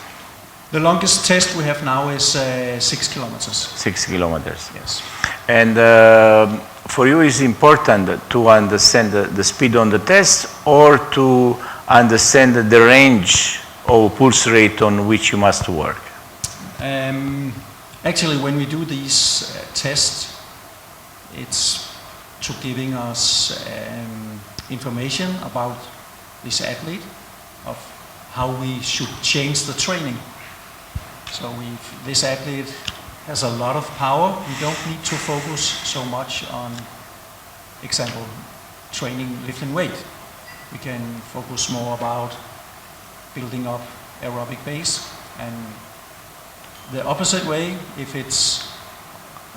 The longest test we have now is 6 kilometers. 6 kilometers. Yes. And for you it's important to understand the speed on the test or to understand the range of pulse rate on which you must work? Actually, when we do these tests, it's to giving us information about this athlete, of how we should change the training. So this athlete has a lot of power. We don't need to focus so much on, example, training lifting weight. We can focus more about building up aerobic base, and the opposite way, if it's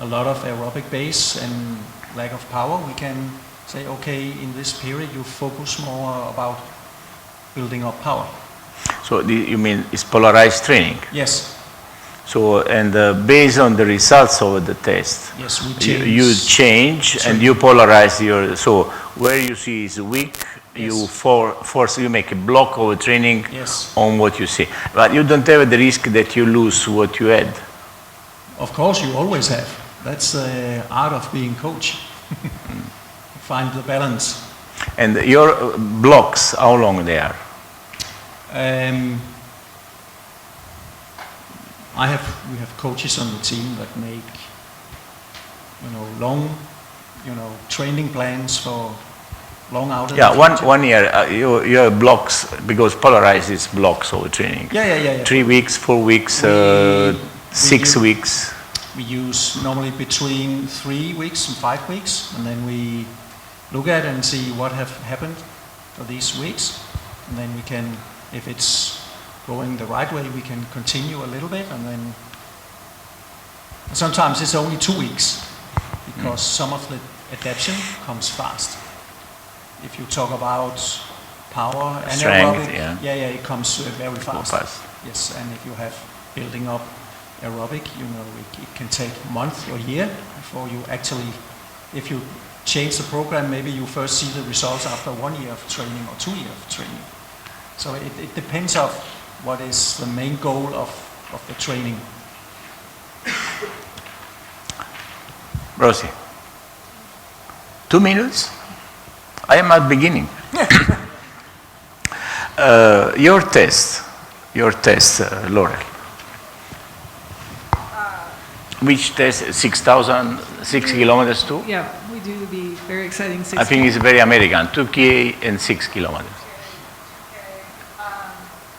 a lot of aerobic base and lack of power, we can say, okay, in this period you focus more about building up power. So you mean it's polarized training? Yes. So, and based on the results of the test, yes, we change. You change and you polarize your, so where you see is weak, you force, you make a block of training on what you see. But you don't have the risk that you lose what you had. Of course, you always have. That's the art of being coach. Find the balance. And your blocks, how long they are? We have coaches on the team that make, long, training plans for long out. Yeah, one year, you have blocks, because polarized is blocks of training. Yeah. 3 weeks, 4 weeks, 6 weeks. We use normally between 3 weeks and 5 weeks, and then we look at and see what have happened for these weeks, and then we can, if it's going the right way, we can continue a little bit, and then sometimes it's only 2 weeks, because some of the adaptation comes fast. If you talk about power and strength, aerobic, it comes very fast. Yes, and if you have building up aerobic, it can take a month or a year before you actually, if you change the program, maybe you first see the results after 1 year of training or 2 years of training. So it depends on what is the main goal of the training. Rosie, 2 minutes? I am at beginning. Your test, Laurel. Which test? 6,000, 6 kilometers too? Yeah, we do the very exciting 6 I think it's very American, 2K and 6 kilometers.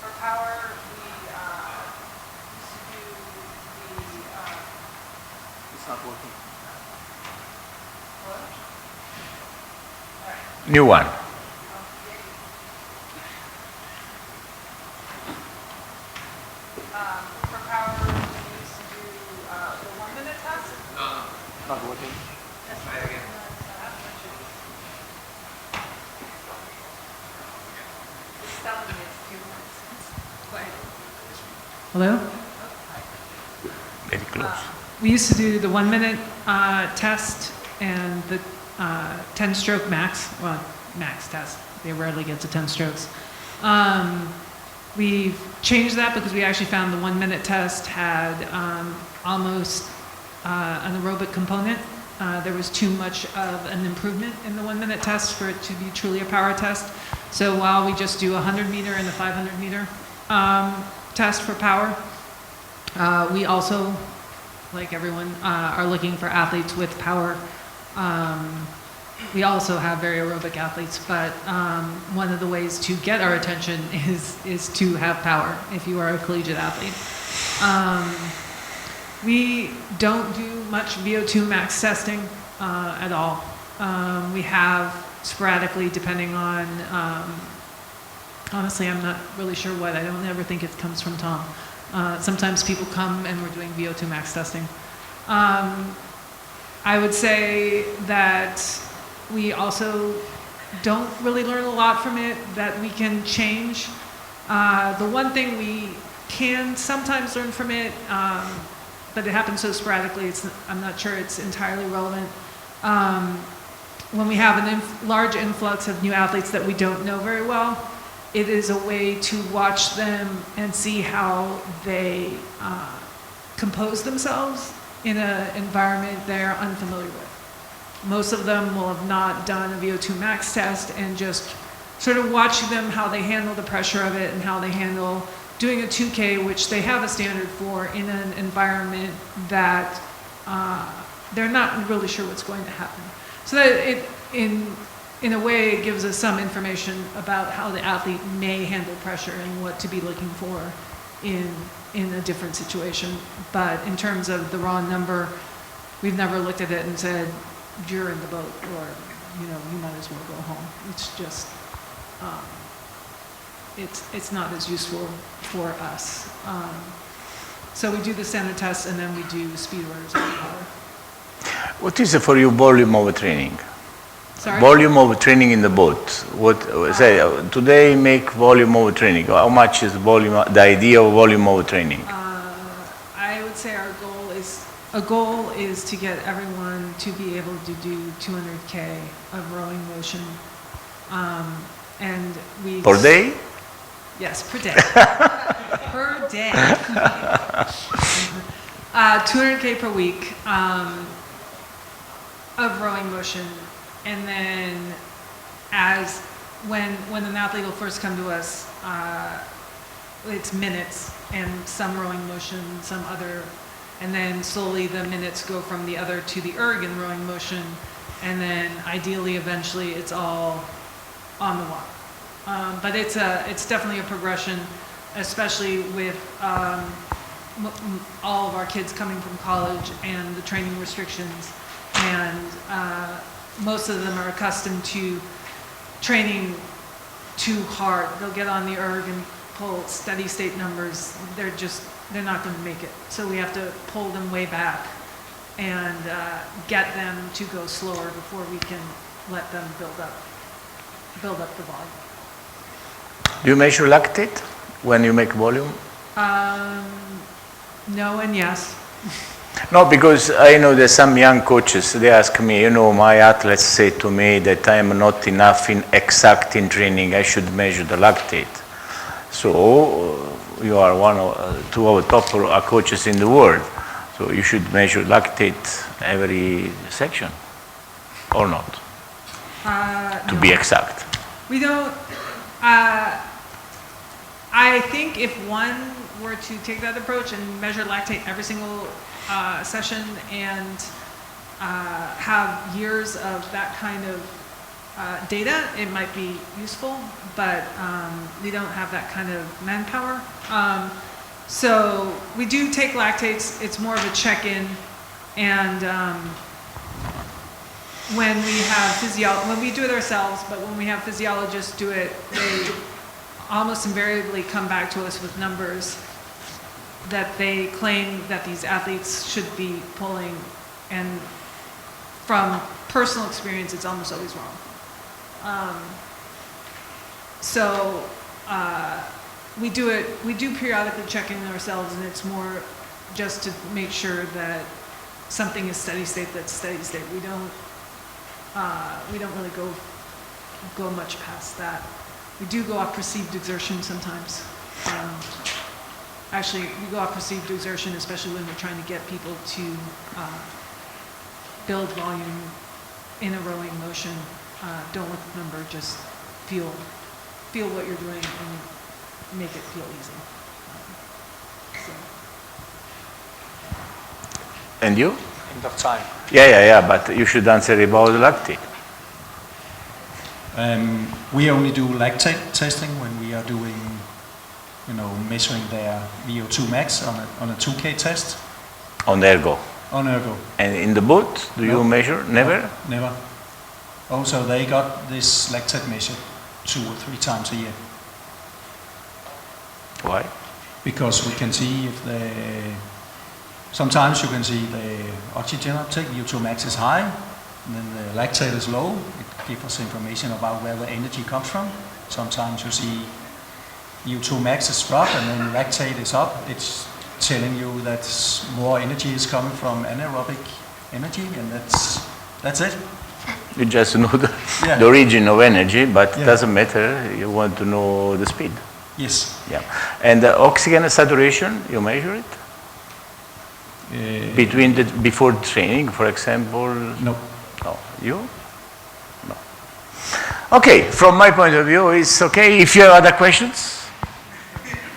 For power, we used to do the... It's not working. New one. For power, we used to do the 1 minute test. No. Not working. Let's try again. It's telling me it's 2 minutes. Go ahead. Hello? Very close. We used to do the 1 minute test and the 10 stroke max, max test. They rarely get to 10 strokes. We've changed that because we actually found the 1 minute test had almost an aerobic component. There was too much of an improvement in the 1 minute test for it to be truly a power test. So while we just do a 100 meter and a 500 meter test for power, we also, like everyone, are looking for athletes with power. We also have very aerobic athletes, but one of the ways to get our attention is to have power if you are a collegiate athlete. We don't do much VO2 max testing at all. We have sporadically, depending on, honestly, I'm not really sure what. I don't ever think it comes from Tom. Sometimes people come and we're doing VO2 max testing. I would say that we also don't really learn a lot from it that we can change. The one thing we can sometimes learn from it, but it happens so sporadically, I'm not sure it's entirely relevant, when we have a large influx of new athletes that we don't know very well, it is a way to watch them and see how they compose themselves in an environment they're unfamiliar with. Most of them will have not done a VO2 max test, and just sort of watching them, how they handle the pressure of it and how they handle doing a 2K, which they have a standard for, in an environment that they're not really sure what's going to happen. So that it, in a way, it gives us some information about how the athlete may handle pressure and what to be looking for in a different situation. But in terms of the raw number, we've never looked at it and said, you're in the boat, or, you know, you might as well go home. It's just, it's not as useful for us. So we do the standard tests, and then we do speed orders and power. What is for you volume of training? Sorry? Volume of training in the boat. What say today? Make volume of training. How much is volume? The idea of volume of training. I would say our goal is to get everyone to be able to do 200K of rowing motion, and we Per day? Yes, per day. Per day. 200K per week of rowing motion, and then when an athlete will first come to us, it's minutes and some rowing motion, some other, and then slowly the minutes go from the other to the erg in rowing motion, and then ideally eventually it's all on the water. But it's definitely a progression, especially with all of our kids coming from college and the training restrictions, and most of them are accustomed to training too hard. They'll get on the erg and pull steady state numbers. They're not going to make it. So we have to pull them way back and get them to go slower before we can let them build up the volume. Do you measure lactate when you make volume? No and yes. No, because I know there's some young coaches, they ask me, you know, my athletes say to me that I am not enough exact in training, I should measure the lactate. So you are one of two of the top coaches in the world, so you should measure lactate every section, or not, to no. be exact. We don't, I think if one were to take that approach and measure lactate every single session and have years of that kind of data, it might be useful, but we don't have that kind of manpower. So we do take lactates. It's more of a check-in, and when we do it ourselves, but when we have physiologists do it, they almost invariably come back to us with numbers that they claim that these athletes should be pulling, and from personal experience, it's almost always wrong. So we do periodically check in ourselves, and it's more just to make sure that something is steady state, that's steady state. We don't really go much past that. We do go off perceived exertion sometimes. Actually, we go off perceived exertion, especially when we're trying to get people to build volume in a rowing motion. Don't look at the number, just feel what you're doing and make it feel easy. And you? End of time. Yeah, but you should answer about the lactate. We only do lactate testing when we are doing, measuring their VO2 max on a 2K test. On ergo? On ergo. And in the boat, do you measure? Never? No, never. Also, they got this lactate measured 2 or 3 times a year. Why? Because we can see if sometimes you can see the oxygen uptake, VO2 max is high, and then the lactate is low. It gives us information about where the energy comes from. Sometimes you see VO2 max is dropped and then lactate is up. It's telling you that more energy is coming from anaerobic energy, and that's it. You just know the origin of energy, but it doesn't matter. You want to know the speed. Yes. Yeah. And the oxygen saturation, you measure it? Before training, for example? No. No. You? No. Okay, from my point of view, it's okay. If you have other questions?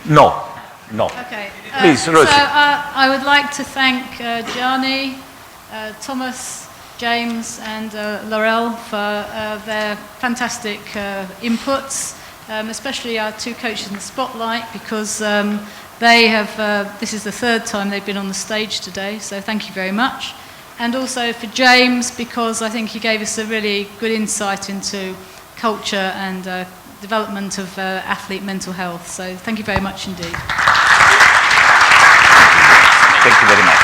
No. No. Okay. Please, Rosie. So I would like to thank Gianni, Thomas, James and Laurel for their fantastic inputs, especially our two coaches in the spotlight, because they have, this is the third time they've been on the stage today, so thank you very much. And also for James, because I think he gave us a really good insight into culture and development of athlete mental health. So thank you very much indeed. Thank you very much.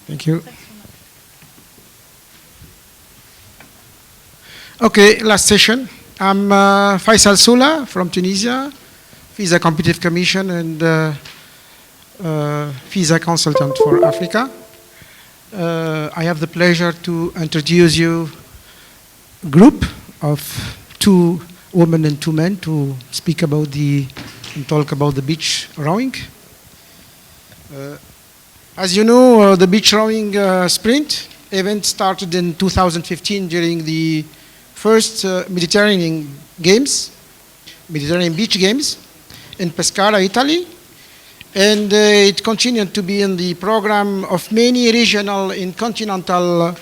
Thank you. Okay, last session. I'm Faisal Soula from Tunisia, visa competitive commission and visa consultant for Africa. I have the pleasure to introduce you a group of 2 women and 2 men to speak about and talk about the beach rowing. As you know, the beach rowing sprint event started in 2015 during the first Mediterranean Beach Games in Pescara, Italy. And it continued to be in the program of many regional and continental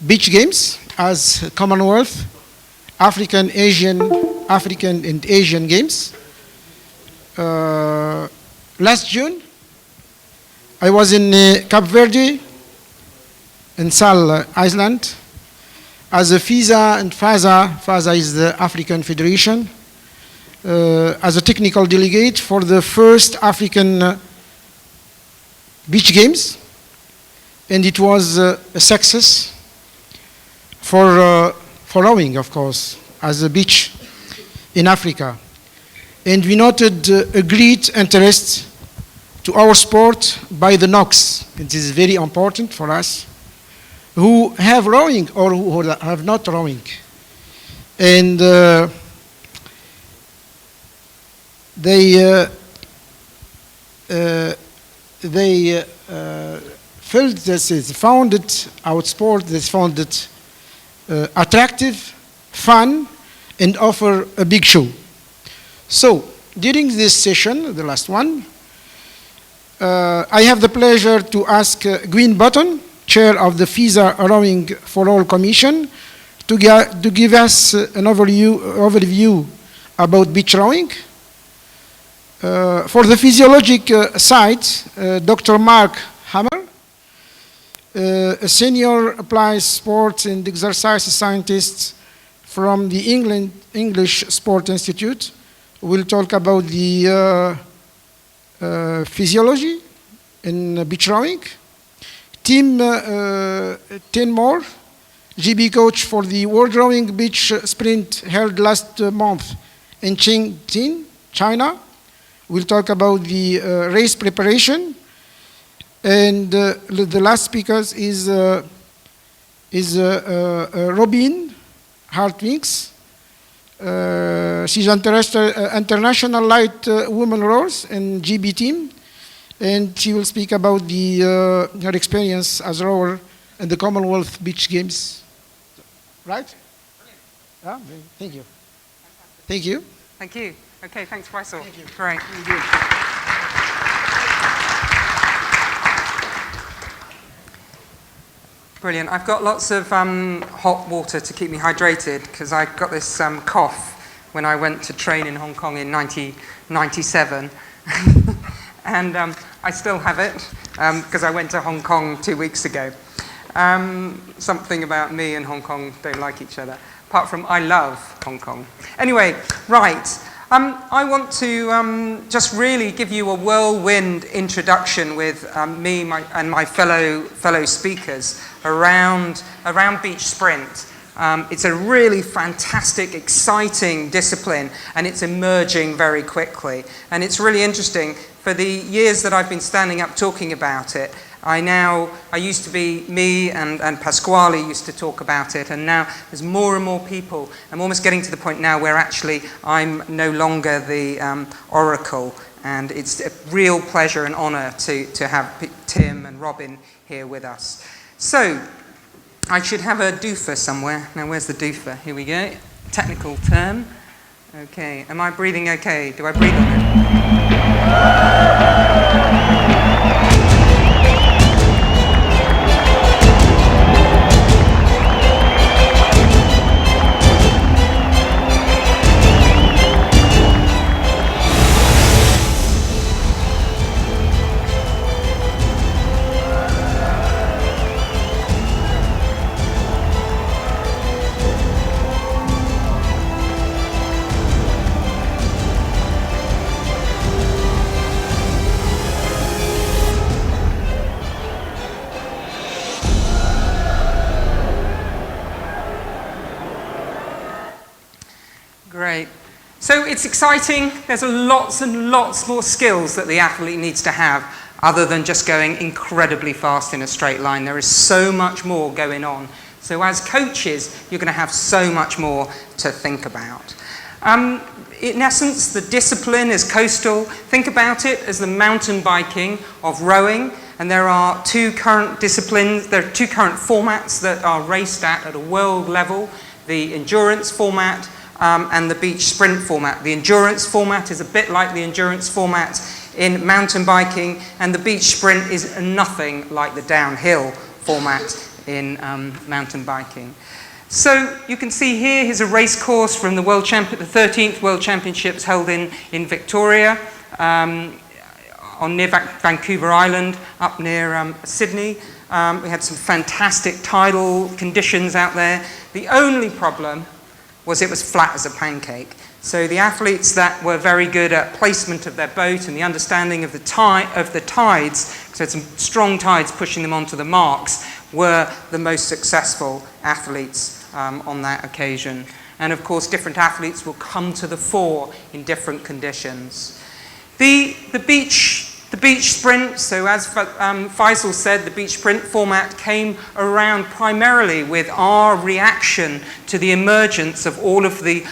beach games as Commonwealth, African and Asian games. Last June, I was in Cape Verde, in Sal, Iceland, as a FISA and FASA. FASA is the African Federation, as a technical delegate for the first African beach games, and it was a success for rowing, of course, as a beach in Africa. And we noted a great interest to our sport by the NOCs. It is very important for us who have rowing or who have not rowing. And they felt this is found it our sport. They found it attractive, fun, and offer a big show. So during this session, the last one, I have the pleasure to ask Guin Batten, chair of the FISA Rowing for All Commission, to give us an overview about beach rowing. For the physiologic side, Dr. Mark Hammer, a senior applied sports and exercise scientist from the English Sport Institute, will talk about the physiology in beach rowing. Tim Fenemore, GB coach for the World Rowing Beach Sprint held last month in Chengdu, China, will talk about the race preparation. And the last speaker is Robyn, Hart-Winks. She's international light women rowers in GB team, and she will speak about her experience as rower in the Commonwealth Beach Games. Right? Yeah, thank you. Thank you. Thank you. Okay, thanks, Faisal. Thank you. Great. Thank you. Brilliant. I've got lots of hot water to keep me hydrated because I got this cough when I went to train in Hong Kong in 1997. And I still have it because I went to Hong Kong 2 weeks ago. Something about me and Hong Kong don't like each other, apart from I love Hong Kong. Anyway, right. I want to just really give you a whirlwind introduction with me and my fellow speakers around beach sprint. It's a really fantastic, exciting discipline, and it's emerging very quickly. And it's really interesting. For the years that I've been standing up talking about it, I used to be, me and Pasquale used to talk about it, and now there's more and more people. I'm almost getting to the point now where actually I'm no longer the oracle, and it's a real pleasure and honor to have Tim and Robyn here with us. So, I should have a doofer somewhere. Now, where's the doofer? Here we go. Technical term. Okay, am I breathing okay? Do I breathe on it? Great. So it's exciting. There's lots and lots more skills that the athlete needs to have other than just going incredibly fast in a straight line. There is so much more going on. So as coaches, you're going to have so much more to think about. In essence, the discipline is coastal. Think about it as the mountain biking of rowing. And there are two current disciplines, there are two current formats that are raced at a world level. The endurance format and the beach sprint format. The endurance format is a bit like the endurance format in mountain biking, and the beach sprint is nothing like the downhill format in mountain biking. So you can see here's a race course from the the 13th World Championships held in Victoria, near Vancouver Island, up near Sydney. We had some fantastic tidal conditions out there. The only problem was it was flat as a pancake. So the athletes that were very good at placement of their boat and the understanding of the tides, so some strong tides pushing them onto the marks, were the most successful athletes on that occasion. And of course, different athletes will come to the fore in different conditions. The beach sprint, so as Faisal said, the beach sprint format came around primarily with our reaction to the emergence of all of the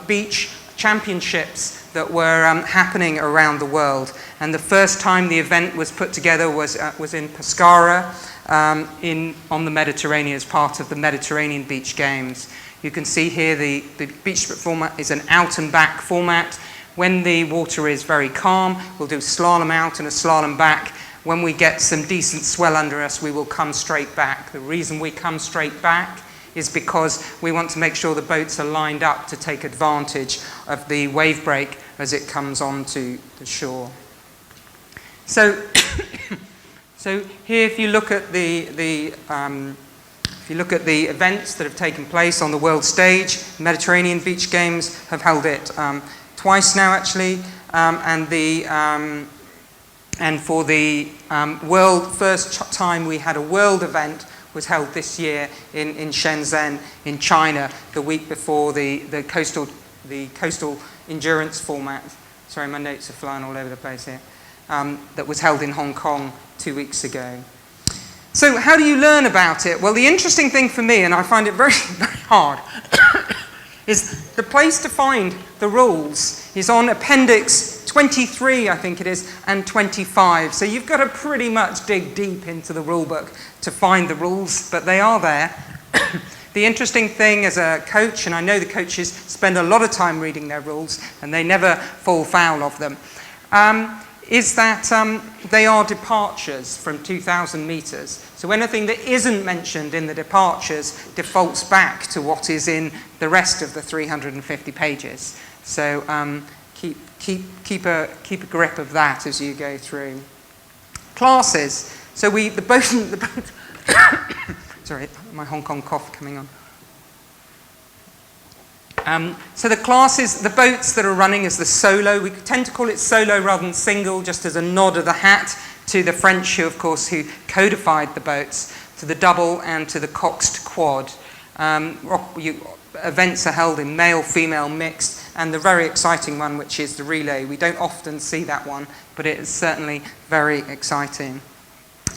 beach championships that were happening around the world. And the first time the event was put together was in Pescara on the Mediterranean as part of the Mediterranean Beach Games. You can see here the beach sprint format is an out and back format. When the water is very calm, we'll do slalom out and a slalom back. When we get some decent swell under us, we will come straight back. The reason we come straight back is because we want to make sure the boats are lined up to take advantage of the wave break as it comes onto the shore. So, here, if you look at the events that have taken place on the world stage, Mediterranean Beach Games have held it twice now, actually, and for the first time we had a world event was held this year in Shenzhen in China, the week before the coastal endurance format. Sorry, my notes are flying all over the place here. That was held in Hong Kong 2 weeks ago. So how do you learn about it? Well, the interesting thing for me, and I find it very, very hard, is the place to find the rules is on Appendix 23, I think it is, and 25. So you've got to pretty much dig deep into the rule book to find the rules, but they are there. The interesting thing as a coach, and I know the coaches spend a lot of time reading their rules, and they never fall foul of them, is that they are departures from 2,000 meters. So anything that isn't mentioned in the departures defaults back to what is in the rest of the 350 pages. So keep a grip of that as you go through. Classes. So the boat sorry, my Hong Kong cough coming on. So the classes, the boats that are running is the solo. We tend to call it solo rather than single, just as a nod of the hat to the French, who codified the boats, to the double and to the coxed quad. Events are held in male, female, mixed, and the very exciting one, which is the relay. We don't often see that one, but it is certainly very exciting.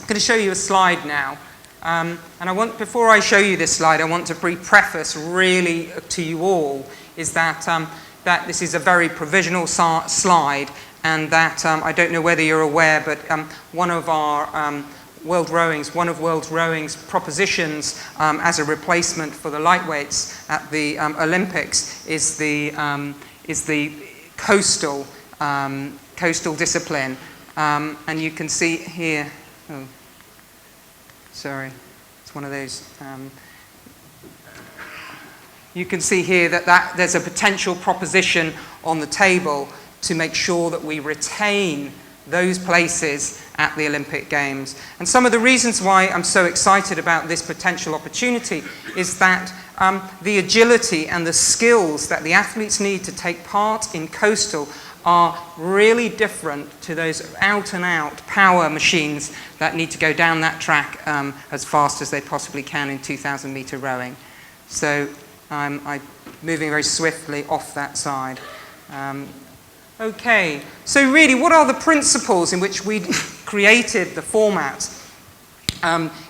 I'm going to show you a slide now. And before I show you this slide, I want to preface really to you all is that, that this is a very provisional slide, and that I don't know whether you're aware, but one of World Rowing's propositions as a replacement for the lightweights at the Olympics is the coastal discipline, and you can see here. Oh, sorry, it's one of those. You can see here that there's a potential proposition on the table to make sure that we retain those places at the Olympic Games. And some of the reasons why I'm so excited about this potential opportunity is that the agility and the skills that the athletes need to take part in coastal are really different to those out-and-out power machines that need to go down that track as fast as they possibly can in 2,000-meter rowing. So I'm moving very swiftly off that side. Okay, so really, what are the principles in which we created the format?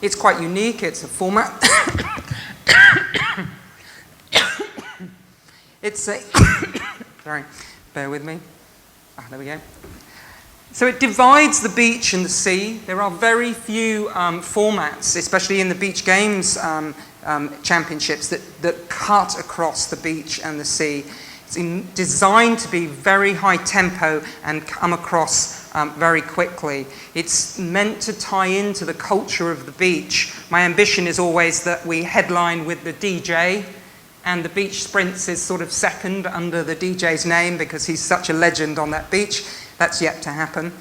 It's quite unique. It's a format. It's a. Sorry, bear with me. There we go. So it divides the beach and the sea. There are very few formats, especially in the beach games championships, that cut across the beach and the sea. It's designed to be very high tempo and come across very quickly. It's meant to tie into the culture of the beach. My ambition is always that we headline with the DJ, and the beach sprints is sort of second under the DJ's name because he's such a legend on that beach. That's yet to happen.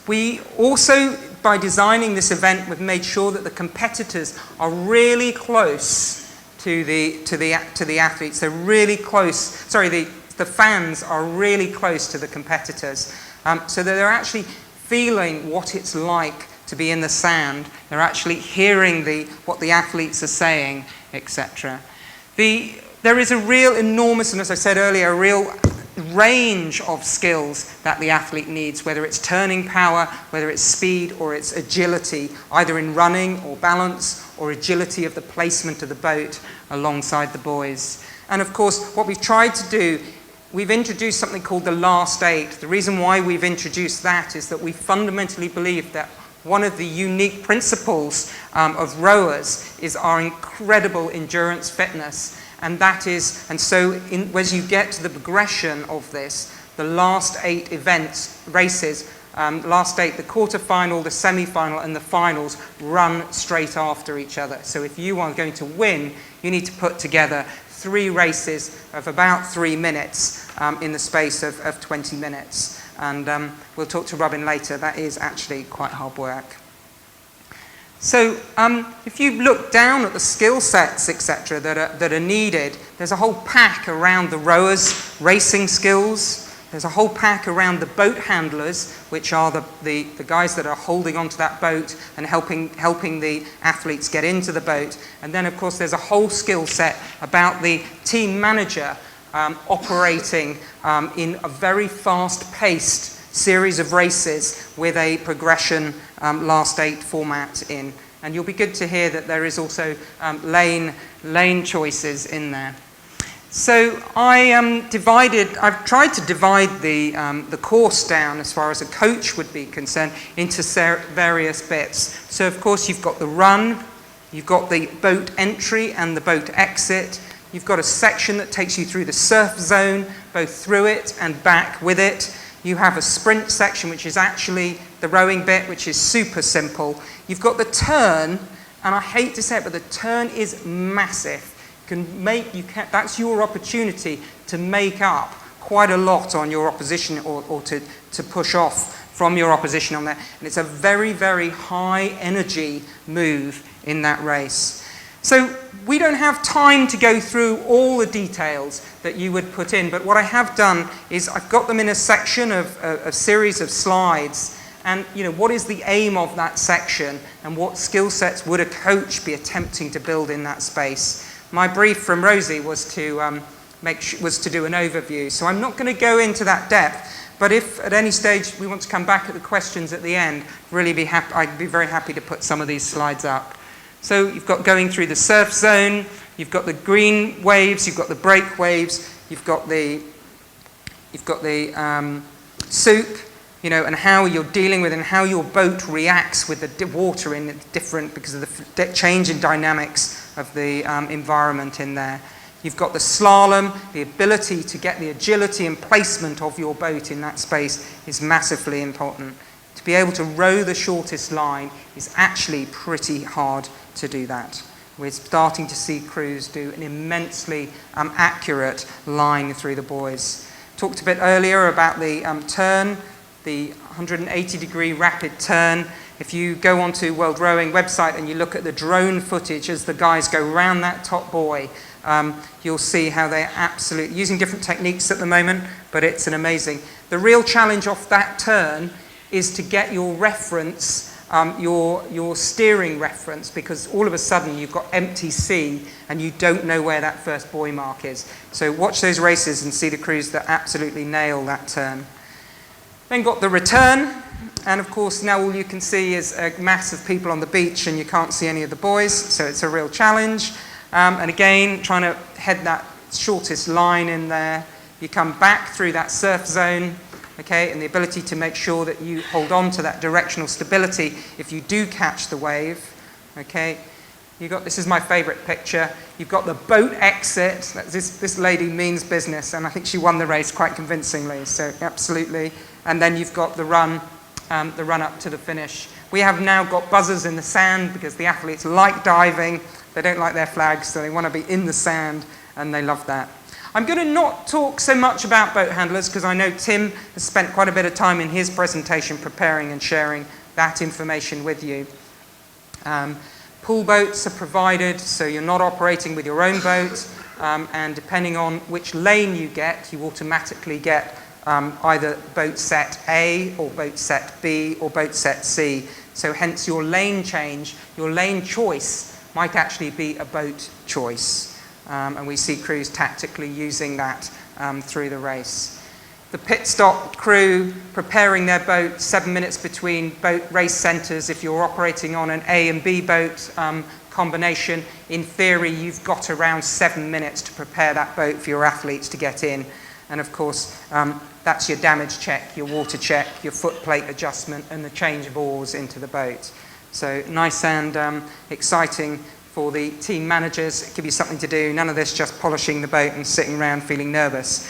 We also, by designing this event, we've made sure that the competitors are really close to the athletes. They're really close. Sorry, the fans are really close to the competitors, so that they're actually feeling what it's like to be in the sand. They're actually hearing what the athletes are saying, etc. There is a real enormous, and as I said earlier, a real range of skills that the athlete needs, whether it's turning power, whether it's speed, or it's agility, either in running or balance, or agility of the placement of the boat alongside the buoys. And of course, what we've tried to do, we've introduced something called the last 8. The reason why we've introduced that is that we fundamentally believe that one of the unique principles of rowers is our incredible endurance fitness. And that is, and so as you get to the progression of this, the last 8 races, last 8, the quarterfinal, the semi-final, and the finals run straight after each other. So if you are going to win, you need to put together 3 races of about 3 minutes in the space of 20 minutes. And we'll talk to Robyn later. That is actually quite hard work. So if you look down at the skill sets, etc., that are needed, there's a whole pack around the rowers' racing skills. There's a whole pack around the boat handlers, which are the guys that are holding onto that boat and helping the athletes get into the boat. And then, of course, there's a whole skill set about the team manager operating in a very fast-paced series of races with a progression last 8 format in. And you'll be good to hear that there is also lane choices in there. So I've tried to divide the course down as far as a coach would be concerned into various bits. So of course you've got the run, you've got the boat entry and the boat exit. You've got a section that takes you through the surf zone, both through it and back with it. You have a sprint section, which is actually the rowing bit, which is super simple. You've got the turn, and I hate to say it, but the turn is massive. That's your opportunity to make up quite a lot on your opposition, or to push off from your opposition on that. And it's a very, very high energy move in that race. So we don't have time to go through all the details that you would put in, but what I have done is I've got them in a section of a series of slides, and what is the aim of that section, and what skill sets would a coach be attempting to build in that space. My brief from Rosie was to do an overview, so I'm not going to go into that depth, But if at any stage we want to come back at the questions at the end, I'd be very happy to put some of these slides up. So you've got going through the surf zone, you've got the green waves, you've got the break waves, you've got the soup, and how you're dealing with and how your boat reacts with the water in it different because of the change in dynamics of the environment in there. You've got the slalom, the ability to get the agility and placement of your boat in that space is massively important. To be able to row the shortest line is actually pretty hard to do that. We're starting to see crews do an immensely accurate line through the buoys. Talked a bit earlier about the turn, the 180-degree rapid turn. If you go onto World Rowing website and you look at the drone footage as the guys go around that top buoy, you'll see how they're absolutely using different techniques at the moment, but it's an amazing. The real challenge off that turn is to get your reference, your steering reference, because all of a sudden you've got empty sea and you don't know where that first buoy mark is. So watch those races and see the crews that absolutely nail that turn. Then got the return, and of course now all you can see is a mass of people on the beach and you can't see any of the buoys, so it's a real challenge. And again, trying to head that shortest line in there. You come back through that surf zone, okay, and the ability to make sure that you hold on to that directional stability if you do catch the wave, okay. This is my favorite picture. You've got the boat exit. This lady means business, and I think she won the race quite convincingly, so absolutely. And then you've got the run up to the finish. We have now got buzzers in the sand because the athletes like diving. They don't like their flags, so they want to be in the sand, and they love that. I'm going to not talk so much about boat handlers because I know Tim has spent quite a bit of time in his presentation preparing and sharing that information with you. Pool boats are provided, so you're not operating with your own boat, and depending on which lane you get, you automatically get either boat set A or boat set B or boat set C. So hence your lane change, your lane choice might actually be a boat choice. And we see crews tactically using that through the race. The pit stop crew preparing their boat 7 minutes between boat race centres. If you're operating on an A and B boat combination, in theory you've got around 7 minutes to prepare that boat for your athletes to get in. And of course, that's your damage check, your water check, your foot plate adjustment, and the change of oars into the boat. So nice and exciting for the team managers. Give you something to do. None of this just polishing the boat and sitting around feeling nervous.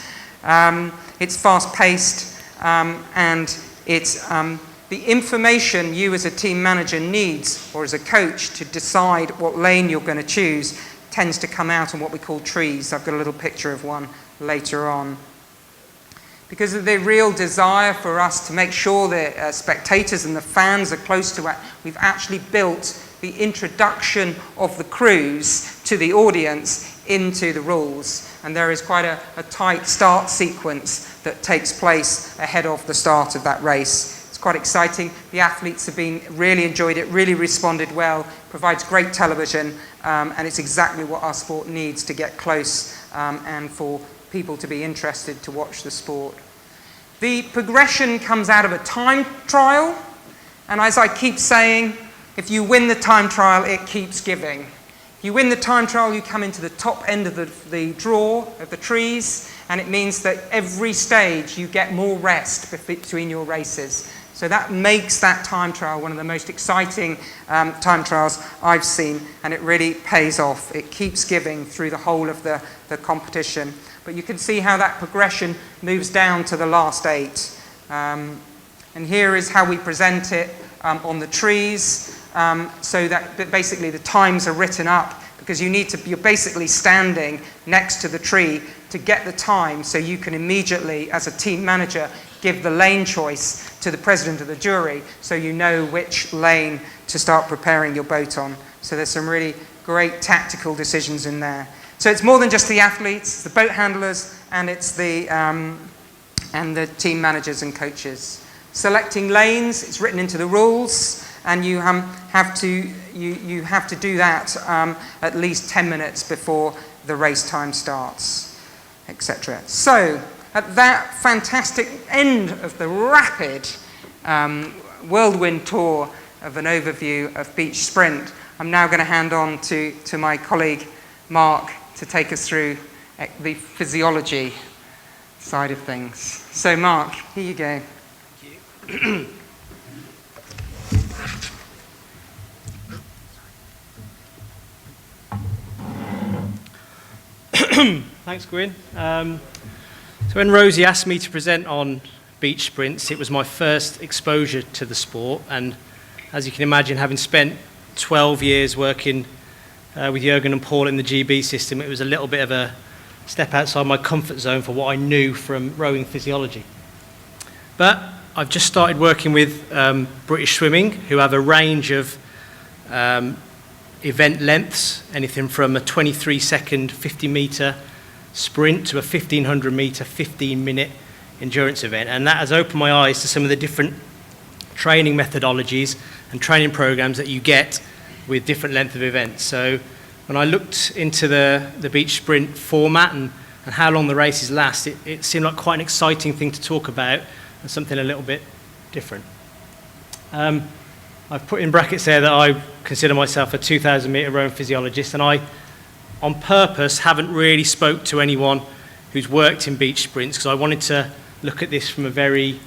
It's fast-paced, and it's the information you as a team manager needs, or as a coach, to decide what lane you're going to choose tends to come out on what we call trees. I've got a little picture of one later on. Because of the real desire for us to make sure the spectators and the fans are close to it, we've actually built the introduction of the crews to the audience into the rules. And there is quite a tight start sequence that takes place ahead of the start of that race. It's quite exciting. The athletes have really enjoyed it, really responded well, provides great television, and it's exactly what our sport needs to get close and for people to be interested to watch the sport. The progression comes out of a time trial, and as I keep saying, if you win the time trial, it keeps giving. If you win the time trial, you come into the top end of the draw of the trees, and it means that every stage you get more rest between your races. So that makes that time trial one of the most exciting time trials I've seen, and it really pays off. It keeps giving through the whole of the competition. But you can see how that progression moves down to the last 8. And here is how we present it on the trees. So that basically the times are written up because you're basically standing next to the tree to get the time, so you can immediately, as a team manager, give the lane choice to the president of the jury so you know which lane to start preparing your boat on. So there's some really great tactical decisions in there. So it's more than just the athletes, the boat handlers, and it's the team managers and coaches. Selecting lanes, it's written into the rules, and you have to do that at least 10 minutes before the race time starts, etc. So at that fantastic end of the rapid whirlwind tour of an overview of beach sprint, I'm now going to hand on to my colleague Mark to take us through the physiology side of things. So Mark, here you go. Thank you. Thanks, Guin. So when Rosie asked me to present on beach sprints, it was my first exposure to the sport, and as you can imagine, having spent 12 years working with Jürgen and Paul in the GB system, it was a little bit of a step outside my comfort zone for what I knew from rowing physiology. But I've just started working with British Swimming, who have a range of event lengths, anything from a 23-second 50-metre sprint to a 1,500-metre 15-minute endurance event. And that has opened my eyes to some of the different training methodologies and training programs that you get with different length of events. So when I looked into the beach sprint format and how long the races last, it seemed like quite an exciting thing to talk about and something a little bit different. I've put in brackets there that I consider myself a 2,000-metre rowing physiologist, and I, on purpose, haven't really spoke to anyone who's worked in beach sprints because I wanted to look at this from a very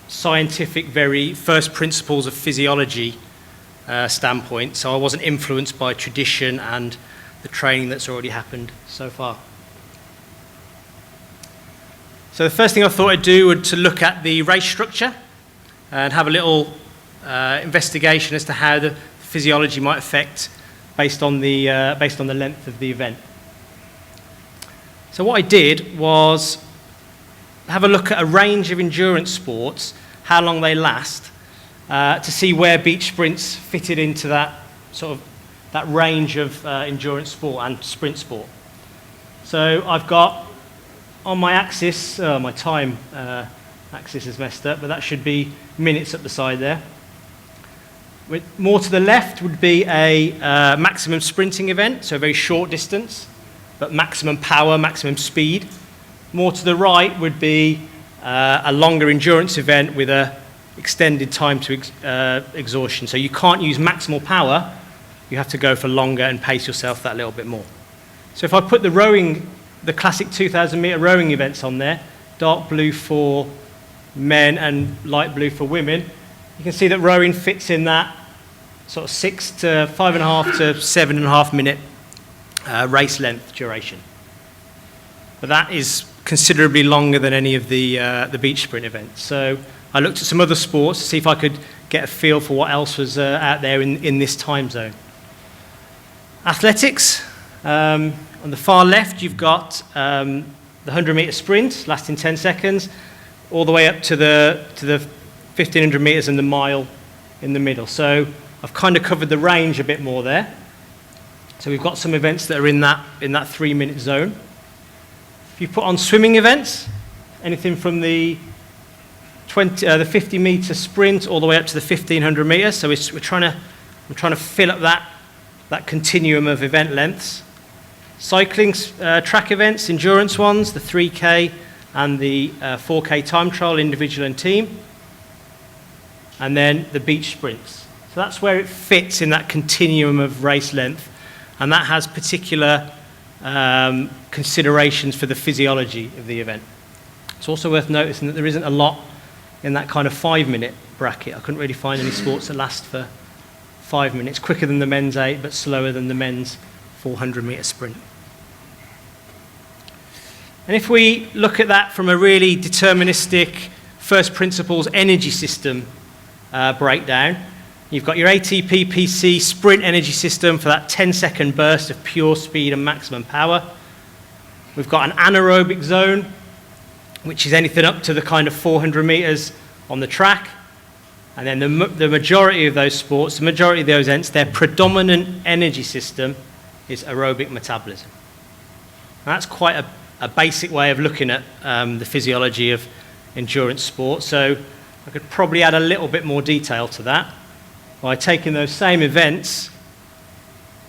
scientific, very first principles of physiology standpoint, so I wasn't influenced by tradition and the training that's already happened so far. So the first thing I thought I'd do was to look at the race structure and have a little investigation as to how the physiology might affect based on the length of the event. So what I did was have a look at a range of endurance sports, how long they last, to see where beach sprints fitted into that range of endurance sport and sprint sport. So I've got on my axis, my time axis is messed up, but that should be minutes up the side there. More to the left would be a maximum sprinting event, so a very short distance, but maximum power, maximum speed. More to the right would be a longer endurance event with a extended time to exhaustion. So you can't use maximal power, you have to go for longer and pace yourself that little bit more. So if I put the classic 2,000-metre rowing events on there, dark blue for men and light blue for women, you can see that rowing fits in that sort of 6 to 5.5 to 7.5 minute race length duration. But that is considerably longer than any of the beach sprint events. So I looked at some other sports to see if I could get a feel for what else was out there in this time zone. Athletics. On the far left, you've got the 100-metre sprint lasting 10 seconds, all the way up to the 1,500 metres and the mile in the middle. So I've kind of covered the range a bit more there. So we've got some events that are in that 3-minute zone. If you put on swimming events, anything from the 50-metre sprint all the way up to the 1,500 metres. So we're trying to fill up that continuum of event lengths. Cycling track events, endurance ones, the 3K and the 4K time trial, individual and team. And then the beach sprints. So that's where it fits in that continuum of race length, and that has particular considerations for the physiology of the event. It's also worth noticing that there isn't a lot in that kind of 5-minute bracket. I couldn't really find any sports that last for 5 minutes, quicker than the men's 8, but slower than the men's 400-metre sprint. And if we look at that from a really deterministic first principles energy system breakdown, you've got your ATP PC sprint energy system for that 10-second burst of pure speed and maximum power. We've got an anaerobic zone, which is anything up to the kind of 400 metres on the track. And then the majority of those sports, the majority of those events, their predominant energy system is aerobic metabolism. And that's quite a basic way of looking at the physiology of endurance sport. So I could probably add a little bit more detail to that by taking those same events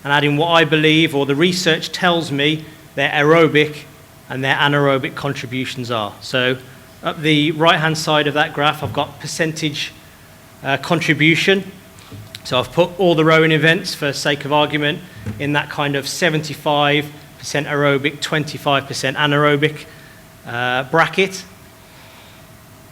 and adding what I believe or the research tells me their aerobic and their anaerobic contributions are. So up the right-hand side of that graph, I've got percentage contribution. So I've put all the rowing events, for sake of argument, in that kind of 75% aerobic, 25% anaerobic bracket.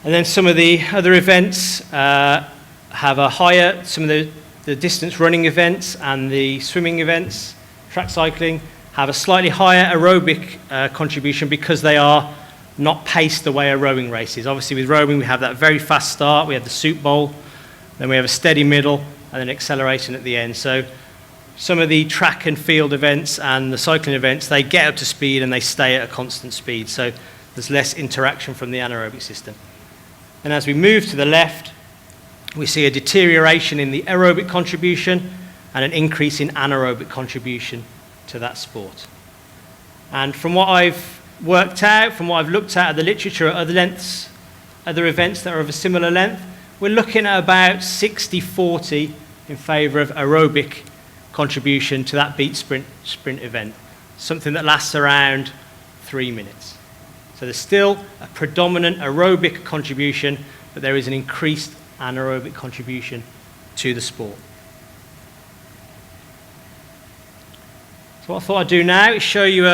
And then some of the other events have a higher, some of the distance running events and the swimming events, track cycling, have a slightly higher aerobic contribution because they are not paced the way a rowing race is. Obviously with rowing we have that very fast start, we have the soup bowl, then we have a steady middle, and then acceleration at the end. So some of the track and field events and the cycling events, they get up to speed and they stay at a constant speed. So there's less interaction from the anaerobic system. And as we move to the left, we see a deterioration in the aerobic contribution and an increase in anaerobic contribution to that sport. And from what I've worked out, from what I've looked at the literature at other events that are of a similar length, we're looking at about 60-40 in favour of aerobic contribution to that beat sprint event, something that lasts around 3 minutes. So there's still a predominant aerobic contribution, but there is an increased anaerobic contribution to the sport. So what I thought I'd do now is show you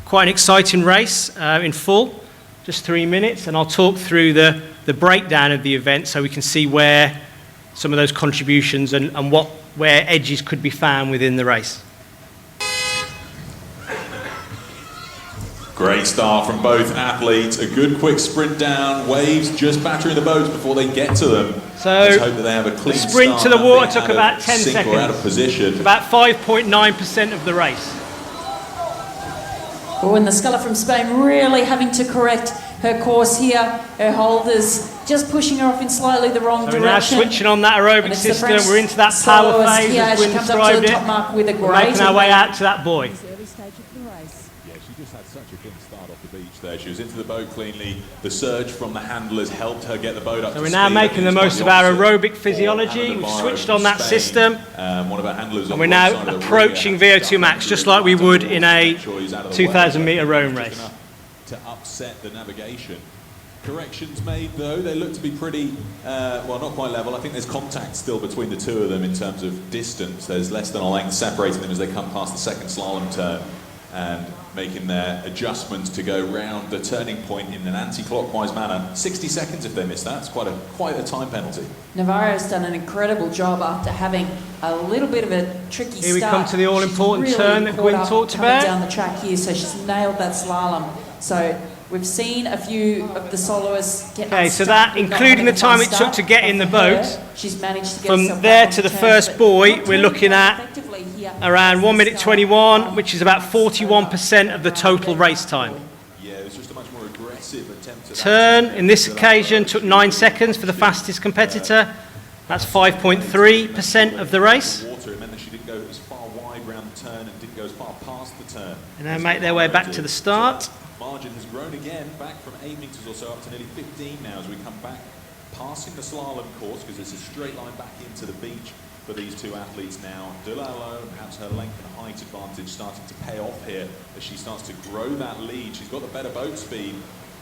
quite an exciting race in full, just 3 minutes, and I'll talk through the breakdown of the event so we can see where some of those contributions and where edges could be found within the race. Great start from both athletes. A good quick sprint down, waves just battering the boats before they get to them. So let's hope that they have a clean the sprint start to the and water they took had a about 10 sink seconds. or out of position. It's about 5.9% of the race. Oh, and the sculler from Spain really having to correct her course here. Her holders just pushing her off in slightly the wrong So direction. we're now switching on that aerobic system. We're into that power phase here. as She Guin comes up to described the it. top mark with a We're great making our way out to that buoy. Yeah, she just had such a clean start off the beach there. She was into the boat cleanly. The surge from the handlers helped her get the boat up So to we're speed. now making the most of our aerobic physiology. Anna We've Navarro switched from on that Spain. system. One of our handlers And on we're the now side of the approaching ring. VO2 max, just like we would in a 2,000 metre rowing race. To upset the navigation. Corrections made though, they look to be pretty, well not quite level. I think there's contact still between the two of them in terms of distance. There's less than a length separating them as they come past the second slalom turn and making their adjustments to go round the turning point in an anti-clockwise manner. 60 seconds if they miss that, it's quite a time penalty. Navarro's done an incredible job after having a little bit of a tricky start. Here we come to the all-important She's turn that Guin caught up talked coming about. down the track here, so she's nailed that slalom. So we've seen a few of the soloists get Okay, so unstuck that, with not including the having a time it fast took to start, get in the but for boat, her, she's managed to get from herself there back to on the turns, first but buoy, not we're turning looking quite at effectively here. around 1 minute 21, which is about 41% of the total race time. Yeah, it was just a much more aggressive attempt at Turn, in this occasion, took 9 seconds for the fastest competitor. That's 5.3% of the race. water. It meant that she didn't go as far wide round the turn and didn't go as far past the turn. And now make their way back to the start. Margin has grown again, back from 8 metres or so up to nearly 15 now as we come back, passing the slalom course because it's a straight line back into the beach for these two athletes now. Donnelly, perhaps her length and height advantage starting to pay off here as she starts to grow that lead. She's got the better boat speed.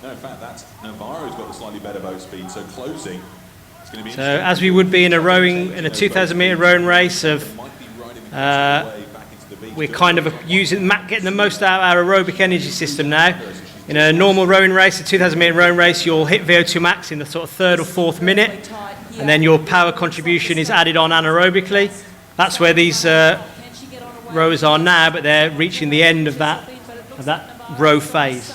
No, in fact, that's Navarro's got the slightly better boat speed, so closing. It's going to be So as we would be in a 2,000 metre rowing race of, we're kind of getting the most out of our aerobic energy system now. In a normal rowing race, a 2,000 metre rowing race, you'll hit VO2 max in the sort of 3rd or 4th minute, and then your power contribution is added on anaerobically. That's where these rowers are now, but they're reaching the end of that row phase.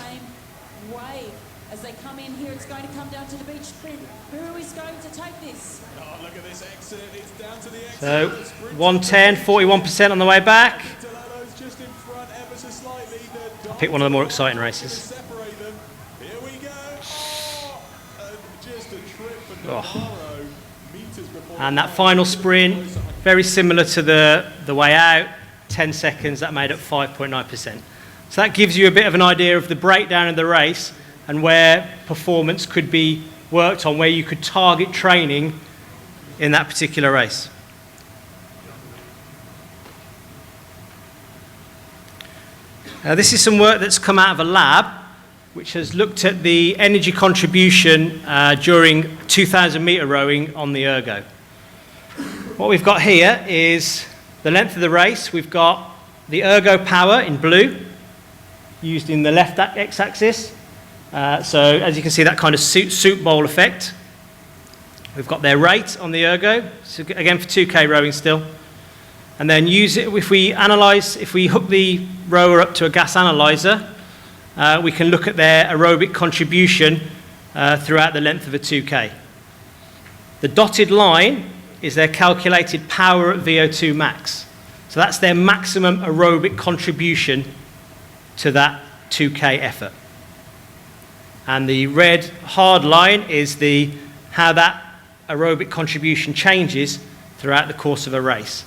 As they come in here, it's going to come down to the beach sprint. Who is going to take this? Oh, look at this exit. It's down to the exit. So 110, 41% on the way back. Just in front ever so slightly. I'll pick one of the more exciting races. Here we go. Just a trip for Oh. And that final sprint, very similar to the way out, 10 seconds, that made up 5.9%. So that gives you a bit of an idea of the breakdown of the race and where performance could be worked on, where you could target training in that particular race. This is some work that's come out of a lab which has looked at the energy contribution during 2,000 metre rowing on the ergo. What we've got here is the length of the race. We've got the ergo power in blue, used in the left x-axis. So as you can see, that kind of soup bowl effect. We've got their rate on the ergo, so again for 2K rowing still. And then use it, if we hook the rower up to a gas analyzer, we can look at their aerobic contribution throughout the length of a 2K. The dotted line is their calculated power at VO2 max. So that's their maximum aerobic contribution to that 2K effort. And the red hard line is how that aerobic contribution changes throughout the course of a race.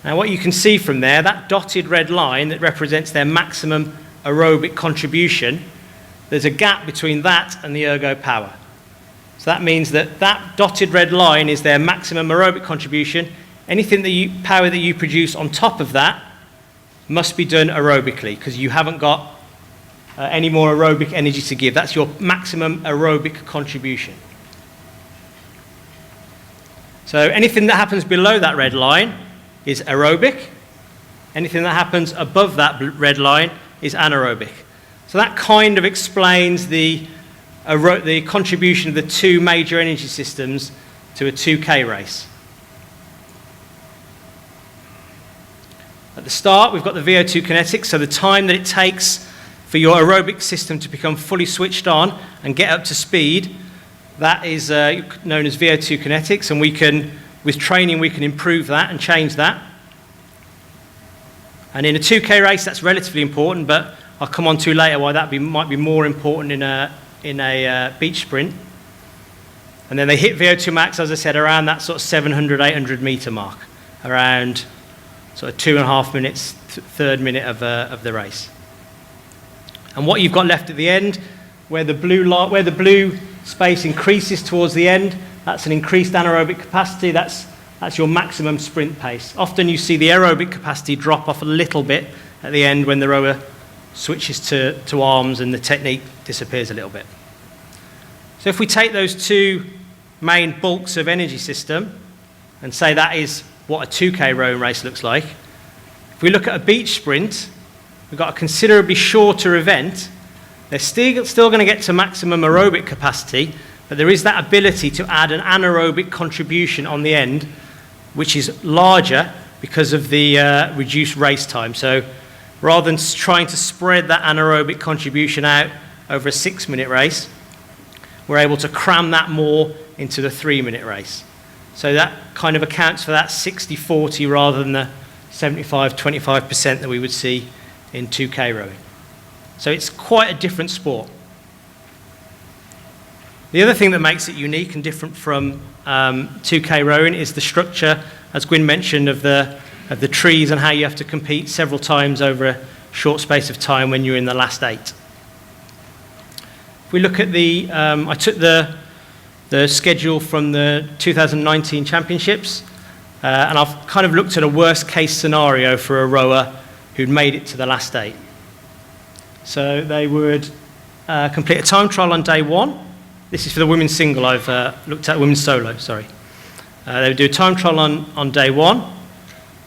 Now what you can see from there, that dotted red line that represents their maximum aerobic contribution, there's a gap between that and the ergo power. So that means that that dotted red line is their maximum aerobic contribution. Anything power that you produce on top of that must be done aerobically, because you haven't got any more aerobic energy to give. That's your maximum aerobic contribution. So anything that happens below that red line is aerobic. Anything that happens above that red line is anaerobic. So that kind of explains the contribution of the two major energy systems to a 2K race. At the start, we've got the VO2 kinetics, so the time that it takes for your aerobic system to become fully switched on and get up to speed. That is known as VO2 kinetics, and with training, we can improve that and change that. And in a 2K race, that's relatively important, but I'll come on to later why that might be more important in a beach sprint. And then they hit VO2 max, as I said, around that sort of 700, 800 metre mark, around sort of 2.5 minutes, third minute of the race. And what you've got left at the end, where the blue space increases towards the end, that's an increased anaerobic capacity. That's your maximum sprint pace. Often you see the aerobic capacity drop off a little bit at the end when the rower switches to arms and the technique disappears a little bit. So if we take those two main bulks of energy system and say that is what a 2K rowing race looks like, if we look at a beach sprint, we've got a considerably shorter event. They're still going to get to maximum aerobic capacity, but there is that ability to add an anaerobic contribution on the end, which is larger because of the reduced race time. So rather than trying to spread that anaerobic contribution out over a 6-minute race, we're able to cram that more into the 3-minute race. So that kind of accounts for that 60-40 rather than the 75-25% that we would see in 2K rowing. So it's quite a different sport. The other thing that makes it unique and different from 2K rowing is the structure, as Guin mentioned, of the trees and how you have to compete several times over a short space of time when you're in the last 8. If we look at I took the schedule from the 2019 championships, and I've kind of looked at a worst case scenario for a rower who'd made it to the last 8. So they would complete a time trial on day 1. This is for the women's single. I've looked at women's solo, sorry. They would do a time trial on day 1.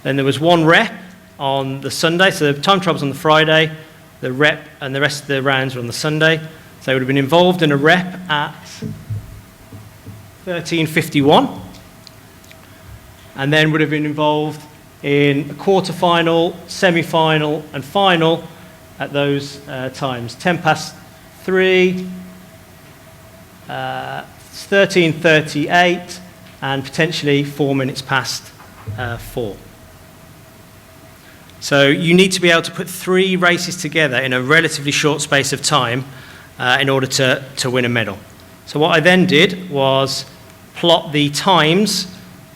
Then there was 1 rep on the Sunday. So the time trial was on the Friday. The rep and the rest of the rounds were on the Sunday. So they would have been involved in a rep at 13:51. And then would have been involved in a quarter-final, semi-final, and final at those times. 3:10, 13:38, and potentially 4 minutes past 4. So you need to be able to put 3 races together in a relatively short space of time in order to win a medal. So what I then did was plot the times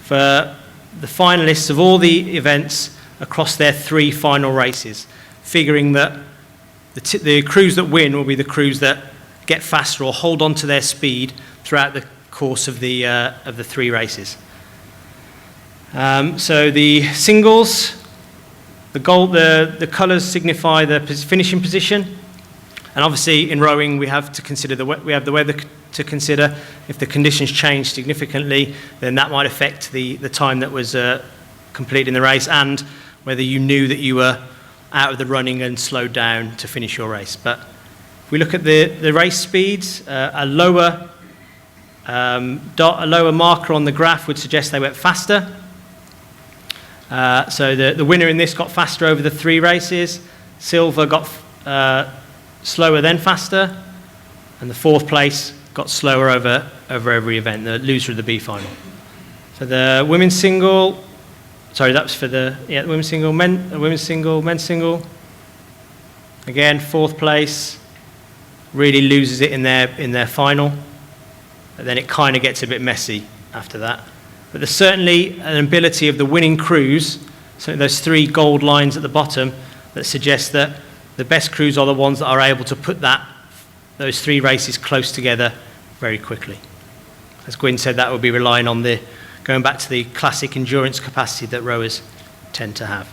for the finalists of all the events across their 3 final races, figuring that the crews that win will be the crews that get faster or hold on to their speed throughout the course of the 3 races. So the singles, The colours signify the finishing position. And obviously in rowing we have to consider we have the weather to consider. If the conditions change significantly, then that might affect the time that was completed in the race, and whether you knew that you were out of the running and slowed down to finish your race. But if we look at the race speeds, a lower marker on the graph would suggest they went faster. So the winner in this got faster over the 3 races. Silver got slower then faster, and the 4th place got slower over every event, the loser of the B final. So the women's single, sorry, that was for the women's single, women's single, men's single. Again, 4th place really loses it in their final, and then it kind of gets a bit messy after that. But there's certainly an ability of the winning crews, so those 3 gold lines at the bottom, that suggest that the best crews are the ones that are able to put those 3 races close together very quickly. As Guin said, that would be relying on going back to the classic endurance capacity that rowers tend to have.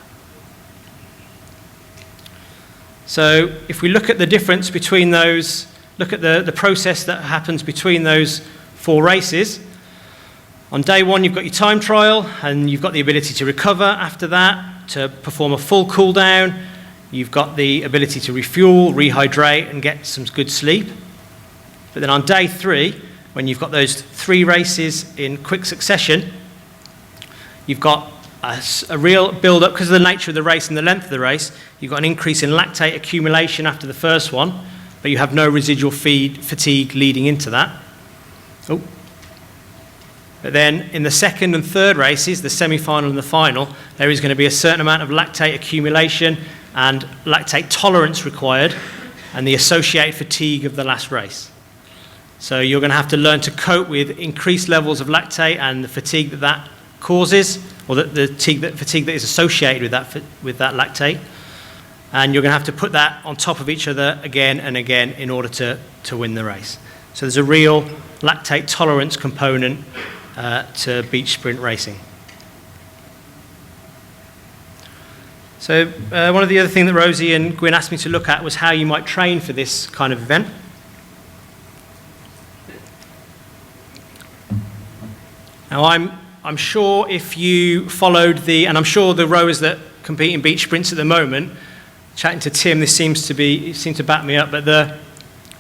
So if we look at the difference between those, look at the process that happens between those 4 races. On day 1 you've got your time trial, and you've got the ability to recover after that, to perform a full cool down. You've got the ability to refuel, rehydrate, and get some good sleep. But then on day 3, when you've got those 3 races in quick succession, you've got a real build-up, because of the nature of the race and the length of the race. You've got an increase in lactate accumulation after the first one, but you have no residual fatigue leading into that. But then in the 2nd and 3rd races, the semi-final and the final, there is going to be a certain amount of lactate accumulation and lactate tolerance required, and the associated fatigue of the last race. So you're going to have to learn to cope with increased levels of lactate and the fatigue that causes, or the fatigue that is associated with that lactate. And you're going to have to put that on top of each other again and again in order to win the race. So there's a real lactate tolerance component to beach sprint racing. So one of the other things that Rosie and Guin asked me to look at was how you might train for this kind of event. Now I'm sure if you followed and I'm sure the rowers that compete in beach sprints at the moment, chatting to Tim, this seemed to back me up, but a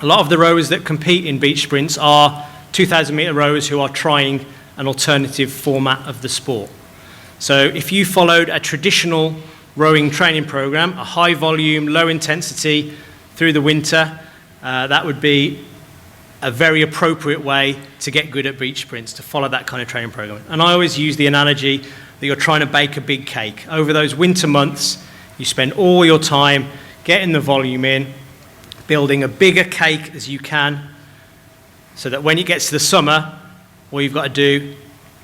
lot of the rowers that compete in beach sprints are 2,000 metre rowers who are trying an alternative format of the sport. So if you followed a traditional rowing training program, a high volume, low intensity through the winter, that would be a very appropriate way to get good at beach sprints, to follow that kind of training program. And I always use the analogy that you're trying to bake a big cake. Over those winter months, you spend all your time getting the volume in, building a bigger cake as you can, so that when it gets to the summer, all you've got to do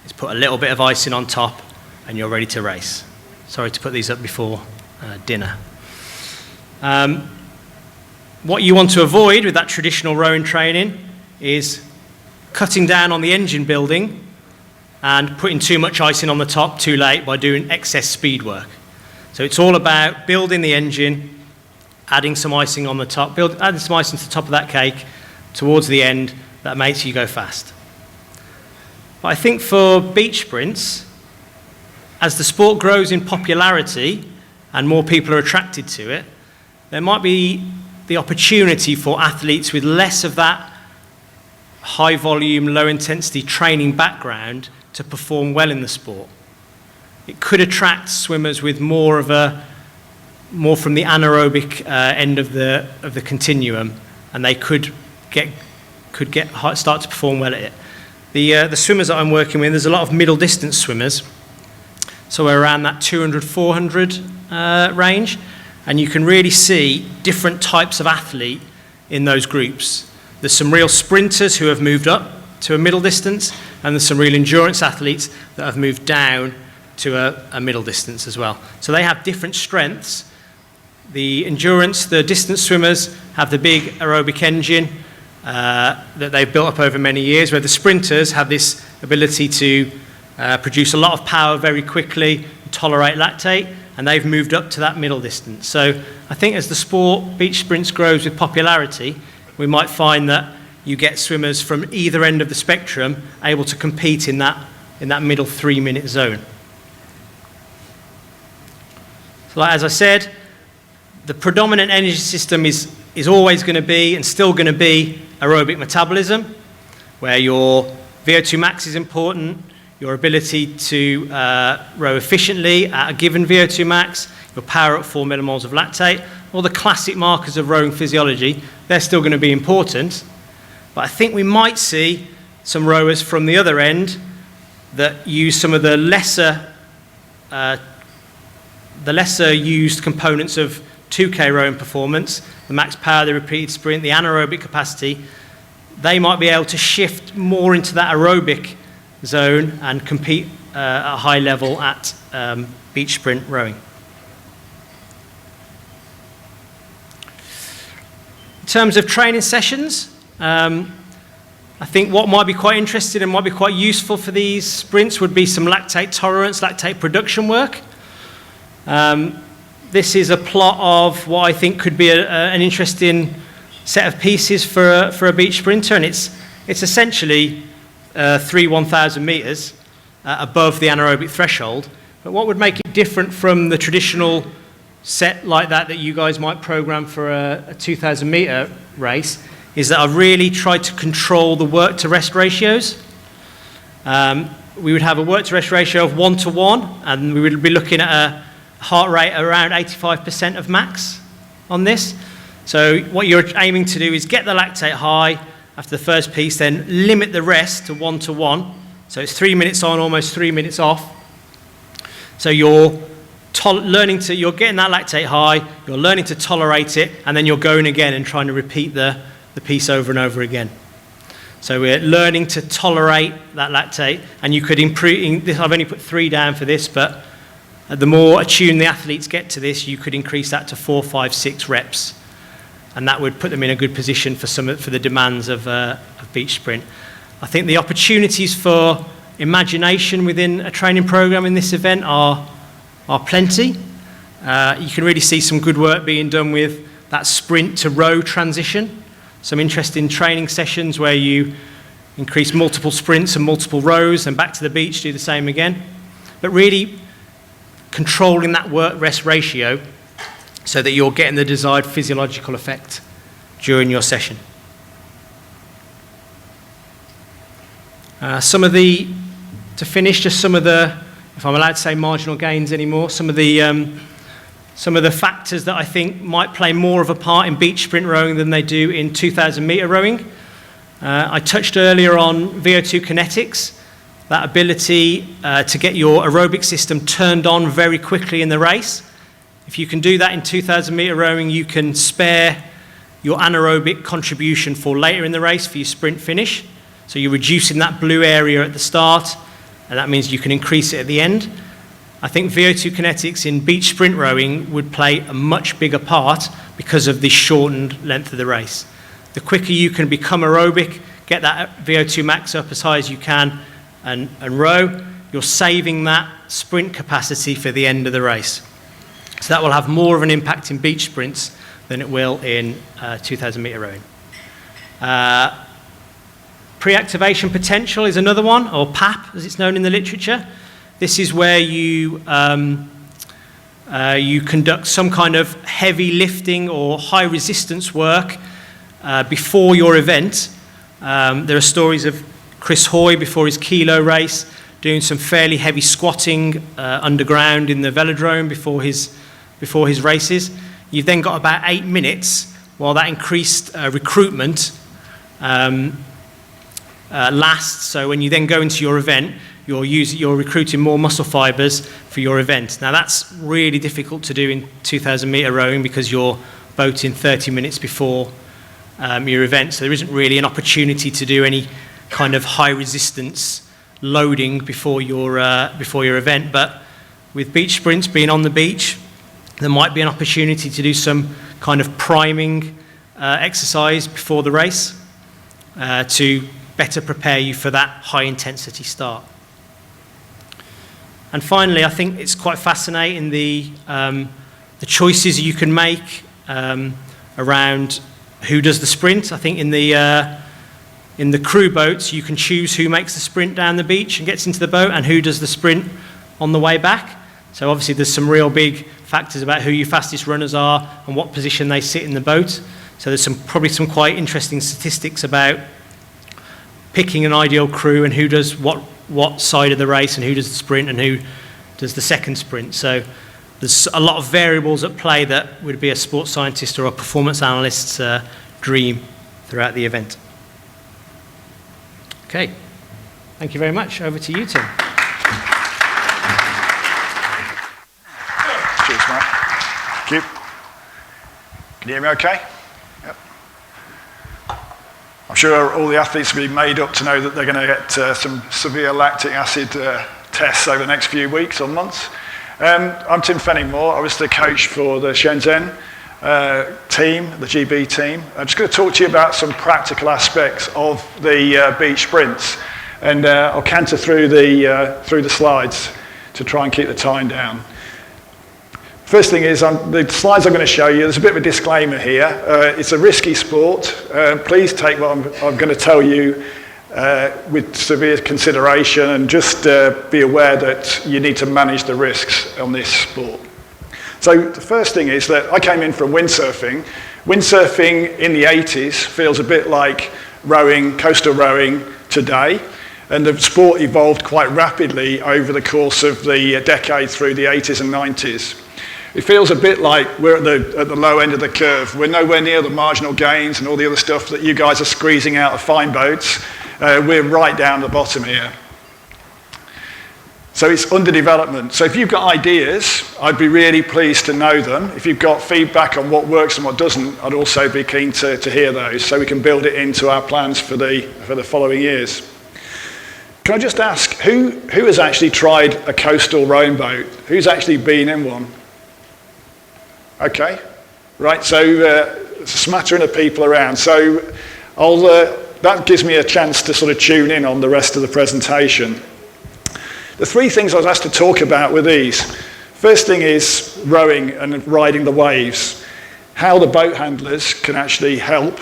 is put a little bit of icing on top and you're ready to race. Sorry to put these up before dinner. What you want to avoid with that traditional rowing training is cutting down on the engine building and putting too much icing on the top too late by doing excess speed work. So it's all about building the engine, adding some icing on the top, adding some icing to the top of that cake towards the end that makes you go fast. But I think for beach sprints, as the sport grows in popularity and more people are attracted to it, there might be the opportunity for athletes with less of that high volume, low intensity training background to perform well in the sport. It could attract swimmers with more from the anaerobic end of the continuum, and they could start to perform well at it. The swimmers that I'm working with, there's a lot of middle distance swimmers, so we're around that 200, 400 range, and you can really see different types of athlete in those groups. There's some real sprinters who have moved up to a middle distance, and there's some real endurance athletes that have moved down to a middle distance as well. So they have different strengths. The endurance, the distance swimmers have the big aerobic engine that they've built up over many years, where the sprinters have this ability to produce a lot of power very quickly, tolerate lactate, and they've moved up to that middle distance. So I think as the sport, beach sprints, grows with popularity, we might find that you get swimmers from either end of the spectrum able to compete in that middle 3-minute zone. So as I said, the predominant energy system is always going to be and still going to be aerobic metabolism, where your VO2 max is important, your ability to row efficiently at a given VO2 max, your power at 4 millimoles of lactate, all the classic markers of rowing physiology, they're still going to be important. But I think we might see some rowers from the other end that use some of the lesser used components of 2K rowing performance, the max power, the repeated sprint, the anaerobic capacity. They might be able to shift more into that aerobic zone and compete at a high level at beach sprint rowing. In terms of training sessions, I think what might be quite interesting and might be quite useful for these sprints would be some lactate tolerance, lactate production work. This is a plot of what I think could be an interesting set of pieces for a beach sprinter, and it's essentially 1,000 meters above the anaerobic threshold. But what would make it different from the traditional set like that you guys might program for a 2,000 meter race is that I've really tried to control the work to rest ratios. We would have a work to rest ratio of 1:1, and we would be looking at a heart rate around 85% of max on this. So what you're aiming to do is get the lactate high after the first piece, then limit the rest to 1:1. So it's 3 minutes on, almost 3 minutes off. So you're getting that lactate high, you're learning to tolerate it, and then you're going again and trying to repeat the piece over and over again. So we're learning to tolerate that lactate, and you could improve. I've only put 3 down for this, but the more attuned the athletes get to this, you could increase that to 4, 5, 6 reps, and that would put them in a good position for the demands of beach sprint. I think the opportunities for imagination within a training program in this event are plenty. You can really see some good work being done with that sprint to row transition. Some interesting training sessions where you increase multiple sprints and multiple rows, and back to the beach, do the same again. But really controlling that work-rest ratio so that you're getting the desired physiological effect during your session. To finish, just some of the, if I'm allowed to say marginal gains anymore, some of the factors that I think might play more of a part in beach sprint rowing than they do in 2,000 meter rowing. I touched earlier on VO2 kinetics, that ability to get your aerobic system turned on very quickly in the race. If you can do that in 2,000 meter rowing, you can spare your anaerobic contribution for later in the race for your sprint finish. So you're reducing that blue area at the start, and that means you can increase it at the end. I think VO2 kinetics in beach sprint rowing would play a much bigger part because of the shortened length of the race. The quicker you can become aerobic, get that VO2 max up as high as you can and row, you're saving that sprint capacity for the end of the race. So that will have more of an impact in beach sprints than it will in 2,000 meter rowing. Pre-activation potential is another one, or PAP as it's known in the literature. This is where you conduct some kind of heavy lifting or high resistance work before your event. There are stories of Chris Hoy before his kilo race doing some fairly heavy squatting underground in the velodrome before his races. You've then got about 8 minutes while that increased recruitment lasts. So when you then go into your event, you're recruiting more muscle fibers for your event. Now that's really difficult to do in 2,000 meter rowing because you're boating 30 minutes before your event. So there isn't really an opportunity to do any kind of high resistance loading before your event. But with beach sprints being on the beach, there might be an opportunity to do some kind of priming exercise before the race to better prepare you for that high intensity start. And finally, I think it's quite fascinating the choices you can make around who does the sprint. I think in the crew boats, you can choose who makes the sprint down the beach and gets into the boat and who does the sprint on the way back. So obviously there's some real big factors about who your fastest runners are and what position they sit in the boat. So there's probably some quite interesting statistics about picking an ideal crew and who does what side of the race and who does the sprint and who does the second sprint. So there's a lot of variables at play that would be a sports scientist or a performance analyst's dream throughout the event. Okay, thank you very much. Over to you, Tim. Cheers, Matt. Thank you. Can you hear me okay? Yep. I'm sure all the athletes will be made up to know that they're going to get some severe lactic acid tests over the next few weeks or months. I'm Tim Fenemore. I was the coach for the Shenzhen team, the GB team. I'm just going to talk to you about some practical aspects of the beach sprints, and I'll canter through the slides to try and keep the time down. First thing is, the slides I'm going to show you, there's a bit of a disclaimer here. It's a risky sport. Please take what I'm going to tell you with severe consideration, and just be aware that you need to manage the risks on this sport. So the first thing is that I came in from windsurfing. Windsurfing in the 80s feels a bit like rowing, coastal rowing today, and the sport evolved quite rapidly over the course of the decade through the 80s and 90s. It feels a bit like we're at the low end of the curve. We're nowhere near the marginal gains and all the other stuff that you guys are squeezing out of fine boats. We're right down the bottom here. So it's under development. So if you've got ideas, I'd be really pleased to know them. If you've got feedback on what works and what doesn't, I'd also be keen to hear those, so we can build it into our plans for the following years. Can I just ask, who has actually tried a coastal rowing boat? Who's actually been in one? Okay, right, so a smattering of people around. So that gives me a chance to sort of tune in on the rest of the presentation. The three things I was asked to talk about were these. First thing is rowing and riding the waves, how the boat handlers can actually help,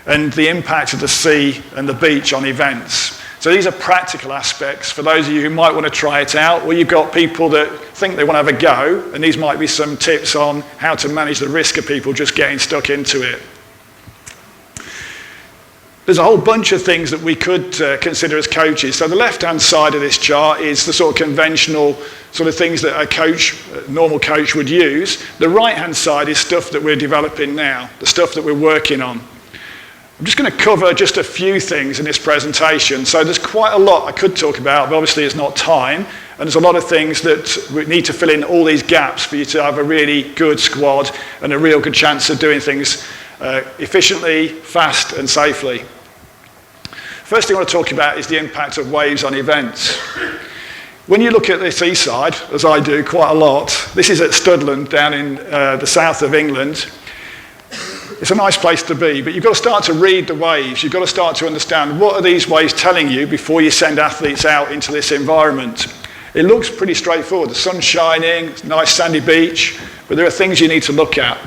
and the impact of the sea and the beach on events. So these are practical aspects for those of you who might want to try it out, or you've got people that think they want to have a go, and these might be some tips on how to manage the risk of people just getting stuck into it. There's a whole bunch of things that we could consider as coaches. So the left-hand side of this chart is the sort of conventional sort of things that a normal coach would use. The right-hand side is stuff that we're developing now, the stuff that we're working on. I'm just going to cover just a few things in this presentation. So there's quite a lot I could talk about, but obviously it's not time. And there's a lot of things that we need to fill in all these gaps for you to have a really good squad and a real good chance of doing things efficiently, fast and safely. First thing I want to talk about is the impact of waves on events. When you look at the seaside, as I do quite a lot, this is at Studland down in the south of England. It's a nice place to be, but you've got to start to read the waves. You've got to start to understand what are these waves telling you before you send athletes out into this environment. It looks pretty straightforward. The sun's shining, it's a nice sandy beach, but there are things you need to look at.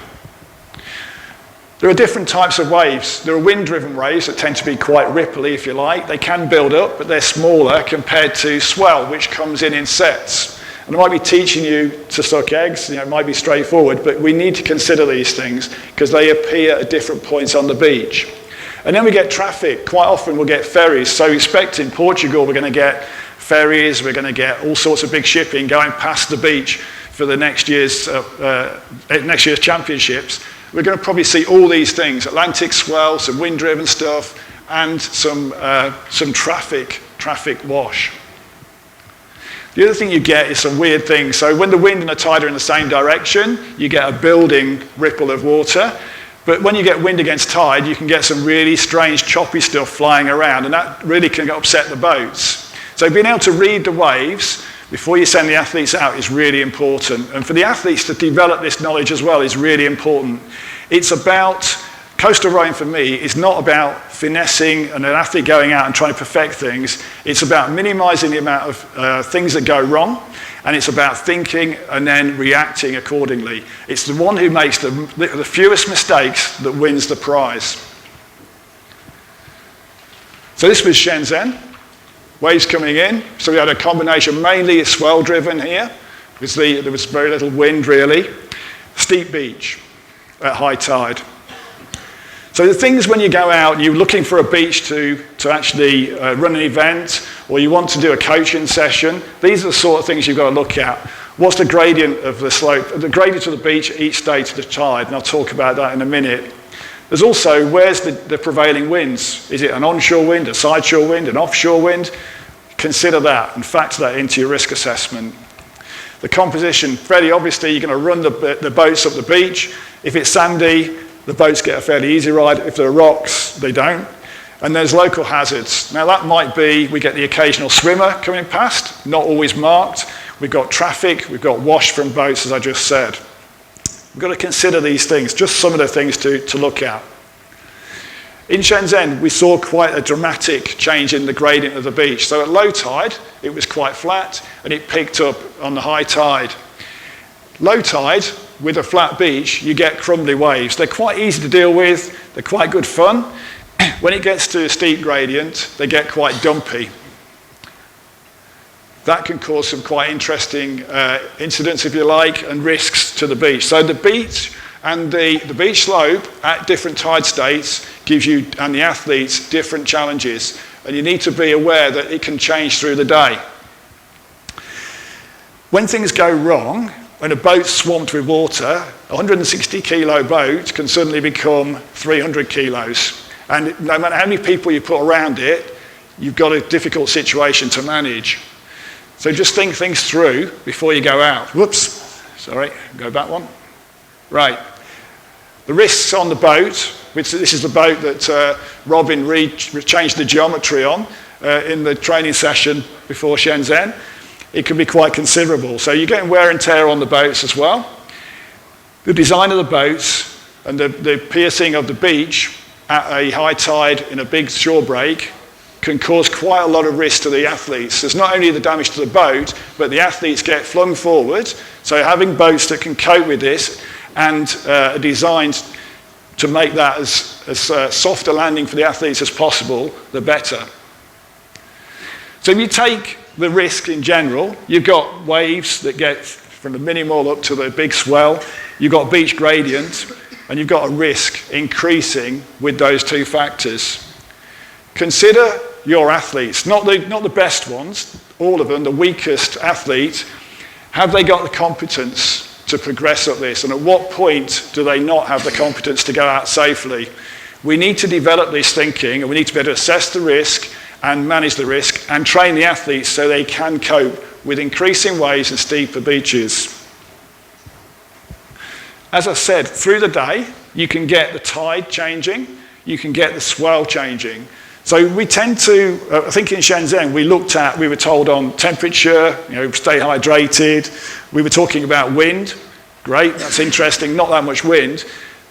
There are different types of waves. There are wind-driven waves that tend to be quite ripply, if you like. They can build up, but they're smaller compared to swell, which comes in sets. And I might be teaching you to suck eggs, it might be straightforward, but we need to consider these things because they appear at different points on the beach. And then we get traffic. Quite often we'll get ferries. So expect in Portugal we're going to get ferries, we're going to get all sorts of big shipping going past the beach for the next year's championships. We're going to probably see all these things, Atlantic swell, some wind-driven stuff, and some traffic wash. The other thing you get is some weird things. So when the wind and the tide are in the same direction, you get a building ripple of water. But when you get wind against tide, you can get some really strange choppy stuff flying around, and that really can upset the boats. So being able to read the waves before you send the athletes out is really important. And for the athletes to develop this knowledge as well is really important. It's about Coastal rowing for me is not about finessing and an athlete going out and trying to perfect things. It's about minimizing the amount of things that go wrong, and it's about thinking and then reacting accordingly. It's the one who makes the fewest mistakes that wins the prize. So this was Shenzhen. Waves coming in. So we had a combination, mainly swell driven here. There was very little wind really. Steep beach at high tide. So the things when you go out, you're looking for a beach to actually run an event, or you want to do a coaching session, these are the sort of things you've got to look at. What's the gradient of the slope, the gradient of the beach at each stage of the tide, and I'll talk about that in a minute. There's also, where's the prevailing winds? Is it an onshore wind, a sideshore wind, an offshore wind? Consider that and factor that into your risk assessment. The composition, fairly obviously, you're going to run the boats up the beach. If it's sandy, the boats get a fairly easy ride. If there are rocks, they don't. And there's local hazards. Now that might be, we get the occasional swimmer coming past, not always marked. We've got traffic, we've got wash from boats, as I just said. We've got to consider these things, just some of the things to look at. In Shenzhen, we saw quite a dramatic change in the gradient of the beach. So at low tide, it was quite flat, and it picked up on the high tide. Low tide, with a flat beach, you get crumbly waves. They're quite easy to deal with, they're quite good fun. When it gets to a steep gradient, they get quite dumpy. That can cause some quite interesting incidents, if you like, and risks to the beach. So the beach and the beach slope at different tide states gives you and the athletes different challenges, and you need to be aware that it can change through the day. When things go wrong, when a boat's swamped with water, a 160 kilo boat can suddenly become 300 kilos. And no matter how many people you put around it, you've got a difficult situation to manage. So just think things through before you go out. Whoops, sorry, go back one. Right, the risks on the boat, which this is the boat that Robyn changed the geometry on in the training session before Shenzhen. It can be quite considerable. So you're getting wear and tear on the boats as well. The design of the boats and the piercing of the beach at a high tide in a big shore break can cause quite a lot of risk to the athletes. There's not only the damage to the boat, but the athletes get flung forward. So having boats that can cope with this and are designed to make that as soft a landing for the athletes as possible, the better. So if you take the risk in general, you've got waves that get from the minimal up to the big swell, you've got beach gradient, and you've got a risk increasing with those two factors. Consider your athletes, not the best ones, all of them, the weakest athlete. Have they got the competence to progress up this? And at what point do they not have the competence to go out safely? We need to develop this thinking, and we need to be able to assess the risk and manage the risk and train the athletes so they can cope with increasing waves and steeper beaches. As I said, through the day, you can get the tide changing, you can get the swell changing. So we tend to, I think in Shenzhen, we were told on temperature, stay hydrated. We were talking about wind. Great, that's interesting, not that much wind.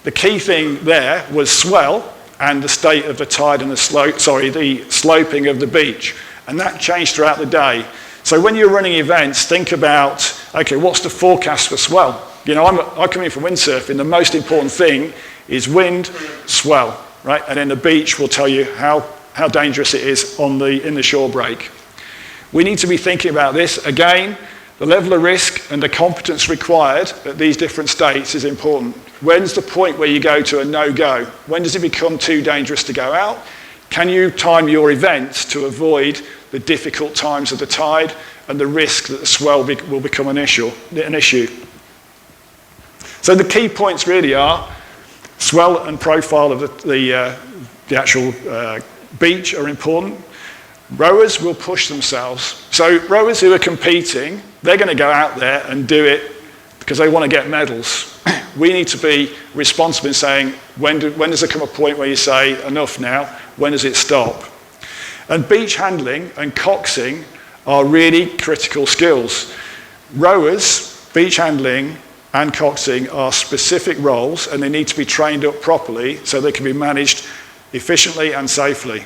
The key thing there was swell and the state of the tide and the sloping of the beach. And that changed throughout the day. So when you're running events, think about, okay, what's the forecast for swell? I come in from windsurfing, the most important thing is wind, swell, right? And then the beach will tell you how dangerous it is in the shore break. We need to be thinking about this. Again, the level of risk and the competence required at these different states is important. When's the point where you go to a no-go? When does it become too dangerous to go out? Can you time your events to avoid the difficult times of the tide and the risk that the swell will become an issue? So the key points really are swell and profile of the actual beach are important. Rowers will push themselves. So rowers who are competing, they're going to go out there and do it because they want to get medals. We need to be responsible in saying, when does there come a point where you say, enough now, when does it stop? And beach handling and coxing are really critical skills. Rowers, beach handling, and coxing are specific roles, and they need to be trained up properly so they can be managed efficiently and safely.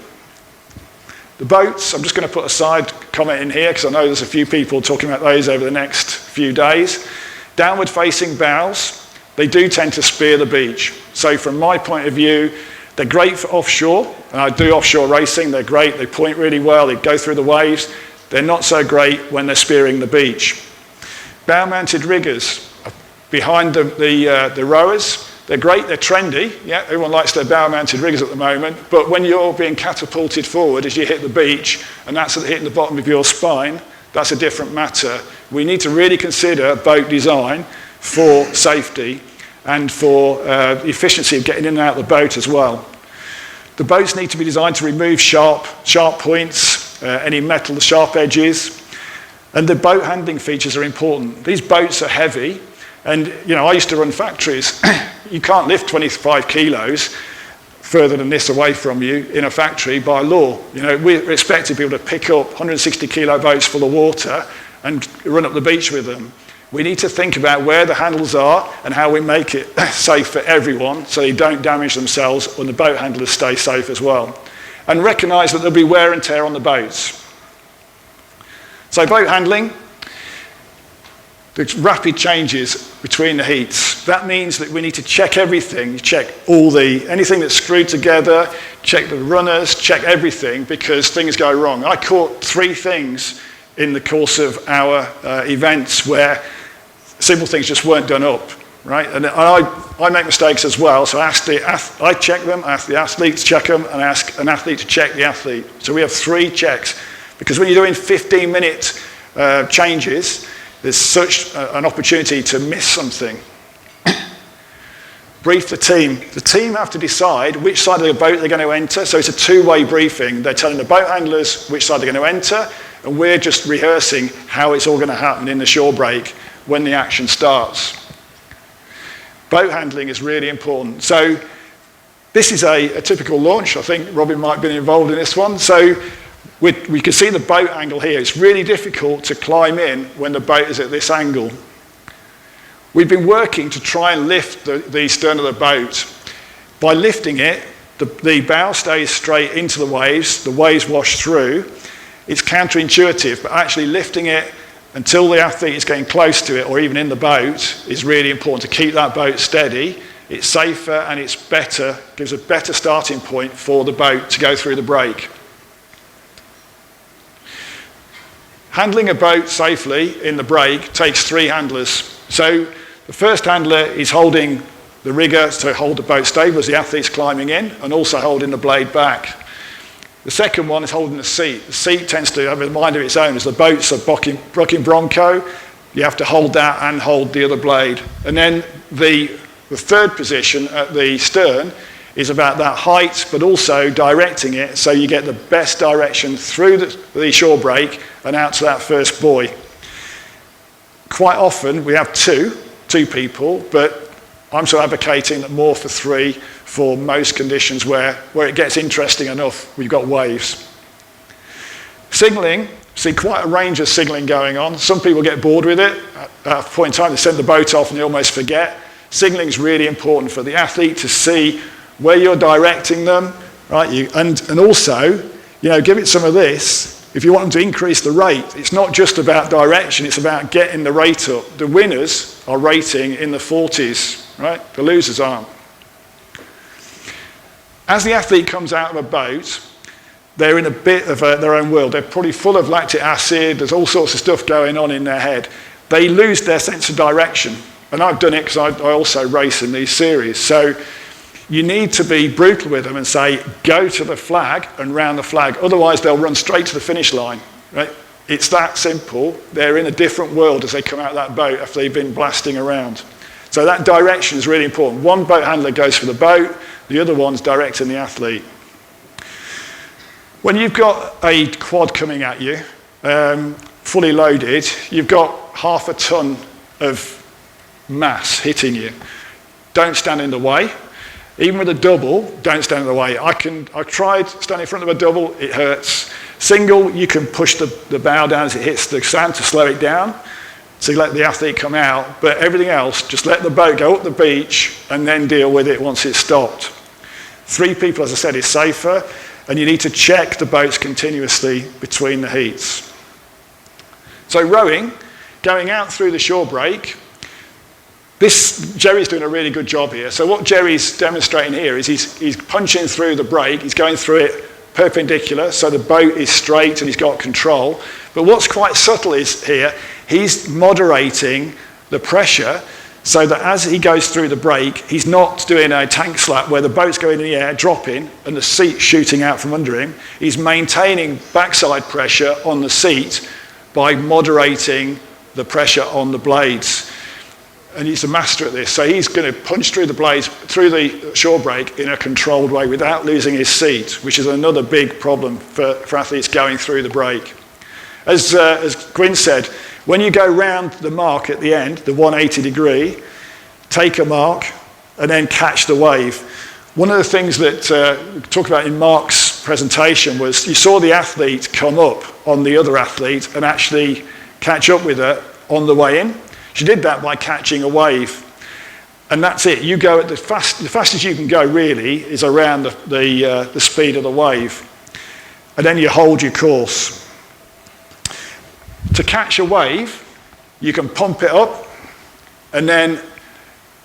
The boats, I'm just going to put a side comment in here because I know there's a few people talking about those over the next few days. Downward facing bows, they do tend to spear the beach. So from my point of view, they're great for offshore, and I do offshore racing, they're great, they point really well, they go through the waves. They're not so great when they're spearing the beach. Bow-mounted riggers, behind the rowers, they're great, they're trendy, yeah, everyone likes their bow-mounted riggers at the moment, but when you're being catapulted forward as you hit the beach, and that's hitting the bottom of your spine, that's a different matter. We need to really consider boat design for safety and for efficiency of getting in and out of the boat as well. The boats need to be designed to remove sharp points, any metal, the sharp edges, and the boat handling features are important. These boats are heavy, and you know, I used to run factories. You can't lift 25 kilos further than this away from you in a factory by law. You know, we're expecting people to pick up 160 kilo boats full of water and run up the beach with them. We need to think about where the handles are and how we make it safe for everyone so they don't damage themselves and the boat handlers stay safe as well. And recognise that there'll be wear and tear on the boats. So boat handling, the rapid changes between the heats. That means that we need to check everything, check anything that's screwed together, check the runners, check everything because things go wrong. I caught 3 things in the course of our events where simple things just weren't done up, right? And I make mistakes as well, so I check them, I ask the athlete to check them, and I ask an athlete to check the athlete. So we have 3 checks, because when you're doing 15-minute changes, there's such an opportunity to miss something. Brief the team. The team have to decide which side of the boat they're going to enter, so it's a 2-way briefing. They're telling the boat handlers which side they're going to enter, and we're just rehearsing how it's all going to happen in the shore break when the action starts. Boat handling is really important. So this is a typical launch. I think Robyn might have been involved in this one. So we can see the boat angle here. It's really difficult to climb in when the boat is at this angle. We've been working to try and lift the stern of the boat. By lifting it, the bow stays straight into the waves wash through. It's counterintuitive, but actually lifting it until the athlete is getting close to it or even in the boat is really important to keep that boat steady. It's safer and it's better, gives a better starting point for the boat to go through the break. Handling a boat safely in the break takes 3 handlers. So the first handler is holding the rigger to hold the boat stable as the athlete's climbing in and also holding the blade back. The second one is holding the seat. The seat tends to have a mind of its own. As the boat's a bucking bronco, you have to hold that and hold the other blade. And then the third position at the stern is about that height, but also directing it so you get the best direction through the shore break and out to that first buoy. Quite often we have two people, but I'm sort of advocating that more for 3 for most conditions where it gets interesting enough. We've got waves. Signalling, see quite a range of signalling going on. Some people get bored with it. At a point in time, they send the boat off and they almost forget. Signalling is really important for the athlete to see where you're directing them, right? And also, give it some of this. If you want them to increase the rate, it's not just about direction, it's about getting the rate up. The winners are rating in the 40s, right? The losers aren't. As the athlete comes out of a boat, they're in a bit of their own world. They're probably full of lactic acid, there's all sorts of stuff going on in their head. They lose their sense of direction. And I've done it because I also race in these series. So you need to be brutal with them and say, go to the flag and round the flag. Otherwise, they'll run straight to the finish line. Right? It's that simple. They're in a different world as they come out of that boat after they've been blasting around. So that direction is really important. One boat handler goes for the boat, the other one's directing the athlete. When you've got a quad coming at you, fully loaded, you've got half a ton of mass hitting you. Don't stand in the way. Even with a double, don't stand in the way. I've tried standing in front of a double, it hurts. Single, you can push the bow down as it hits the sand to slow it down. So you let the athlete come out, but everything else, just let the boat go up the beach and then deal with it once it's stopped. 3 people, as I said, is safer, and you need to check the boats continuously between the heats. So rowing, going out through the shore break, Jerry's doing a really good job here. So what Jerry's demonstrating here is he's punching through the break, he's going through it perpendicular, so the boat is straight and he's got control. But what's quite subtle is here, he's moderating the pressure so that as he goes through the break, he's not doing a tank slap where the boat's going in the air, dropping, and the seat's shooting out from under him. He's maintaining backside pressure on the seat by moderating the pressure on the blades. And he's a master at this. So he's going to punch through the blades, through the shore break in a controlled way without losing his seat, which is another big problem for athletes going through the break. As Guin said, when you go round the mark at the end, the 180 degree, take a mark and then catch the wave. One of the things that we talked about in Mark's presentation was you saw the athlete come up on the other athlete and actually catch up with her on the way in. She did that by catching a wave. And that's it. You go at the fastest you can go really is around the speed of the wave. And then you hold your course. To catch a wave, you can pump it up and then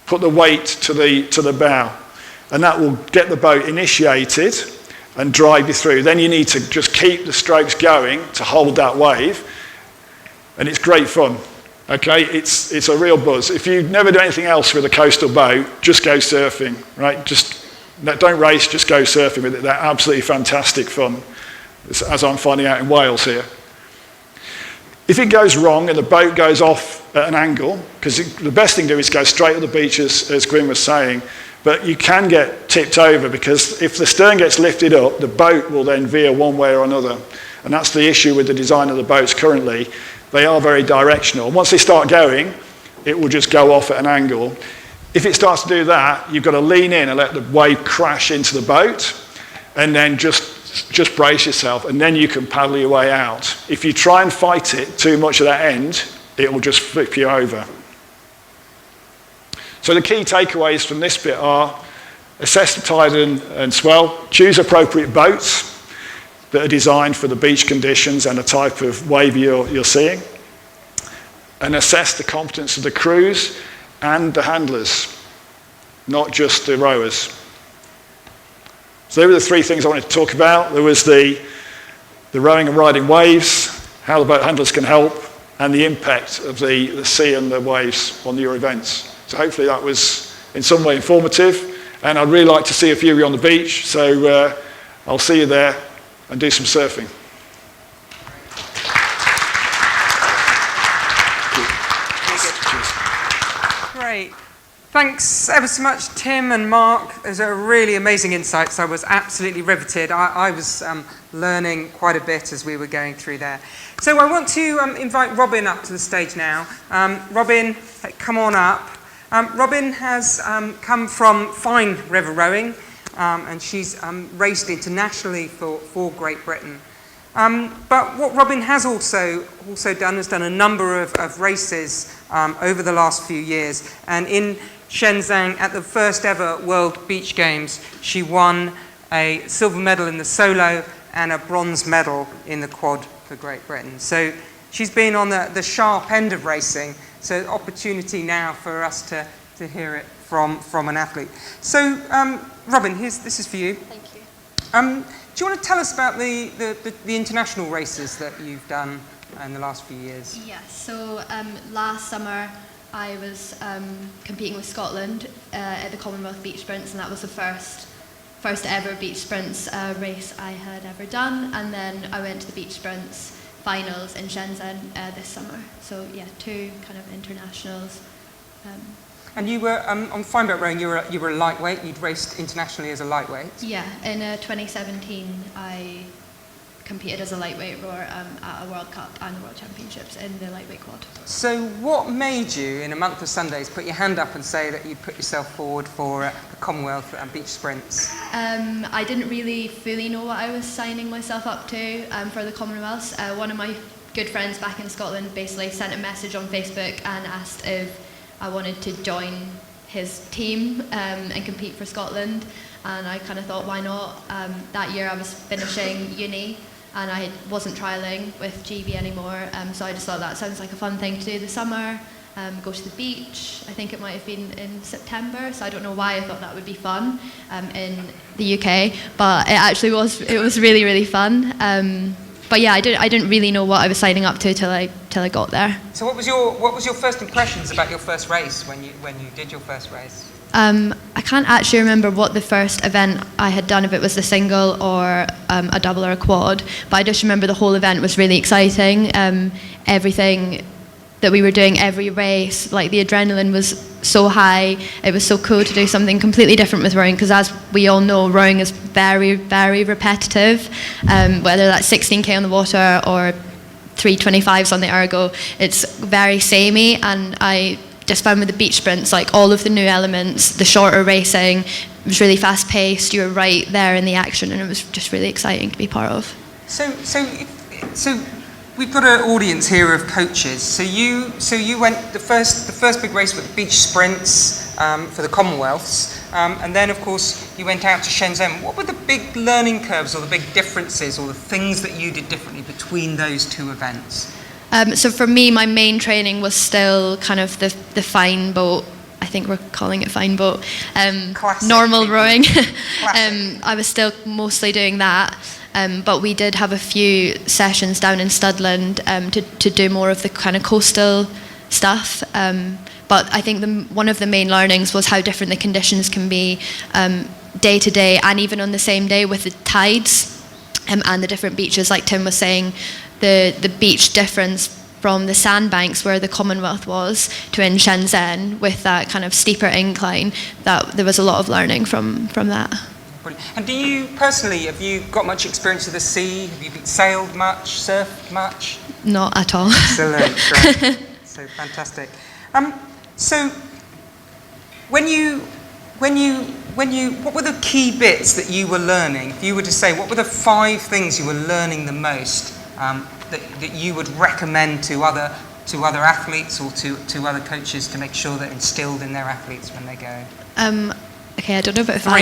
put the weight to the bow. And that will get the boat initiated and drive you through. Then you need to just keep the strokes going to hold that wave. And it's great fun. Okay, it's a real buzz. If you never do anything else with a coastal boat, just go surfing, right? Don't race, just go surfing with it. They're absolutely fantastic fun, as I'm finding out in Wales here. If it goes wrong and the boat goes off at an angle, because the best thing to do is go straight at the beach, as Guin was saying, but you can get tipped over because if the stern gets lifted up, the boat will then veer one way or another. And that's the issue with the design of the boats currently. They are very directional. Once they start going, it will just go off at an angle. If it starts to do that, you've got to lean in and let the wave crash into the boat, and then just brace yourself, and then you can paddle your way out. If you try and fight it too much at that end, it will just flip you over. So the key takeaways from this bit are assess the tide and swell, choose appropriate boats that are designed for the beach conditions and the type of wave you're seeing, and assess the competence of the crews and the handlers, not just the rowers. So there were the 3 things I wanted to talk about. There was the rowing and riding waves, how the boat handlers can help, and the impact of the sea and the waves on your events. So hopefully that was in some way informative, and I'd really like to see a few of you on the beach, so I'll see you there and do some surfing. Great. Thanks ever so much, Tim and Mark. Those are really amazing insights. I was absolutely riveted. I was learning quite a bit as we were going through there. So I want to invite Robyn up to the stage now. Robyn, come on up. Robyn has come from fine river rowing, and she's raced internationally for Great Britain. But what Robyn has also done is done a number of races over the last few years. And in Shenzhen, at the first ever World Beach Games, she won a silver medal in the solo and a bronze medal in the quad for Great Britain. So she's been on the sharp end of racing. So opportunity now for us to hear it from an athlete. So Robyn, this is for you. Thank you. Do you want to tell us about the international races that you've done in the last few years? Yes, so last summer I was competing with Scotland at the Commonwealth Beach Sprints, and that was the first ever beach sprints race I had ever done, and then I went to the beach sprints finals in Shenzhen this summer. So yeah, 2 kind of internationals. And you were on fine boat rowing. You were a lightweight. You'd raced internationally as a lightweight. Yeah, in 2017 I competed as a lightweight rower at a World Cup and the World Championships in the lightweight quad. So what made you, in a month of Sundays, put your hand up and say that you'd put yourself forward for the Commonwealth beach sprints? I didn't really fully know what I was signing myself up to for the Commonwealths. One of my good friends back in Scotland basically sent a message on Facebook and asked if I wanted to join his team and compete for Scotland, and I kind of thought, why not? That year I was finishing uni and I wasn't trialling with GB anymore, so I just thought that sounds like a fun thing to do this summer. Go to the beach. I think it might have been in September, so I don't know why I thought that would be fun in the UK, but it actually was. It was really, really fun. But yeah, I didn't really know what I was signing up to till I got there. So what was your first impressions about your first race when you did your first race? I can't actually remember what the first event I had done, if it was the single or a double or a quad, but I just remember the whole event was really exciting. Everything that we were doing, every race, like the adrenaline was so high. It was so cool to do something completely different with rowing, because as we all know, rowing is very, very repetitive. Whether that's 16k on the water or 325s on the ergo, it's very samey. And I just found with the beach sprints, like all of the new elements, the shorter racing, it was really fast paced. You were right there in the action, and it was just really exciting to be part of. So we've got an audience here of coaches. So you went the first big race with the beach sprints for the Commonwealths, and then of course you went out to Shenzhen. What were the big learning curves or the big differences or the things that you did differently between those two events? So for me, my main training was still kind of the fine boat. I think we're calling it fine boat. Normal rowing. I was still mostly doing that. But we did have a few sessions down in Studland to do more of the kind of coastal stuff. But I think one of the main learnings was how different the conditions can be day to day, and even on the same day with the tides and the different beaches. Like Tim was saying, the beach difference from the sandbanks where the Commonwealth was to in Shenzhen with that kind of steeper incline, that there was a lot of learning from that. And do you personally, have you got much experience of the sea? Have you sailed much, surfed much? Not at all. Excellent, great. So fantastic. So what were the key bits that you were learning? If you were to say, what were the 5 things you were learning the most that you would recommend to other athletes or to other coaches to make sure that instilled in their athletes when they go? Okay, I don't know about 5.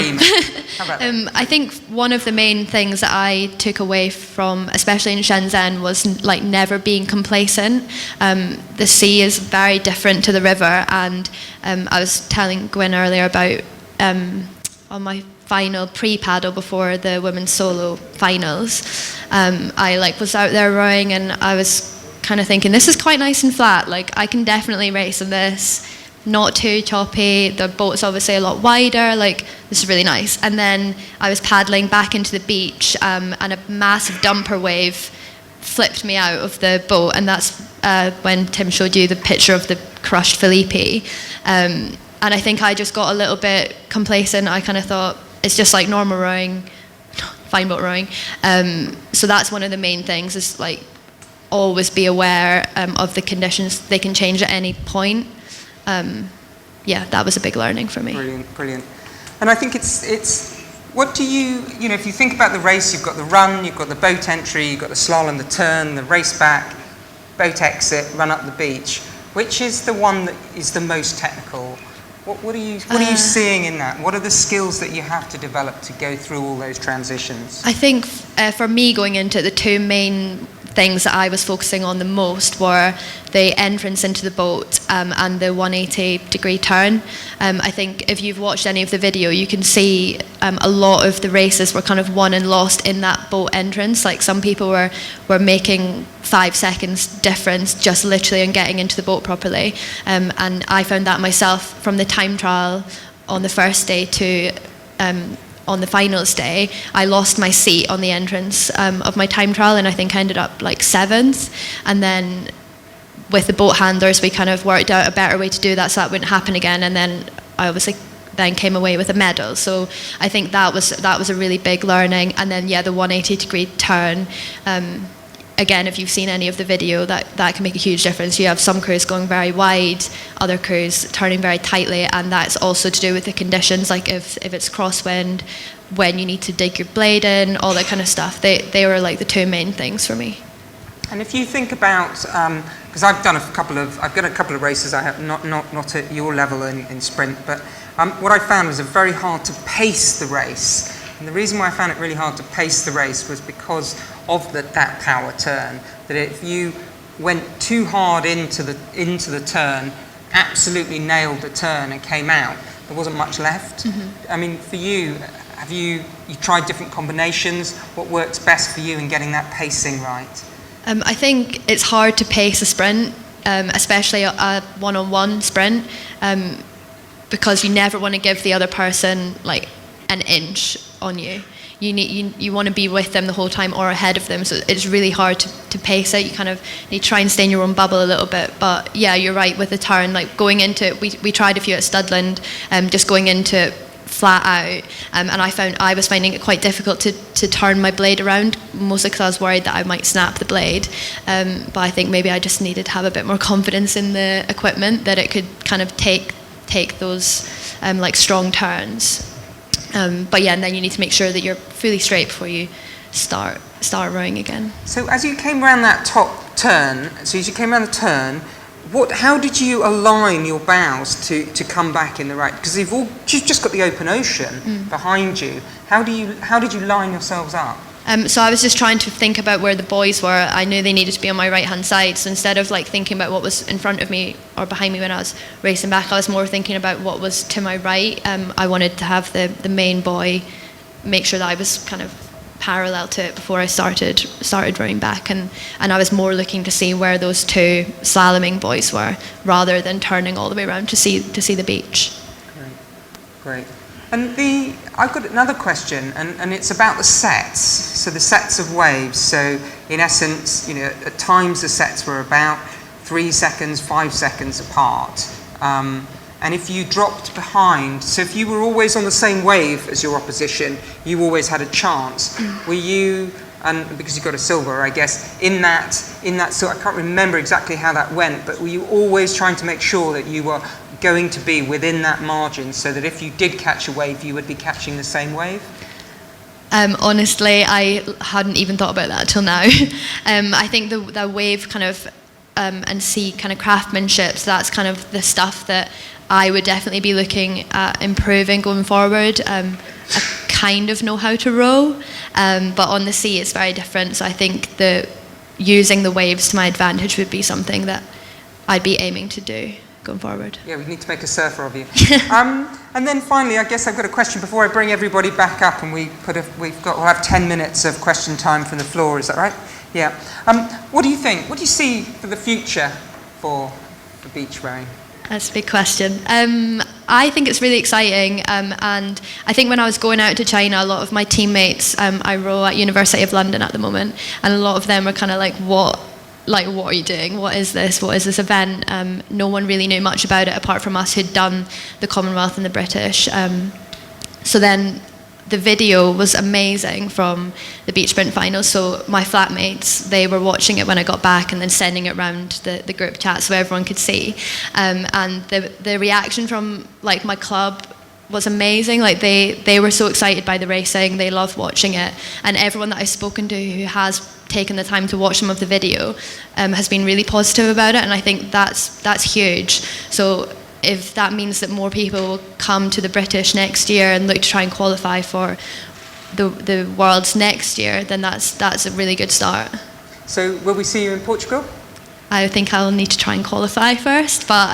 How about that? I think one of the main things that I took away from, especially in Shenzhen, was like never being complacent. The sea is very different to the river, and I was telling Guin earlier about on my final pre-paddle before the women's solo finals, I was out there rowing, and I was kind of thinking, this is quite nice and flat. Like I can definitely race in this. Not too choppy, the boat's obviously a lot wider, like this is really nice. And then I was paddling back into the beach and a massive dumper wave flipped me out of the boat, and that's when Tim showed you the picture of the crushed Felipe. And I think I just got a little bit complacent. I kind of thought it's just like normal rowing, fine boat rowing. So that's one of the main things, is like always be aware of the conditions. They can change at any point. That was a big learning for me. Brilliant. And I think it's what do you know, if you think about the race, you've got the run, you've got the boat entry, you've got the slalom, the turn, the race back, boat exit, run up the beach. Which is the one that is the most technical? What are you seeing in that? What are the skills that you have to develop to go through all those transitions? I think for me going into the 2 main things that I was focusing on the most were the entrance into the boat and the 180-degree turn. I think if you've watched any of the video, you can see a lot of the races were kind of won and lost in that boat entrance. Like some people were making 5 seconds difference just literally in getting into the boat properly. And I found that myself from the time trial on the first day to on the finals day. I lost my seat on the entrance of my time trial, and I think I ended up like 7th. And then with the boat handlers, we kind of worked out a better way to do that so that wouldn't happen again. And then I obviously then came away with a medal. So I think that was a really big learning. And then the 180-degree turn. Again, if you've seen any of the video, that can make a huge difference. You have some crews going very wide, other crews turning very tightly, and that's also to do with the conditions, like if it's crosswind, when you need to dig your blade in, all that kind of stuff. They were like the 2 main things for me. And if you think about, because I've done a couple of races, I have not at your level in sprint, but what I found was it very hard to pace the race. And the reason why I found it really hard to pace the race was because of that power turn. That if you went too hard into the turn, absolutely nailed the turn and came out, there wasn't much left. I mean, for you, have you tried different combinations? What works best for you in getting that pacing right? I think it's hard to pace a sprint, especially a one-on-one sprint, because you never want to give the other person like an inch on you. You want to be with them the whole time or ahead of them, so it's really hard to pace it. You kind of need to try and stay in your own bubble a little bit. But yeah, you're right with the turn. Like going into it, we tried a few at Studland, just going into it flat out, and I was finding it quite difficult to turn my blade around, mostly because I was worried that I might snap the blade. But I think maybe I just needed to have a bit more confidence in the equipment that it could kind of take those like strong turns. But yeah, and then you need to make sure that you're fully straight before you start rowing again. So as you came around that top turn, how did you align your bows to come back in the right? Because you've just got the open ocean behind you. How did you line yourselves up? So I was just trying to think about where the boys were. I knew they needed to be on my right-hand side, so instead of like thinking about what was in front of me or behind me when I was racing back, I was more thinking about what was to my right. I wanted to have the main boy, make sure that I was kind of parallel to it before I started rowing back, and I was more looking to see where those two slaloming boys were, rather than turning all the way around to see the beach. Great. And I've got another question, and it's about the sets. So the sets of waves. So in essence, at times the sets were about 3 seconds, 5 seconds apart. And if you dropped behind, so if you were always on the same wave as your opposition, you always had a chance. Were you, and because you got a silver, I guess, in that, so I can't remember exactly how that went, but were you always trying to make sure that you were going to be within that margin so that if you did catch a wave, you would be catching the same wave? Honestly, I hadn't even thought about that until now. I think the wave kind of and sea kind of craftsmanship, so that's kind of the stuff that I would definitely be looking at improving going forward. I kind of know how to row, but on the sea it's very different, so I think that using the waves to my advantage would be something that I'd be aiming to do going forward. Yeah, we need to make a surfer of you. And then finally, I guess I've got a question before I bring everybody back up, and we'll have 10 minutes of question time from the floor. Is that right? Yeah. What do you think? What do you see for the future for beach rowing? That's a big question. I think it's really exciting, and I think when I was going out to China, a lot of my teammates, I row at University of London at the moment, and a lot of them were kind of like, what are you doing? What is this event? No one really knew much about it apart from us who'd done the Commonwealth and the British. So then the video was amazing from the beach sprint finals. So my flatmates, they were watching it when I got back and then sending it around the group chat so everyone could see. And the reaction from like my club was amazing. Like they were so excited by the racing. They loved watching it. And everyone that I've spoken to who has taken the time to watch some of the video has been really positive about it, and I think that's huge. So if that means that more people will come to the British next year and look to try and qualify for the Worlds next year, then that's a really good start. So will we see you in Portugal? I think I'll need to try and qualify first, but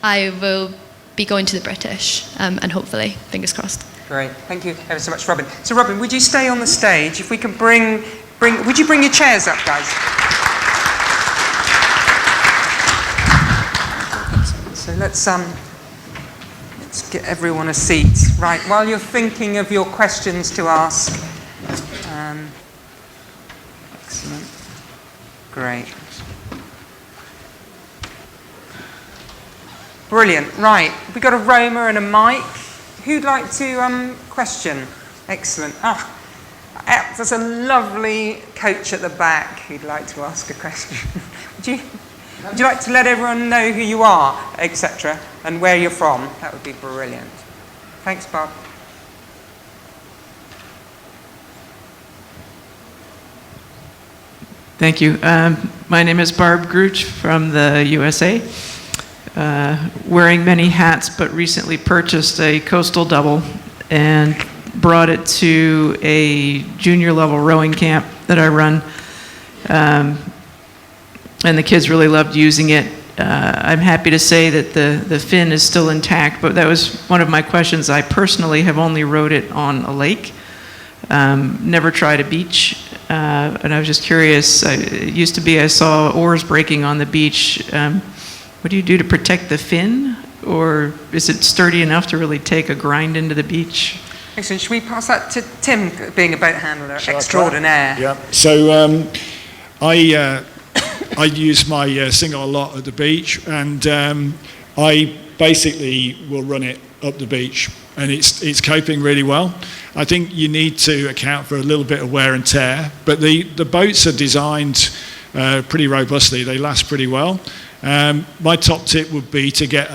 I will be going to the British, and hopefully, fingers crossed. Great, thank you ever so much, Robyn. So Robyn, would you stay on the stage? If we can would you bring your chairs up, guys? So let's get everyone a seat. Right, while you're thinking of your questions to ask. Excellent. Great. Brilliant. Right, we've got a roamer and a mic. Who'd like to question? Excellent. There's a lovely coach at the back who'd like to ask a question. Would you like to let everyone know who you are, etc., and where you're from? That would be brilliant. Thanks, Bob. Thank you. My name is Barb Gruch from the USA. Wearing many hats, but recently purchased a coastal double and brought it to a junior level rowing camp that I run. And the kids really loved using it. I'm happy to say that the fin is still intact, but that was one of my questions. I personally have only rowed it on a lake, never tried a beach, and I was just curious. It used to be I saw oars breaking on the beach. What do you do to protect the fin, or is it sturdy enough to really take a grind into the beach? Excellent. Should we pass that to Tim, being a boat handler extraordinaire? Yeah. So I use my single a lot at the beach, and I basically will run it up the beach, and it's coping really well. I think you need to account for a little bit of wear and tear, but the boats are designed pretty robustly. They last pretty well. My top tip would be to get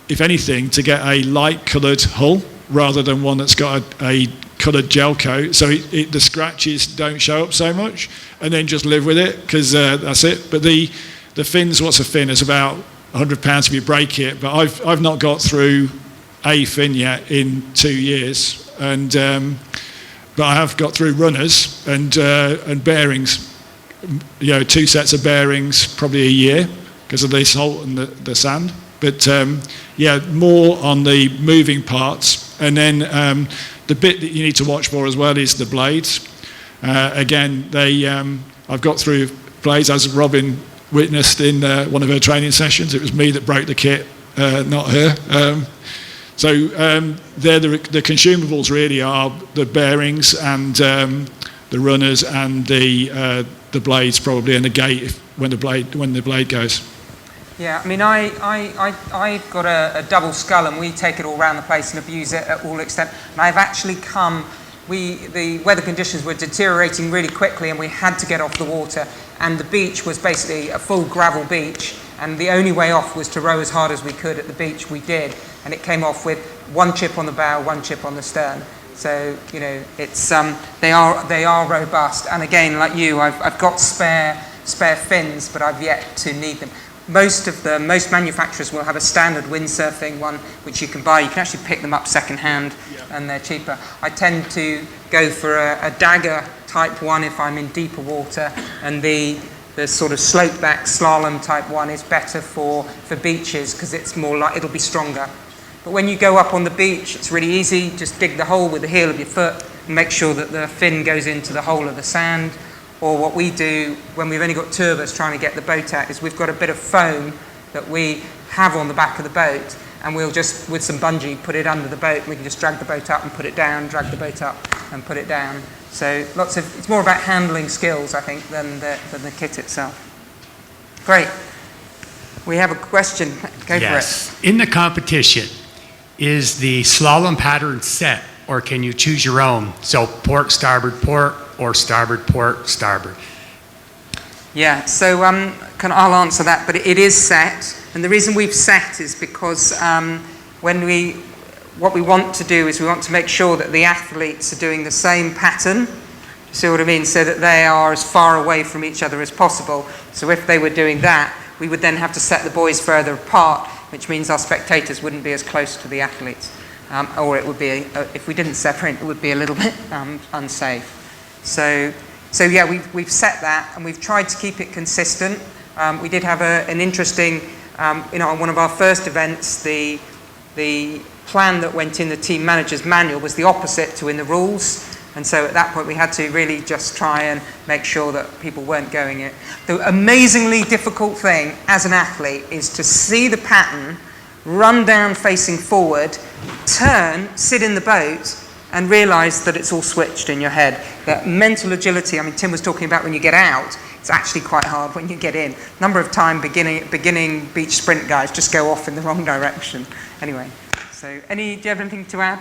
if anything, to get a light coloured hull rather than one that's got a coloured gel coat, so the scratches don't show up so much, and then just live with it, because that's it. But the fins, what's a fin? It's about £100 if you break it, but I've not got through a fin yet in 2 years, and but I have got through runners and bearings, 2 sets of bearings probably a year because of the salt and the sand. But more on the moving parts, and then the bit that you need to watch for as well is the blades. Again, I've got through blades, as Robyn witnessed in one of her training sessions. It was me that broke the kit, not her. They're the consumables really are the bearings and the runners and the blades probably, and the gate when the blade goes. Yeah, I mean, I've got a double scull, and we take it all around the place and abuse it at all extent. And I've actually the weather conditions were deteriorating really quickly, and we had to get off the water. And the beach was basically a full gravel beach, and the only way off was to row as hard as we could at the beach. We did, and it came off with 1 chip on the bow, 1 chip on the stern. So it's they are robust. And again, like you, I've got spare fins, but I've yet to need them. Most manufacturers will have a standard windsurfing one, which you can buy. You can actually pick them up second-hand, and they're cheaper. I tend to go for a dagger type one if I'm in deeper water, and the sort of slope-back slalom type one is better for beaches because it's more like it'll be stronger. But when you go up on the beach, it's really easy. Just dig the hole with the heel of your foot and make sure that the fin goes into the hole of the sand. Or what we do when we've only got 2 of us trying to get the boat out is we've got a bit of foam that we have on the back of the boat, and we'll just, with some bungee, put it under the boat. We can just drag the boat up and put it down, drag the boat up and put it down. So it's more about handling skills, I think, than the kit itself. Great. We have a question. Go for it. In the competition, is the slalom pattern set, or can you choose your own? So port, starboard, or starboard, port, starboard. Yeah, so I'll answer that, but it is set. And the reason we've set is because what we want to do is we want to make sure that the athletes are doing the same pattern, you see what I mean, so that they are as far away from each other as possible. So if they were doing that, we would then have to set the boys further apart, which means our spectators wouldn't be as close to the athletes. Or it would be, if we didn't separate, it would be a little bit unsafe. So yeah, we've set that, and we've tried to keep it consistent. We did have an interesting, on one of our first events, the plan that went in the team manager's manual was the opposite to in the rules. And so at that point, we had to really just try and make sure that people weren't going it. The amazingly difficult thing as an athlete is to see the pattern, run down facing forward, turn, sit in the boat, and realise that it's all switched in your head. That mental agility, I mean, Tim was talking about when you get out, it's actually quite hard when you get in. Number of time beginning beach sprint guys just go off in the wrong direction. Anyway, so do you have anything to add?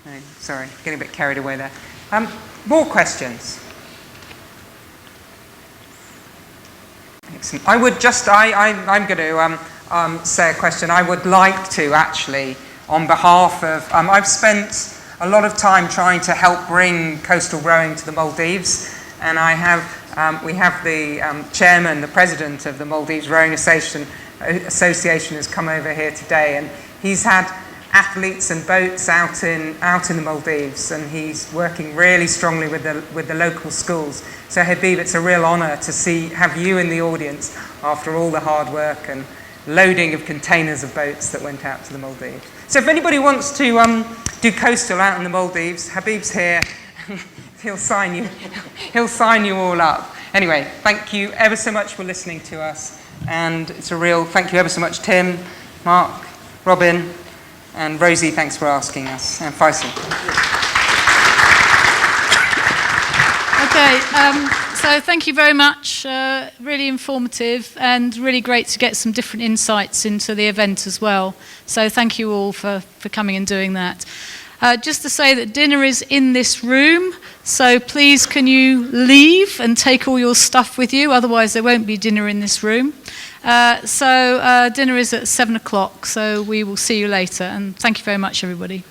No, sorry, getting a bit carried away there. More questions? Excellent. I would just, I'm going to say a question. I would like to actually, on behalf of, I've spent a lot of time trying to help bring coastal rowing to the Maldives, and I have We have the chairman, the president of the Maldives Rowing Association has come over here today, and he's had athletes and boats out in the Maldives, and he's working really strongly with the local schools. So Habib, it's a real honour to have you in the audience after all the hard work and loading of containers of boats that went out to the Maldives. So if anybody wants to do coastal out in the Maldives, Habib's here. He'll sign you all up. Anyway, thank you ever so much for listening to us, and it's a real thank you ever so much, Tim, Mark, Robyn, and Rosie. Thanks for asking us, and Faisal. Okay, so thank you very much. Really informative and really great to get some different insights into the event as well. So thank you all for coming and doing that. Just to say that dinner is in this room, so please can you leave and take all your stuff with you, otherwise there won't be dinner in this room. So dinner is at 7 o'clock, so we will see you later, and thank you very much everybody.